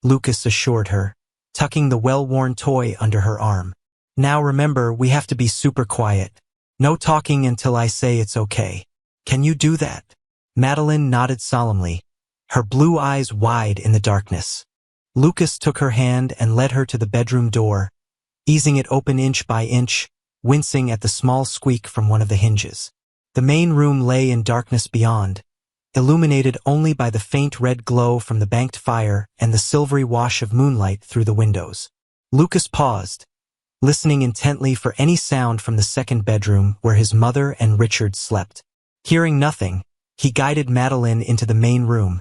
[SPEAKER 1] Lucas assured her, tucking the well-worn toy under her arm. "Now remember, we have to be super quiet. No talking until I say it's okay. Can you do that?" Madeline nodded solemnly, her blue eyes wide in the darkness. Lucas took her hand and led her to the bedroom door, easing it open inch by inch, wincing at the small squeak from one of the hinges. The main room lay in darkness beyond, illuminated only by the faint red glow from the banked fire and the silvery wash of moonlight through the windows. Lucas paused, listening intently for any sound from the second bedroom where his mother and Richard slept. Hearing nothing, he guided Madeline into the main room,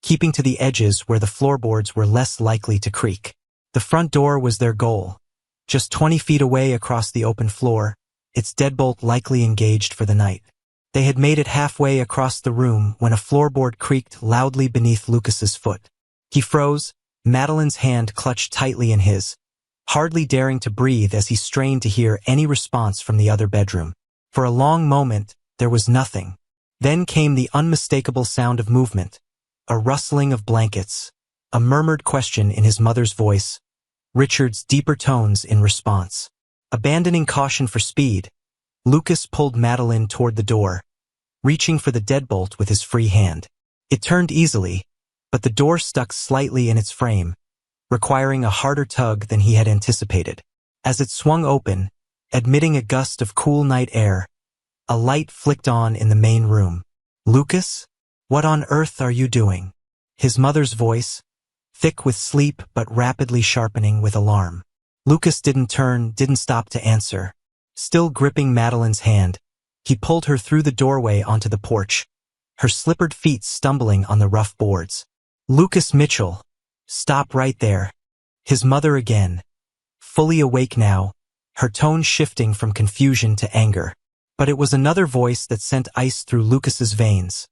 [SPEAKER 1] keeping to the edges where the floorboards were less likely to creak. The front door was their goal, just 20 feet away across the open floor, its deadbolt likely engaged for the night. They had made it halfway across the room when a floorboard creaked loudly beneath Lucas's foot. He froze, Madeline's hand clutched tightly in his, hardly daring to breathe as he strained to hear any response from the other bedroom. For a long moment, there was nothing. Then came the unmistakable sound of movement, a rustling of blankets, a murmured question in his mother's voice, Richard's deeper tones in response. Abandoning caution for speed, Lucas pulled Madeline toward the door, reaching for the deadbolt with his free hand. It turned easily, but the door stuck slightly in its frame, requiring a harder tug than he had anticipated. As it swung open, admitting a gust of cool night air, a light flicked on in the main room. "Lucas? What on earth are you doing?" His mother's voice, thick with sleep but rapidly sharpening with alarm. Lucas didn't stop to answer. Still gripping Madeline's hand, he pulled her through the doorway onto the porch, her slippered feet stumbling on the rough boards. "Lucas Mitchell, stop right there." His mother again, fully awake now, her tone shifting from confusion to anger. But it was another voice that sent ice through Lucas's veins.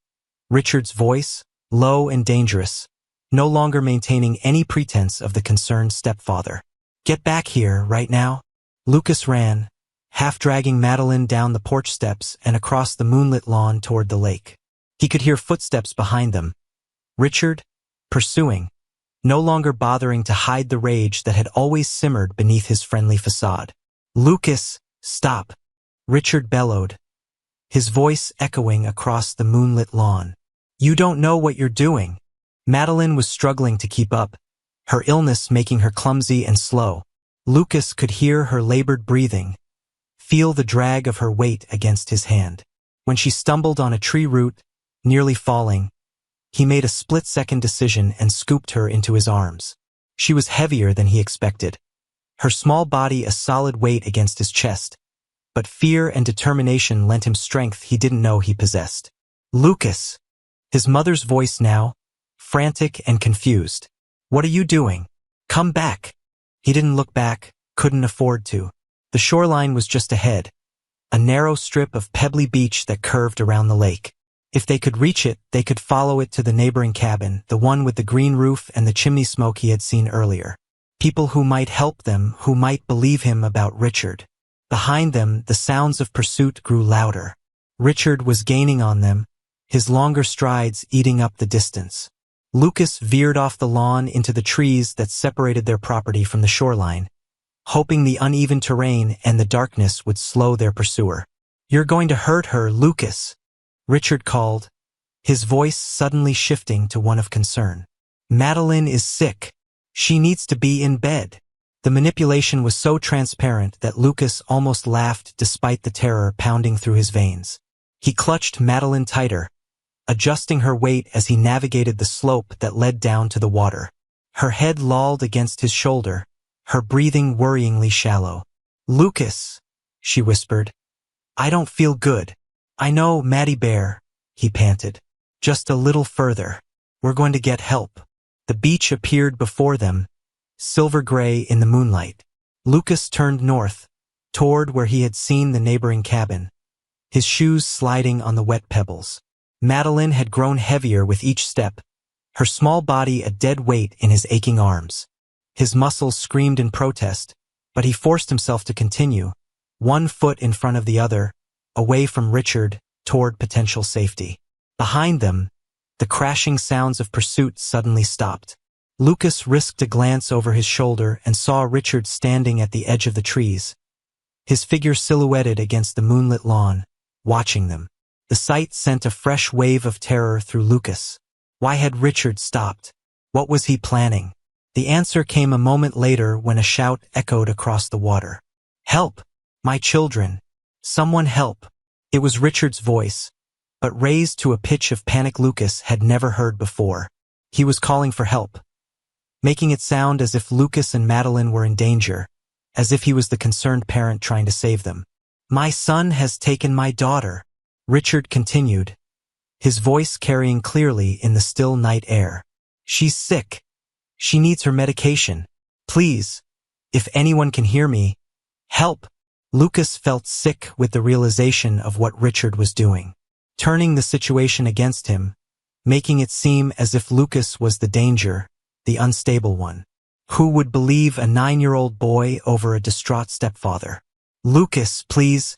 [SPEAKER 1] Richard's voice, low and dangerous, no longer maintaining any pretense of the concerned stepfather. "Get back here, right now." Lucas ran, half dragging Madeline down the porch steps and across the moonlit lawn toward the lake. He could hear footsteps behind them. Richard, pursuing, no longer bothering to hide the rage that had always simmered beneath his friendly facade. "Lucas, stop," Richard bellowed, his voice echoing across the moonlit lawn. "You don't know what you're doing." Madeline was struggling to keep up, her illness making her clumsy and slow. Lucas could hear her labored breathing, feel the drag of her weight against his hand. When she stumbled on a tree root, nearly falling, he made a split-second decision and scooped her into his arms. She was heavier than he expected, her small body a solid weight against his chest, but fear and determination lent him strength he didn't know he possessed. "Lucas!" His mother's voice now, frantic and confused. "What are you doing? Come back!" He didn't look back, couldn't afford to. The shoreline was just ahead, a narrow strip of pebbly beach that curved around the lake. If they could reach it, they could follow it to the neighboring cabin, the one with the green roof and the chimney smoke he had seen earlier. People who might help them, who might believe him about Richard. Behind them, the sounds of pursuit grew louder. Richard was gaining on them, his longer strides eating up the distance. Lucas veered off the lawn into the trees that separated their property from the shoreline, hoping the uneven terrain and the darkness would slow their pursuer. "You're going to hurt her, Lucas," Richard called, his voice suddenly shifting to one of concern. "Madeline is sick. She needs to be in bed." The manipulation was so transparent that Lucas almost laughed despite the terror pounding through his veins. He clutched Madeline tighter, adjusting her weight as he navigated the slope that led down to the water. Her head lolled against his shoulder, her breathing worryingly shallow. "Lucas," she whispered, "I don't feel good." "I know, Maddie Bear," he panted. "Just a little further. We're going to get help." The beach appeared before them, silver gray in the moonlight. Lucas turned north, toward where he had seen the neighboring cabin, his shoes sliding on the wet pebbles. Madeline had grown heavier with each step, her small body a dead weight in his aching arms. His muscles screamed in protest, but he forced himself to continue, one foot in front of the other, away from Richard, toward potential safety. Behind them, the crashing sounds of pursuit suddenly stopped. Lucas risked a glance over his shoulder and saw Richard standing at the edge of the trees, his figure silhouetted against the moonlit lawn, watching them. The sight sent a fresh wave of terror through Lucas. Why had Richard stopped? What was he planning? The answer came a moment later when a shout echoed across the water. "Help! My children! Someone help!" It was Richard's voice, but raised to a pitch of panic Lucas had never heard before. He was calling for help, making it sound as if Lucas and Madeline were in danger, as if he was the concerned parent trying to save them. "My son has taken my daughter," Richard continued, his voice carrying clearly in the still night air. "She's sick. She needs her medication. Please, if anyone can hear me, help." Lucas felt sick with the realization of what Richard was doing, turning the situation against him, making it seem as if Lucas was the danger, the unstable one. Who would believe a 9-year-old boy over a distraught stepfather? Lucas, please.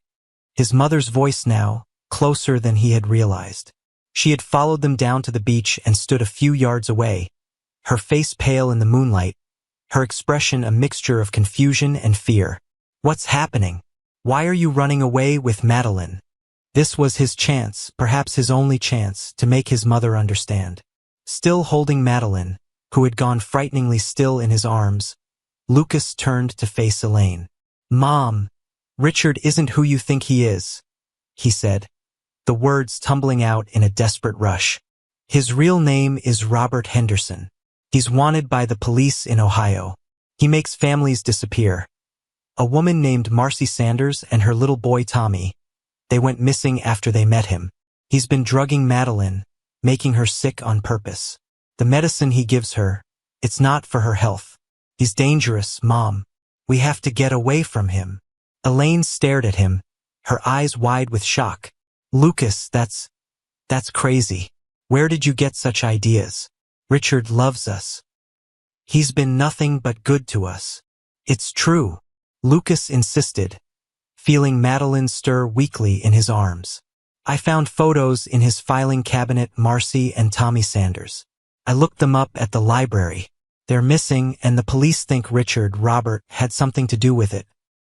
[SPEAKER 1] His mother's voice now, closer than he had realized. She had followed them down to the beach and stood a few yards away, her face pale in the moonlight, her expression a mixture of confusion and fear. What's happening? Why are you running away with Madeline? This was his chance, perhaps his only chance, to make his mother understand. Still holding Madeline, who had gone frighteningly still in his arms, Lucas turned to face Elaine. Mom, Richard isn't who you think he is, he said, the words tumbling out in a desperate rush. His real name is Robert Henderson. He's wanted by the police in Ohio. He makes families disappear. A woman named Marcy Sanders and her little boy Tommy. They went missing after they met him. He's been drugging Madeline, making her sick on purpose. The medicine he gives her, it's not for her health. He's dangerous, Mom. We have to get away from him. Elaine stared at him, her eyes wide with shock. Lucas, that's crazy. Where did you get such ideas? Richard loves us. He's been nothing but good to us. It's true, Lucas insisted, feeling Madeline stir weakly in his arms. I found photos in his filing cabinet, Marcy and Tommy Sanders. I looked them up at the library. They're missing and the police think Robert had something to do with it.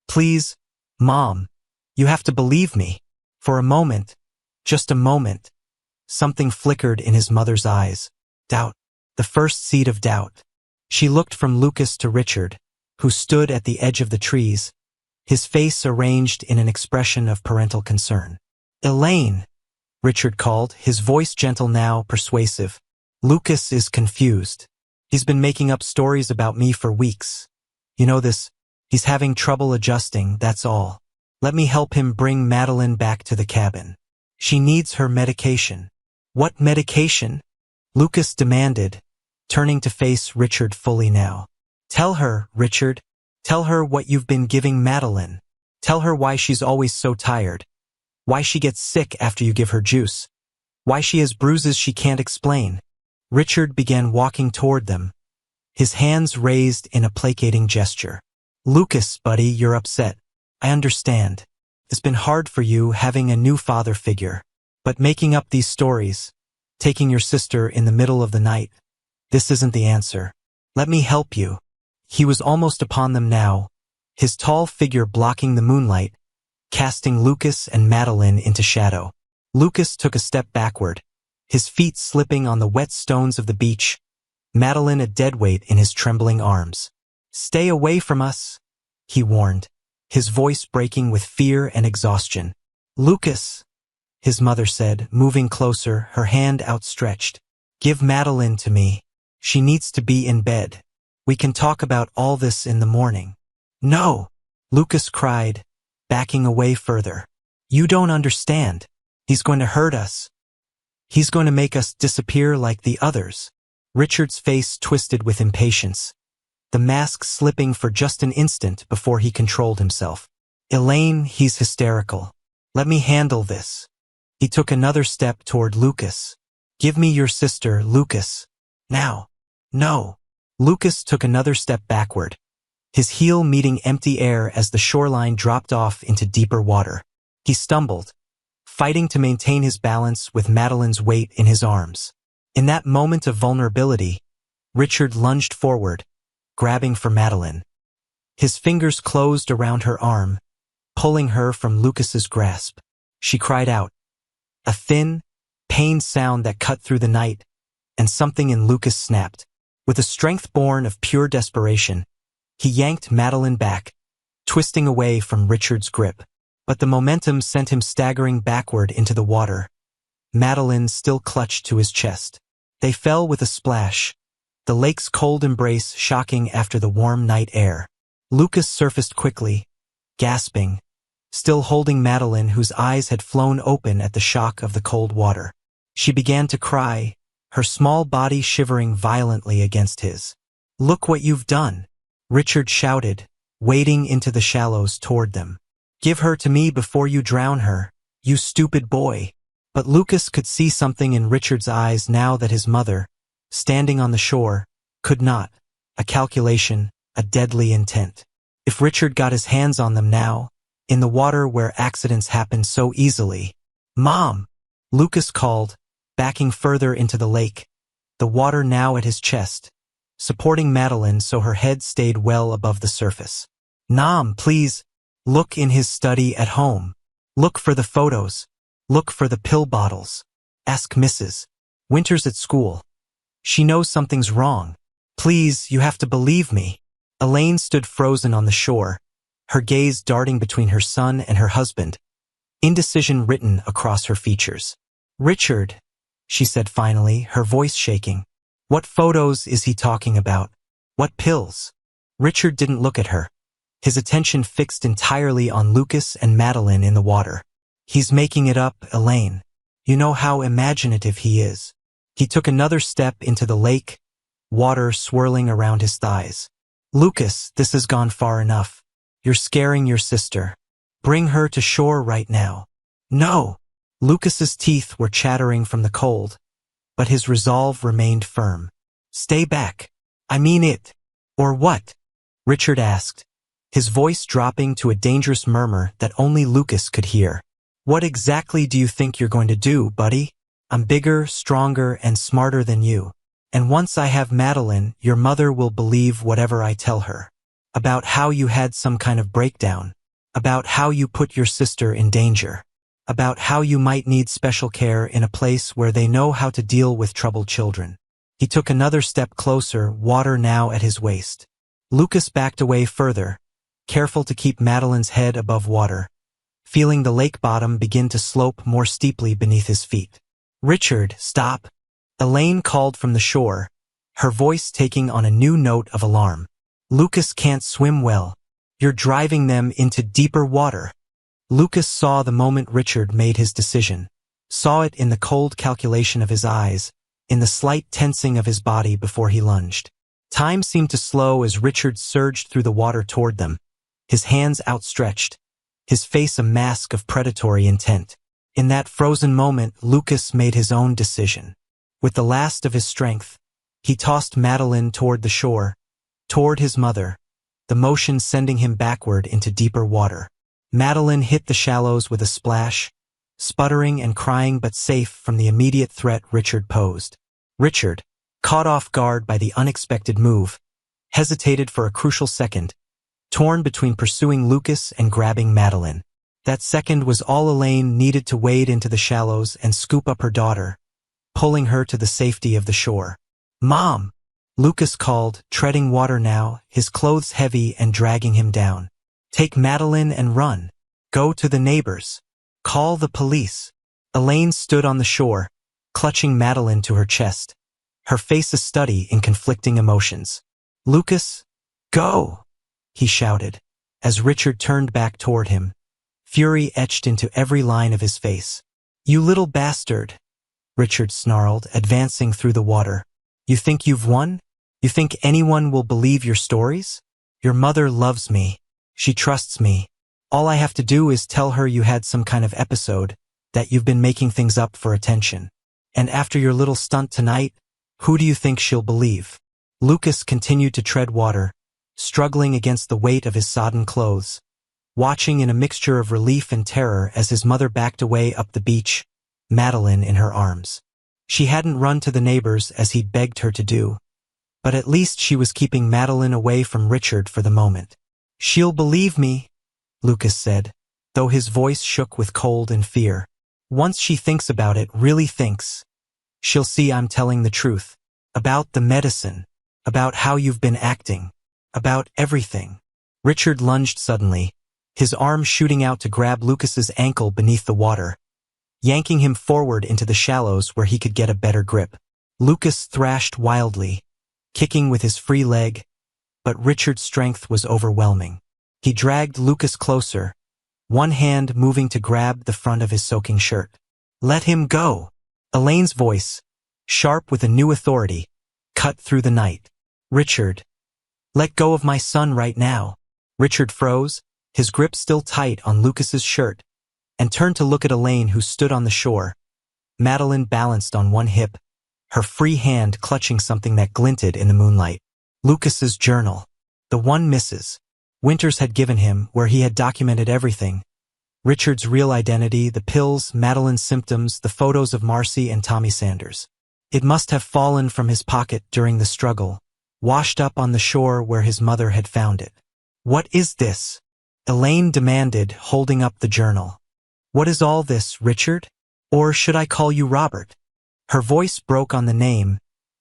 [SPEAKER 1] Please, Mom, you have to believe me. For a moment, just a moment, something flickered in his mother's eyes. Doubt. The first seed of doubt. She looked from Lucas to Richard, who stood at the edge of the trees, his face arranged in an expression of parental concern. Elaine, Richard called, his voice gentle now persuasive. Lucas is confused. He's been making up stories about me for weeks. You know this, he's having trouble adjusting, that's all. Let me help him bring Madeline back to the cabin. She needs her medication. What medication? Lucas demanded, turning to face Richard fully now. Tell her, Richard. Tell her what you've been giving Madeline. Tell her why she's always so tired. Why she gets sick after you give her juice. Why she has bruises she can't explain. Richard began walking toward them, his hands raised in a placating gesture. Lucas, buddy, you're upset. I understand. It's been hard for you having a new father figure. But making up these stories, taking your sister in the middle of the night, this isn't the answer. Let me help you. He was almost upon them now, his tall figure blocking the moonlight, casting Lucas and Madeline into shadow. Lucas took a step backward, his feet slipping on the wet stones of the beach, Madeline a deadweight in his trembling arms. Stay away from us, he warned, his voice breaking with fear and exhaustion. Lucas, his mother said, moving closer, her hand outstretched. Give Madeline to me. She needs to be in bed. We can talk about all this in the morning. No, Lucas cried, backing away further. You don't understand. He's going to hurt us. He's going to make us disappear like the others. Richard's face twisted with impatience, the mask slipping for just an instant before he controlled himself. Elaine, he's hysterical. Let me handle this. He took another step toward Lucas. Give me your sister, Lucas. Now. No. Lucas took another step backward, his heel meeting empty air as the shoreline dropped off into deeper water. He stumbled, fighting to maintain his balance with Madeline's weight in his arms. In that moment of vulnerability, Richard lunged forward, grabbing for Madeline. His fingers closed around her arm, pulling her from Lucas's grasp. She cried out, a thin, pained sound that cut through the night, and something in Lucas snapped. With a strength born of pure desperation, he yanked Madeline back, twisting away from Richard's grip. But the momentum sent him staggering backward into the water, Madeline still clutched to his chest. They fell with a splash, the lake's cold embrace shocking after the warm night air. Lucas surfaced quickly, gasping, still holding Madeline, whose eyes had flown open at the shock of the cold water. She began to cry, her small body shivering violently against his. Look what you've done, Richard shouted, wading into the shallows toward them. Give her to me before you drown her, you stupid boy. But Lucas could see something in Richard's eyes now that his mother, standing on the shore, Could not. A calculation, a deadly intent. If Richard got his hands on them now, in the water where accidents happen so easily. "Mom!" Lucas called, backing further into the lake, the water now at his chest, supporting Madeline so her head stayed well above the surface. "Nom, please, look in his study at home. Look for the photos. Look for the pill bottles. Ask Mrs. Winters at school. She knows something's wrong. Please, you have to believe me." Elaine stood frozen on the shore, her gaze darting between her son and her husband, indecision written across her features. "Richard," she said finally, her voice shaking. "What photos is he talking about? What pills?" Richard didn't look at her, his attention fixed entirely on Lucas and Madeline in the water. "He's making it up, Elaine. You know how imaginative he is." He took another step into the lake, water swirling around his thighs. "Lucas, this has gone far enough. You're scaring your sister. Bring her to shore right now." "No!" Lucas's teeth were chattering from the cold, but his resolve remained firm. "Stay back. I mean it." "Or what?" Richard asked, his voice dropping to a dangerous murmur that only Lucas could hear. "What exactly do you think you're going to do, buddy? I'm bigger, stronger, and smarter than you. And once I have Madeline, your mother will believe whatever I tell her. About how you had some kind of breakdown. About how you put your sister in danger. About how you might need special care in a place where they know how to deal with troubled children." He took another step closer, water now at his waist. Lucas backed away further, careful to keep Madeline's head above water, feeling the lake bottom begin to slope more steeply beneath his feet. "Richard, stop!" Elaine called from the shore, her voice taking on a new note of alarm. "Lucas can't swim well. You're driving them into deeper water." Lucas saw the moment Richard made his decision, saw it in the cold calculation of his eyes, in the slight tensing of his body before he lunged. Time seemed to slow as Richard surged through the water toward them, his hands outstretched, his face a mask of predatory intent. In that frozen moment, Lucas made his own decision. With the last of his strength, he tossed Madeline toward the shore, toward his mother, the motion sending him backward into deeper water. Madeline hit the shallows with a splash, sputtering and crying but safe from the immediate threat Richard posed. Richard, caught off guard by the unexpected move, hesitated for a crucial second, torn between pursuing Lucas and grabbing Madeline. That second was all Elaine needed to wade into the shallows and scoop up her daughter, pulling her to the safety of the shore. "Mom!" Lucas called, treading water now, his clothes heavy and dragging him down. "Take Madeline and run. Go to the neighbors. Call the police." Elaine stood on the shore, clutching Madeline to her chest, her face a study in conflicting emotions. "Lucas, go!" he shouted, as Richard turned back toward him, fury etched into every line of his face. "You little bastard," Richard snarled, advancing through the water. "You think you've won? You think anyone will believe your stories? Your mother loves me. She trusts me. All I have to do is tell her you had some kind of episode, that you've been making things up for attention. And after your little stunt tonight, who do you think she'll believe?" Lucas continued to tread water, struggling against the weight of his sodden clothes, watching in a mixture of relief and terror as his mother backed away up the beach, Madeline in her arms. She hadn't run to the neighbors as he'd begged her to do, but at least she was keeping Madeline away from Richard for the moment. "She'll believe me," Lucas said, though his voice shook with cold and fear. "Once she thinks about it, really thinks, she'll see I'm telling the truth. About the medicine. About how you've been acting. About everything." Richard lunged suddenly, his arm shooting out to grab Lucas's ankle beneath the water, yanking him forward into the shallows where he could get a better grip. Lucas thrashed wildly, kicking with his free leg, but Richard's strength was overwhelming. He dragged Lucas closer, one hand moving to grab the front of his soaking shirt. "Let him go!" Elaine's voice, sharp with a new authority, cut through the night. "Richard, let go of my son right now." Richard froze, his grip still tight on Lucas's shirt, and turned to look at Elaine, who stood on the shore, Madeline balanced on one hip, her free hand clutching something that glinted in the moonlight. Lucas's journal. The one Mrs. Winters had given him, where he had documented everything. Richard's real identity, the pills, Madeline's symptoms, the photos of Marcy and Tommy Sanders. It must have fallen from his pocket during the struggle, washed up on the shore where his mother had found it. "What is this?" Elaine demanded, holding up the journal. "What is all this, Richard? Or should I call you Robert?" Her voice broke on the name,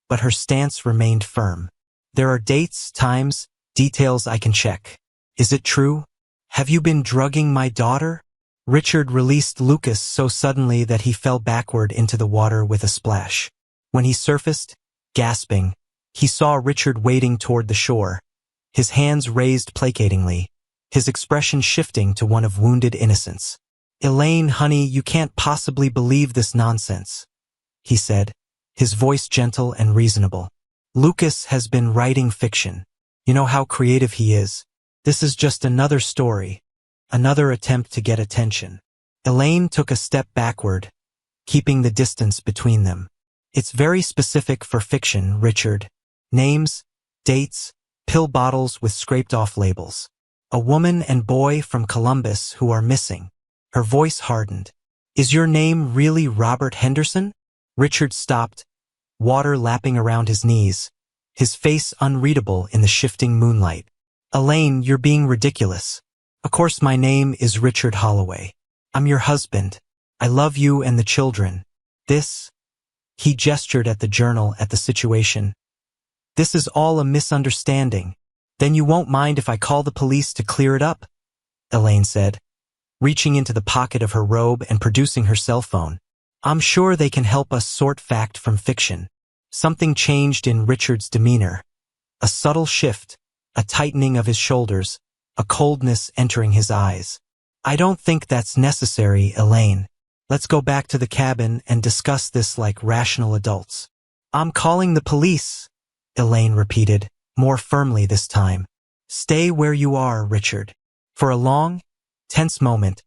[SPEAKER 1] but her stance remained firm. "There are dates, times, details I can check. Is it true? Have you been drugging my daughter?" Richard released Lucas so suddenly that he fell backward into the water with a splash. When he surfaced, gasping, he saw Richard wading toward the shore, his hands raised placatingly, his expression shifting to one of wounded innocence. "Elaine, honey, you can't possibly believe this nonsense," he said, his voice gentle and reasonable. "Lucas has been writing fiction. You know how creative he is. This is just another story. Another attempt to get attention." Elaine took a step backward, keeping the distance between them. "It's very specific for fiction, Richard. Names, dates, pill bottles with scraped-off labels. A woman and boy from Columbus who are missing." Her voice hardened. "Is your name really Robert Henderson?" Richard stopped, water lapping around his knees, his face unreadable in the shifting moonlight. "Elaine, you're being ridiculous. Of course my name is Richard Holloway. I'm your husband. I love you and the children. This," he gestured at the journal, at the situation, "this is all a misunderstanding. Then you won't mind if I call the police to clear it up?" Elaine said, reaching into the pocket of her robe and producing her cell phone. "I'm sure they can help us sort fact from fiction." Something changed in Richard's demeanor. A subtle shift, a tightening of his shoulders, a coldness entering his eyes. "I don't think that's necessary, Elaine. Let's go back to the cabin and discuss this like rational adults." "I'm calling the police," Elaine repeated, more firmly this time. "Stay where you are, Richard." For a long, tense moment,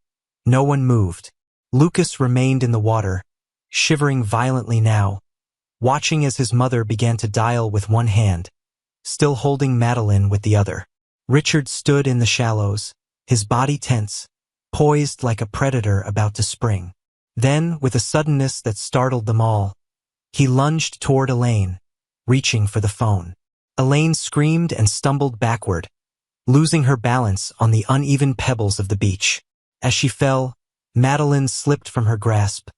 [SPEAKER 1] no one moved. Lucas remained in the water, shivering violently now, watching as his mother began to dial with one hand, still holding Madeline with the other. Richard stood in the shallows, his body tense, poised like a predator about to spring. Then, with a suddenness that startled them all, he lunged toward Elaine, reaching for the phone. Elaine screamed and stumbled backward, losing her balance on the uneven pebbles of the beach. As she fell, Madeline slipped from her grasp,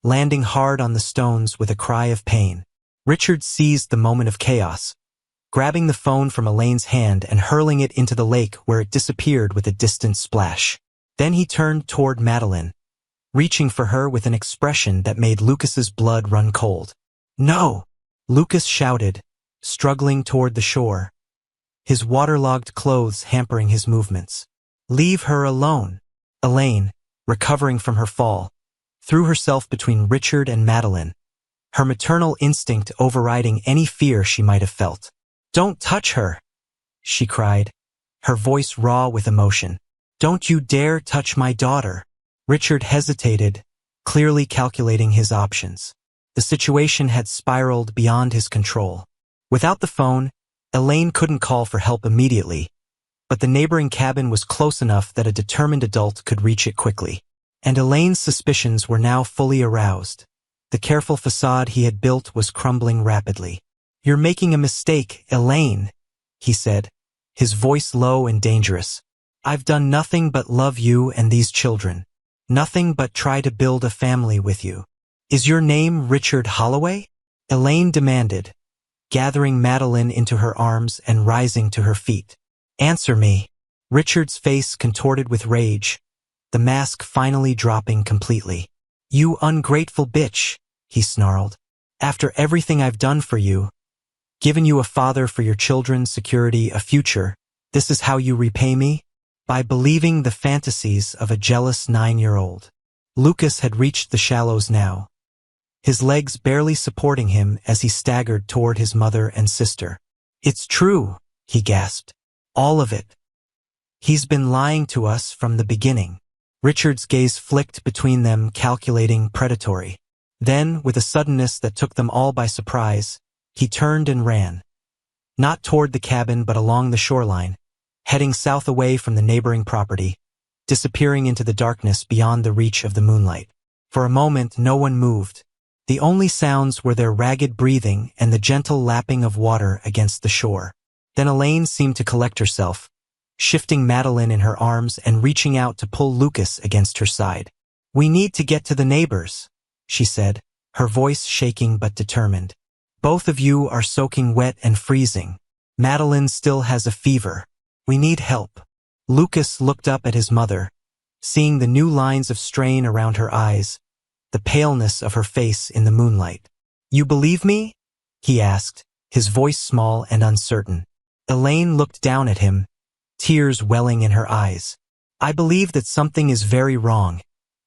[SPEAKER 1] landing hard on the stones with a cry of pain. Richard seized the moment of chaos, grabbing the phone from Elaine's hand and hurling it into the lake where it disappeared with a distant splash. Then he turned toward Madeline, reaching for her with an expression that made Lucas's blood run cold. "No!" Lucas shouted, struggling toward the shore, his waterlogged clothes hampering his movements. "Leave her alone." Elaine, recovering from her fall, threw herself between Richard and Madeline, her maternal instinct overriding any fear she might have felt. "Don't touch her," she cried, her voice raw with emotion. "Don't you dare touch my daughter." Richard hesitated, clearly calculating his options. The situation had spiraled beyond his control. Without the phone, Elaine couldn't call for help immediately, but the neighboring cabin was close enough that a determined adult could reach it quickly. And Elaine's suspicions were now fully aroused. The careful facade he had built was crumbling rapidly. "You're making a mistake, Elaine," he said, his voice low and dangerous. "I've done nothing but love you and these children. Nothing but try to build a family with you." "Is your name Richard Holloway?" Elaine demanded, gathering Madeline into her arms and rising to her feet. "Answer me." Richard's face contorted with rage, the mask finally dropping completely. "You ungrateful bitch," he snarled. "After everything I've done for you, given you a father for your children, security, a future, this is how you repay me? By believing the fantasies of a jealous 9-year-old. Lucas had reached the shallows now, his legs barely supporting him as he staggered toward his mother and sister. "It's true," he gasped. "All of it. He's been lying to us from the beginning." Richard's gaze flicked between them, calculating, predatory. Then, with a suddenness that took them all by surprise, he turned and ran. Not toward the cabin but along the shoreline, heading south away from the neighboring property, disappearing into the darkness beyond the reach of the moonlight. For a moment no one moved. The only sounds were their ragged breathing and the gentle lapping of water against the shore. Then Elaine seemed to collect herself, shifting Madeline in her arms and reaching out to pull Lucas against her side. "We need to get to the neighbors," she said, her voice shaking but determined. "Both of you are soaking wet and freezing. Madeline still has a fever. We need help." Lucas looked up at his mother, seeing the new lines of strain around her eyes, the paleness of her face in the moonlight. "You believe me?" he asked, his voice small and uncertain. Elaine looked down at him, tears welling in her eyes. "I believe that something is very wrong,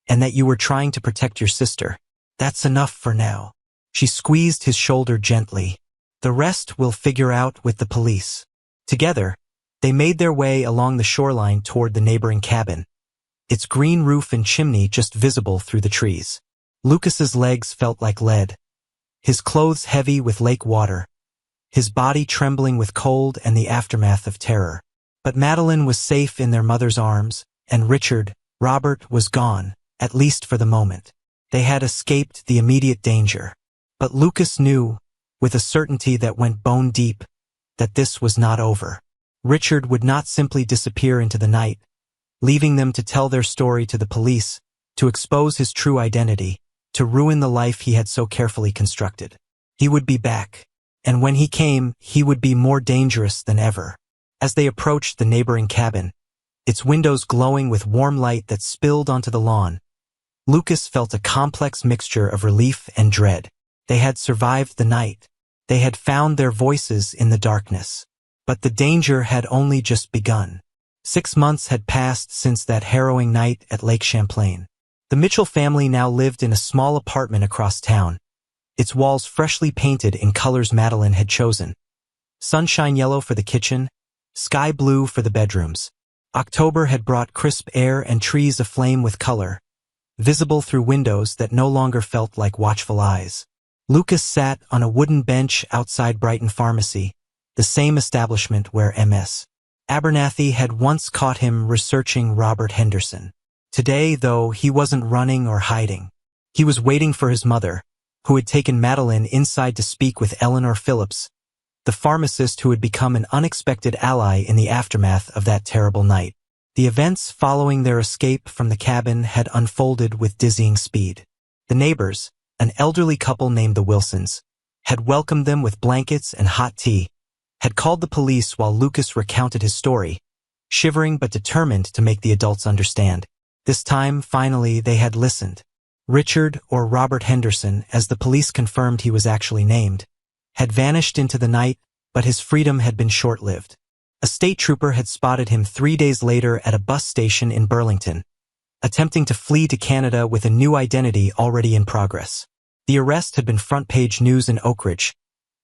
[SPEAKER 1] and that you were trying to protect your sister. That's enough for now." She squeezed his shoulder gently. "The rest we'll figure out with the police." Together, they made their way along the shoreline toward the neighboring cabin, its green roof and chimney just visible through the trees. Lucas's legs felt like lead, his clothes heavy with lake water, his body trembling with cold and the aftermath of terror. But Madeline was safe in their mother's arms, and Robert was gone, at least for the moment. They had escaped the immediate danger. But Lucas knew, with a certainty that went bone deep, that this was not over. Richard would not simply disappear into the night, leaving them to tell their story to the police, to expose his true identity, to ruin the life he had so carefully constructed. He would be back, and when he came, he would be more dangerous than ever. As they approached the neighboring cabin, its windows glowing with warm light that spilled onto the lawn, Lucas felt a complex mixture of relief and dread. They had survived the night. They had found their voices in the darkness. But the danger had only just begun. 6 months had passed since that harrowing night at Lake Champlain. The Mitchell family now lived in a small apartment across town, its walls freshly painted in colors Madeline had chosen. Sunshine yellow for the kitchen, sky blue for the bedrooms. October had brought crisp air and trees aflame with color, visible through windows that no longer felt like watchful eyes. Lucas sat on a wooden bench outside Brighton Pharmacy, the same establishment where Ms. Abernathy had once caught him researching Robert Henderson. Today, though, he wasn't running or hiding. He was waiting for his mother, who had taken Madeline inside to speak with Eleanor Phillips, the pharmacist who had become an unexpected ally in the aftermath of that terrible night. The events following their escape from the cabin had unfolded with dizzying speed. The neighbors, an elderly couple named the Wilsons, had welcomed them with blankets and hot tea, had called the police while Lucas recounted his story, shivering but determined to make the adults understand. This time, finally, they had listened. Richard, or Robert Henderson, as the police confirmed he was actually named, had vanished into the night, but his freedom had been short-lived. A state trooper had spotted him 3 days later at a bus station in Burlington, attempting to flee to Canada with a new identity already in progress. The arrest had been front-page news in Oak Ridge,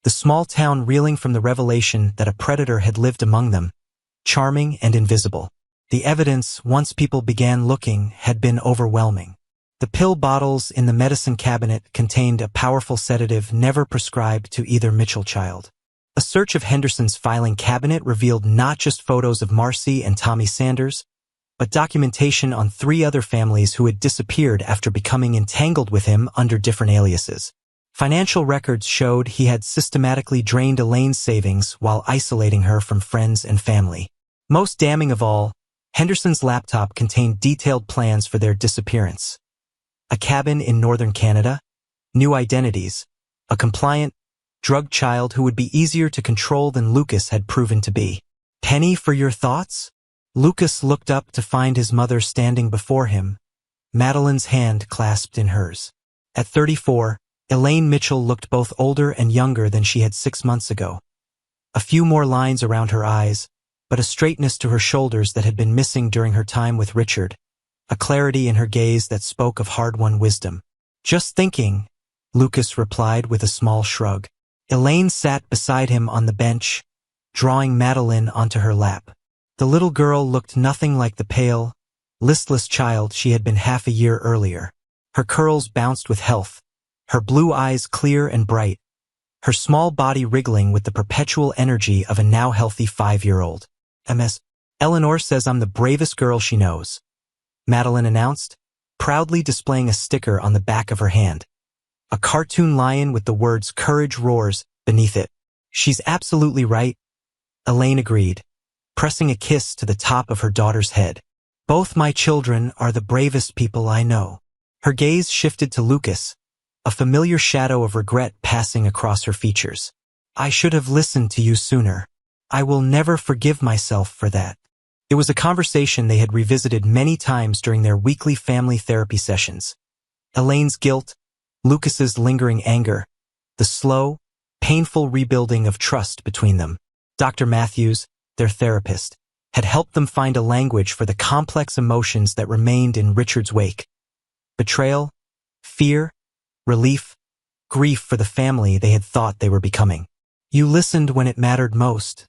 [SPEAKER 1] the small town reeling from the revelation that a predator had lived among them, charming and invisible. The evidence, once people began looking, had been overwhelming. The pill bottles in the medicine cabinet contained a powerful sedative never prescribed to either Mitchell child. A search of Henderson's filing cabinet revealed not just photos of Marcy and Tommy Sanders, but documentation on 3 other families who had disappeared after becoming entangled with him under different aliases. Financial records showed he had systematically drained Elaine's savings while isolating her from friends and family. Most damning of all, Henderson's laptop contained detailed plans for their disappearance. A cabin in northern Canada, new identities, a compliant, drugged child who would be easier to control than Lucas had proven to be. "Penny, for your thoughts?" Lucas looked up to find his mother standing before him, Madeline's hand clasped in hers. At 34, Elaine Mitchell looked both older and younger than she had 6 months ago. A few more lines around her eyes, but a straightness to her shoulders that had been missing during her time with Richard, a clarity in her gaze that spoke of hard-won wisdom. "Just thinking," Lucas replied with a small shrug. Elaine sat beside him on the bench, drawing Madeline onto her lap. The little girl looked nothing like the pale, listless child she had been half a year earlier. Her curls bounced with health, her blue eyes clear and bright, her small body wriggling with the perpetual energy of a now healthy 5-year-old. Ms. Eleanor says I'm the bravest girl she knows, Madeline announced, proudly displaying a sticker on the back of her hand. A cartoon lion with the words "Courage Roars" beneath it. She's absolutely right, Elaine agreed, pressing a kiss to the top of her daughter's head. Both my children are the bravest people I know. Her gaze shifted to Lucas, a familiar shadow of regret passing across her features. I should have listened to you sooner. I will never forgive myself for that. It was a conversation they had revisited many times during their weekly family therapy sessions. Elaine's guilt, Lucas's lingering anger, the slow, painful rebuilding of trust between them. Dr. Matthews, their therapist, had helped them find a language for the complex emotions that remained in Richard's wake. Betrayal, fear, relief, grief for the family they had thought they were becoming. You listened when it mattered most,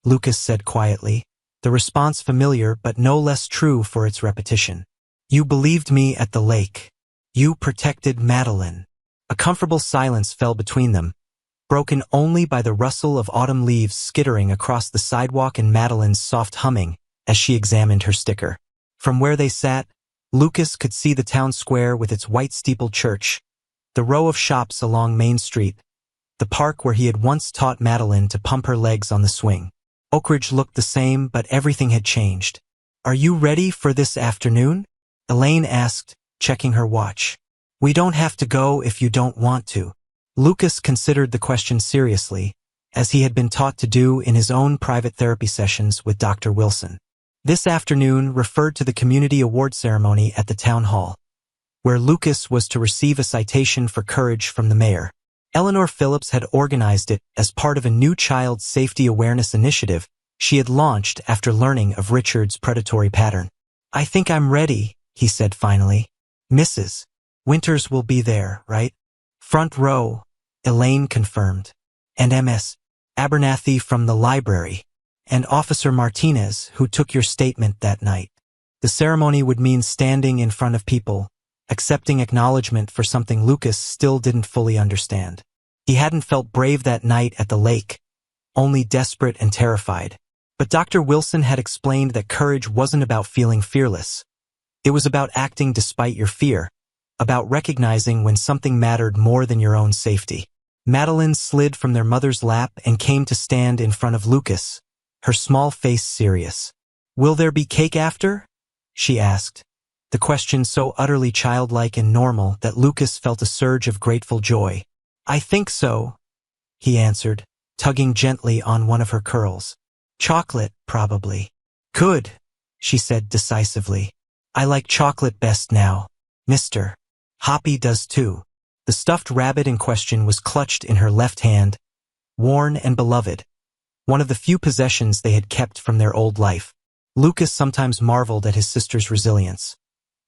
[SPEAKER 1] Lucas said quietly, the response familiar but no less true for its repetition. You believed me at the lake. You protected Madeline. A comfortable silence fell between them, broken only by the rustle of autumn leaves skittering across the sidewalk and Madeline's soft humming as she examined her sticker. From where they sat, Lucas could see the town square with its white steepled church, the row of shops along Main Street, the park where he had once taught Madeline to pump her legs on the swing. Oakridge looked the same, but everything had changed. Are you ready for this afternoon? Elaine asked, checking her watch. We don't have to go if you don't want to. Lucas considered the question seriously, as he had been taught to do in his own private therapy sessions with Dr. Wilson. This afternoon referred to the community award ceremony at the town hall, where Lucas was to receive a citation for courage from the mayor. Eleanor Phillips had organized it as part of a new child safety awareness initiative she had launched after learning of Richard's predatory pattern. I think I'm ready, he said finally. Mrs. Winters will be there, right? Front row, Elaine confirmed. And Ms. Abernathy from the library. And Officer Martinez, who took your statement that night. The ceremony would mean standing in front of people, accepting acknowledgement for something Lucas still didn't fully understand. He hadn't felt brave that night at the lake, only desperate and terrified. But Dr. Wilson had explained that courage wasn't about feeling fearless. It was about acting despite your fear, about recognizing when something mattered more than your own safety. Madeline slid from their mother's lap and came to stand in front of Lucas, her small face serious. Will there be cake after? She asked, the question so utterly childlike and normal that Lucas felt a surge of grateful joy. I think so, he answered, tugging gently on one of her curls. Chocolate, probably. Good, she said decisively. I like chocolate best now. Mr. Hoppy does too. The stuffed rabbit in question was clutched in her left hand, worn and beloved, one of the few possessions they had kept from their old life. Lucas sometimes marveled at his sister's resilience.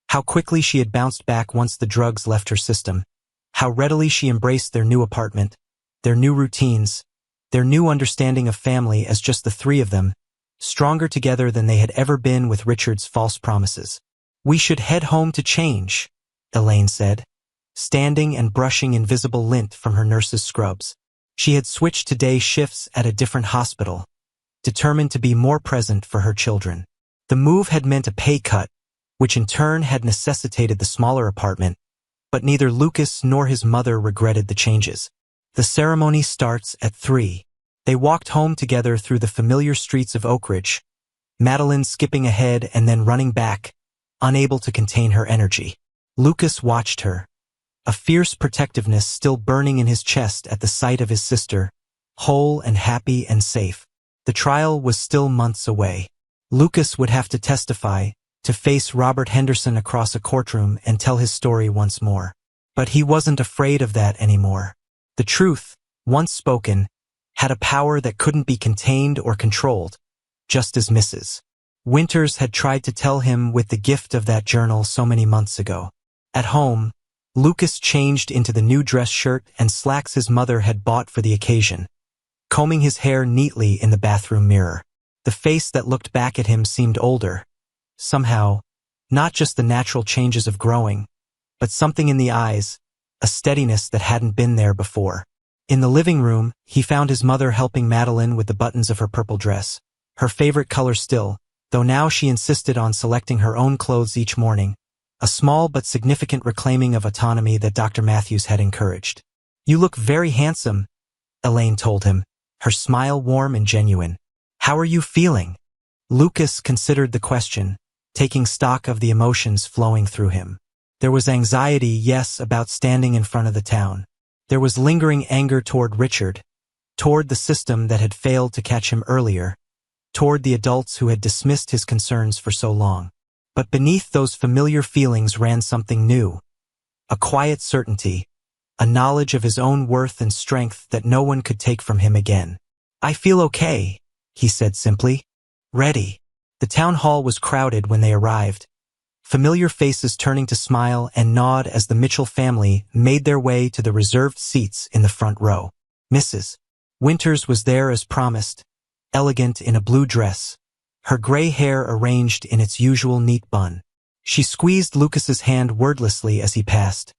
[SPEAKER 1] How quickly she had bounced back once the drugs left her system. How readily she embraced their new apartment, their new routines, their new understanding of family as just the three of them, stronger together than they had ever been with Richard's false promises. We should head home to change, Elaine said, standing and brushing invisible lint from her nurse's scrubs. She had switched to day shifts at a different hospital, determined to be more present for her children. The move had meant a pay cut, which in turn had necessitated the smaller apartment, but neither Lucas nor his mother regretted the changes. The ceremony starts at 3. They walked home together through the familiar streets of Oakridge, Madeline skipping ahead and then running back, unable to contain her energy. Lucas watched her, a fierce protectiveness still burning in his chest at the sight of his sister, whole and happy and safe. The trial was still months away. Lucas would have to testify, to face Robert Henderson across a courtroom and tell his story once more. But he wasn't afraid of that anymore. The truth, once spoken, had a power that couldn't be contained or controlled, just as Mrs. Winters had tried to tell him with the gift of that journal so many months ago. At home, Lucas changed into the new dress shirt and slacks his mother had bought for the occasion, combing his hair neatly in the bathroom mirror. The face that looked back at him seemed older. Somehow, not just the natural changes of growing, but something in the eyes, a steadiness that hadn't been there before. In the living room, he found his mother helping Madeline with the buttons of her purple dress, her favorite color still, though now she insisted on selecting her own clothes each morning, a small but significant reclaiming of autonomy that Dr. Matthews had encouraged. "You look very handsome," Elaine told him, her smile warm and genuine. "How are you feeling?" Lucas considered the question, taking stock of the emotions flowing through him. There was anxiety, yes, about standing in front of the town. There was lingering anger toward Richard, toward the system that had failed to catch him earlier, toward the adults who had dismissed his concerns for so long. But beneath those familiar feelings ran something new, a quiet certainty, a knowledge of his own worth and strength that no one could take from him again. "I feel okay," he said simply. "Ready." The town hall was crowded when they arrived, familiar faces turning to smile and nod as the Mitchell family made their way to the reserved seats in the front row. Mrs. Winters was there as promised, elegant in a blue dress, her gray hair arranged in its usual neat bun. She squeezed Lucas's hand wordlessly as he passed,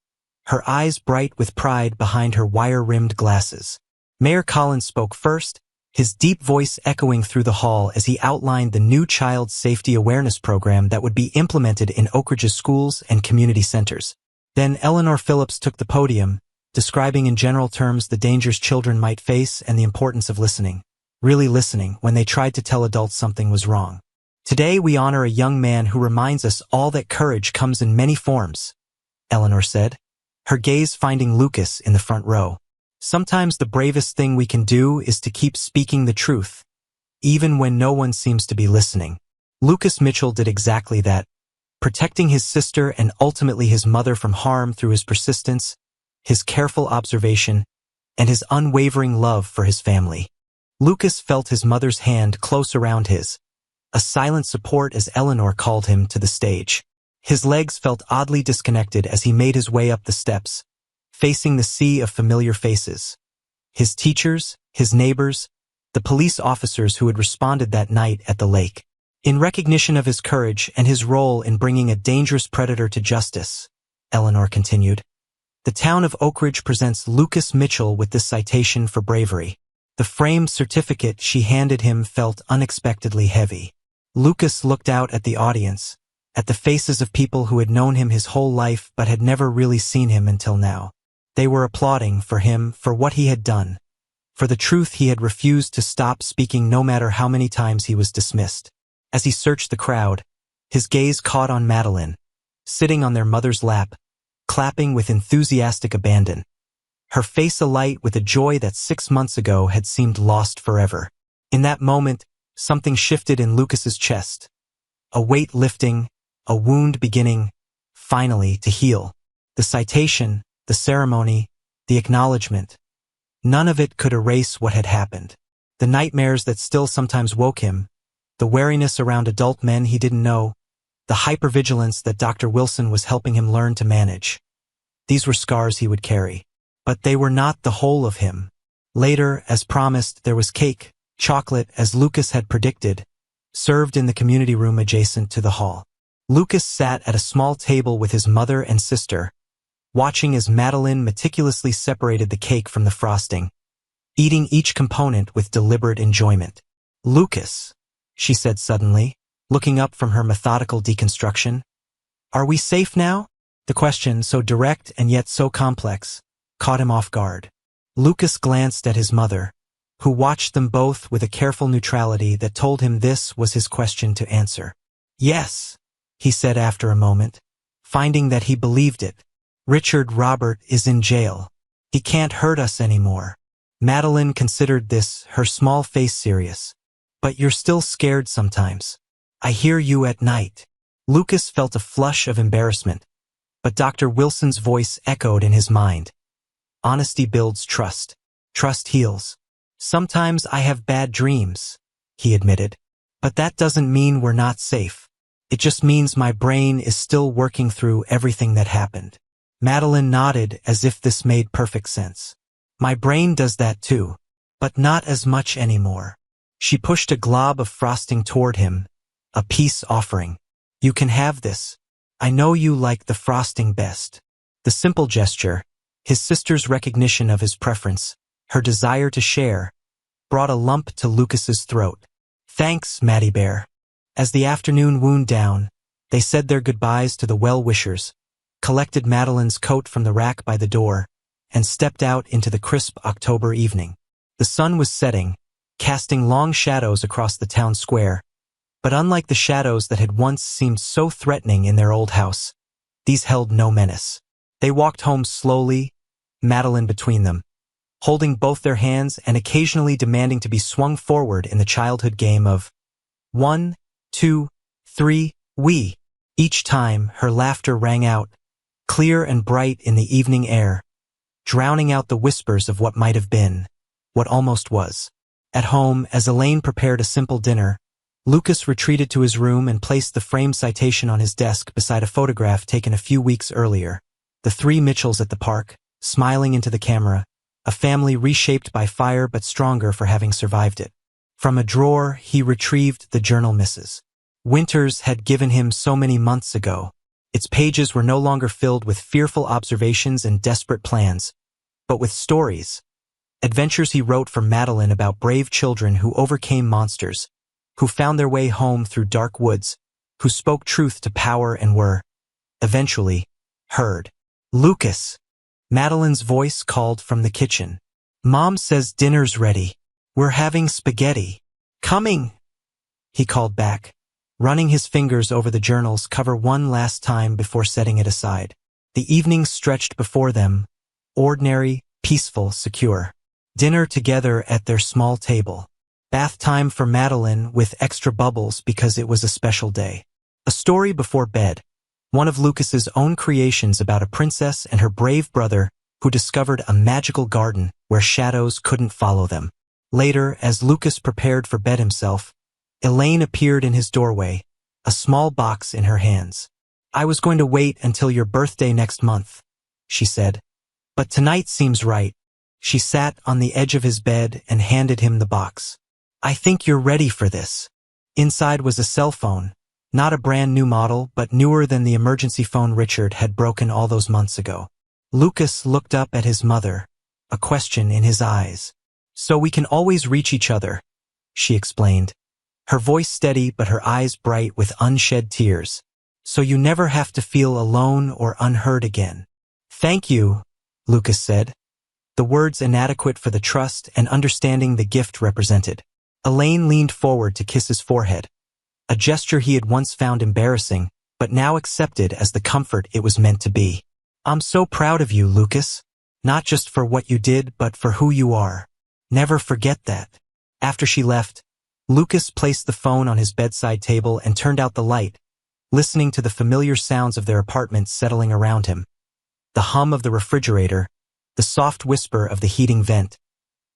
[SPEAKER 1] her eyes bright with pride behind her wire-rimmed glasses. Mayor Collins spoke first, his deep voice echoing through the hall as he outlined the new child safety awareness program that would be implemented in Oak Ridge's schools and community centers. Then Eleanor Phillips took the podium, describing in general terms the dangers children might face and the importance of listening, really listening when they tried to tell adults something was wrong. "Today we honor a young man who reminds us all that courage comes in many forms," Eleanor said, her gaze finding Lucas in the front row. "Sometimes the bravest thing we can do is to keep speaking the truth, even when no one seems to be listening." Lucas Mitchell did exactly that, protecting his sister and ultimately his mother from harm through his persistence, his careful observation, and his unwavering love for his family. Lucas felt his mother's hand close around his, a silent support as Eleanor called him to the stage. His legs felt oddly disconnected as he made his way up the steps, facing the sea of familiar faces. His teachers, his neighbors, the police officers who had responded that night at the lake. In recognition of his courage and his role in bringing a dangerous predator to justice, Eleanor continued, the town of Oak Ridge presents Lucas Mitchell with this citation for bravery. The framed certificate she handed him felt unexpectedly heavy. Lucas looked out at the audience, at the faces of people who had known him his whole life but had never really seen him until now. They were applauding for him for what he had done, for the truth he had refused to stop speaking no matter how many times he was dismissed. As he searched the crowd, his gaze caught on Madeline, sitting on their mother's lap, clapping with enthusiastic abandon, her face alight with a joy that 6 months ago had seemed lost forever. In that moment, something shifted in Lucas's chest, a weight lifting, a wound beginning, finally, to heal. The citation, the ceremony, the acknowledgement. None of it could erase what had happened. The nightmares that still sometimes woke him, the wariness around adult men he didn't know, the hypervigilance that Dr. Wilson was helping him learn to manage. These were scars he would carry. But they were not the whole of him. Later, as promised, there was cake, chocolate, as Lucas had predicted, served in the community room adjacent to the hall. Lucas sat at a small table with his mother and sister, watching as Madeline meticulously separated the cake from the frosting, eating each component with deliberate enjoyment. "Lucas," she said suddenly, looking up from her methodical deconstruction, "are we safe now?" The question, so direct and yet so complex, caught him off guard. Lucas glanced at his mother, who watched them both with a careful neutrality that told him this was his question to answer. "Yes," he said after a moment, finding that he believed it. "Richard Robert is in jail. He can't hurt us anymore." Madeline considered this, her small face serious. "But you're still scared sometimes. I hear you at night." Lucas felt a flush of embarrassment, but Dr. Wilson's voice echoed in his mind. "Honesty builds trust. Trust heals. Sometimes I have bad dreams," he admitted. "But that doesn't mean we're not safe. It just means my brain is still working through everything that happened." Madeline nodded as if this made perfect sense. "My brain does that too, but not as much anymore." She pushed a glob of frosting toward him, a peace offering. "You can have this. I know you like the frosting best." The simple gesture, His sister's recognition of his preference, her desire to share, brought a lump to Lucas's throat. "Thanks, Matty Bear." As the afternoon wound down, they said their goodbyes to the well-wishers, collected Madeline's coat from the rack by the door, and stepped out into the crisp October evening. The sun was setting, casting long shadows across the town square, but unlike the shadows that had once seemed so threatening in their old house, these held no menace. They walked home slowly, Madeline between them, holding both their hands and occasionally demanding to be swung forward in the childhood game of 1, 2, 3, we. Each time, her laughter rang out, clear and bright in the evening air, drowning out the whispers of what might have been, what almost was. At home, as Elaine prepared a simple dinner, Lucas retreated to his room and placed the framed citation on his desk beside a photograph taken a few weeks earlier. The three Mitchells at the park, smiling into the camera, a family reshaped by fire but stronger for having survived it. From a drawer, he retrieved the journal Mrs. Winters had given him so many months ago. Its pages were no longer filled with fearful observations and desperate plans, but with stories. Adventures he wrote for Madeline about brave children who overcame monsters, who found their way home through dark woods, who spoke truth to power and were, eventually, heard. "Lucas!" Madeline's voice called from the kitchen. "Mom says dinner's ready. We're having spaghetti." "Coming!" he called back, running his fingers over the journal's cover one last time before setting it aside. The evening stretched before them, ordinary, peaceful, secure. Dinner together at their small table. Bath time for Madeline with extra bubbles because it was a special day. A story before bed. One of Lucas's own creations about a princess and her brave brother who discovered a magical garden where shadows couldn't follow them. Later, as Lucas prepared for bed himself, Elaine appeared in his doorway, a small box in her hands. "I was going to wait until your birthday next month," she said, "but tonight seems right." She sat on the edge of his bed and handed him the box. "I think you're ready for this." Inside was a cell phone, not a brand new model, but newer than the emergency phone Richard had broken all those months ago. Lucas looked up at his mother, a question in his eyes. "So we can always reach each other," she explained, her voice steady but her eyes bright with unshed tears. "So you never have to feel alone or unheard again." "Thank you," Lucas said, the words inadequate for the trust and understanding the gift represented. Elaine leaned forward to kiss his forehead, a gesture he had once found embarrassing, but now accepted as the comfort it was meant to be. "I'm so proud of you, Lucas. Not just for what you did, but for who you are. Never forget that." After she left, Lucas placed the phone on his bedside table and turned out the light, listening to the familiar sounds of their apartment settling around him. The hum of the refrigerator, the soft whisper of the heating vent,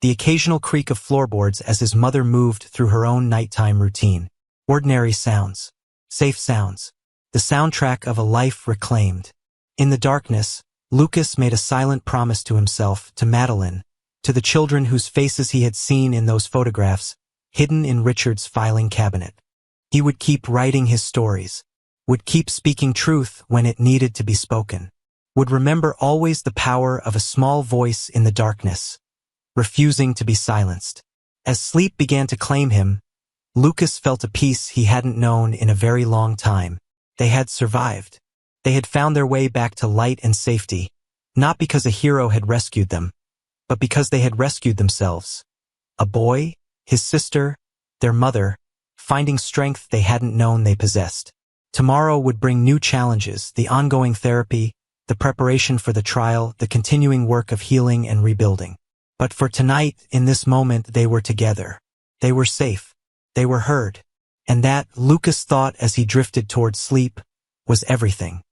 [SPEAKER 1] the occasional creak of floorboards as his mother moved through her own nighttime routine. Ordinary sounds, safe sounds, the soundtrack of a life reclaimed. In the darkness, Lucas made a silent promise to himself, to Madeline, to the children whose faces he had seen in those photographs, hidden in Richard's filing cabinet. He would keep writing his stories, would keep speaking truth when it needed to be spoken, would remember always the power of a small voice in the darkness, refusing to be silenced. As sleep began to claim him, Lucas felt a peace he hadn't known in a very long time. They had survived. They had found their way back to light and safety, not because a hero had rescued them, but because they had rescued themselves. A boy, his sister, their mother, finding strength they hadn't known they possessed. Tomorrow would bring new challenges, the ongoing therapy, the preparation for the trial, the continuing work of healing and rebuilding. But for tonight, in this moment, they were together. They were safe. They were heard. And that, Lucas thought as he drifted toward sleep, was everything.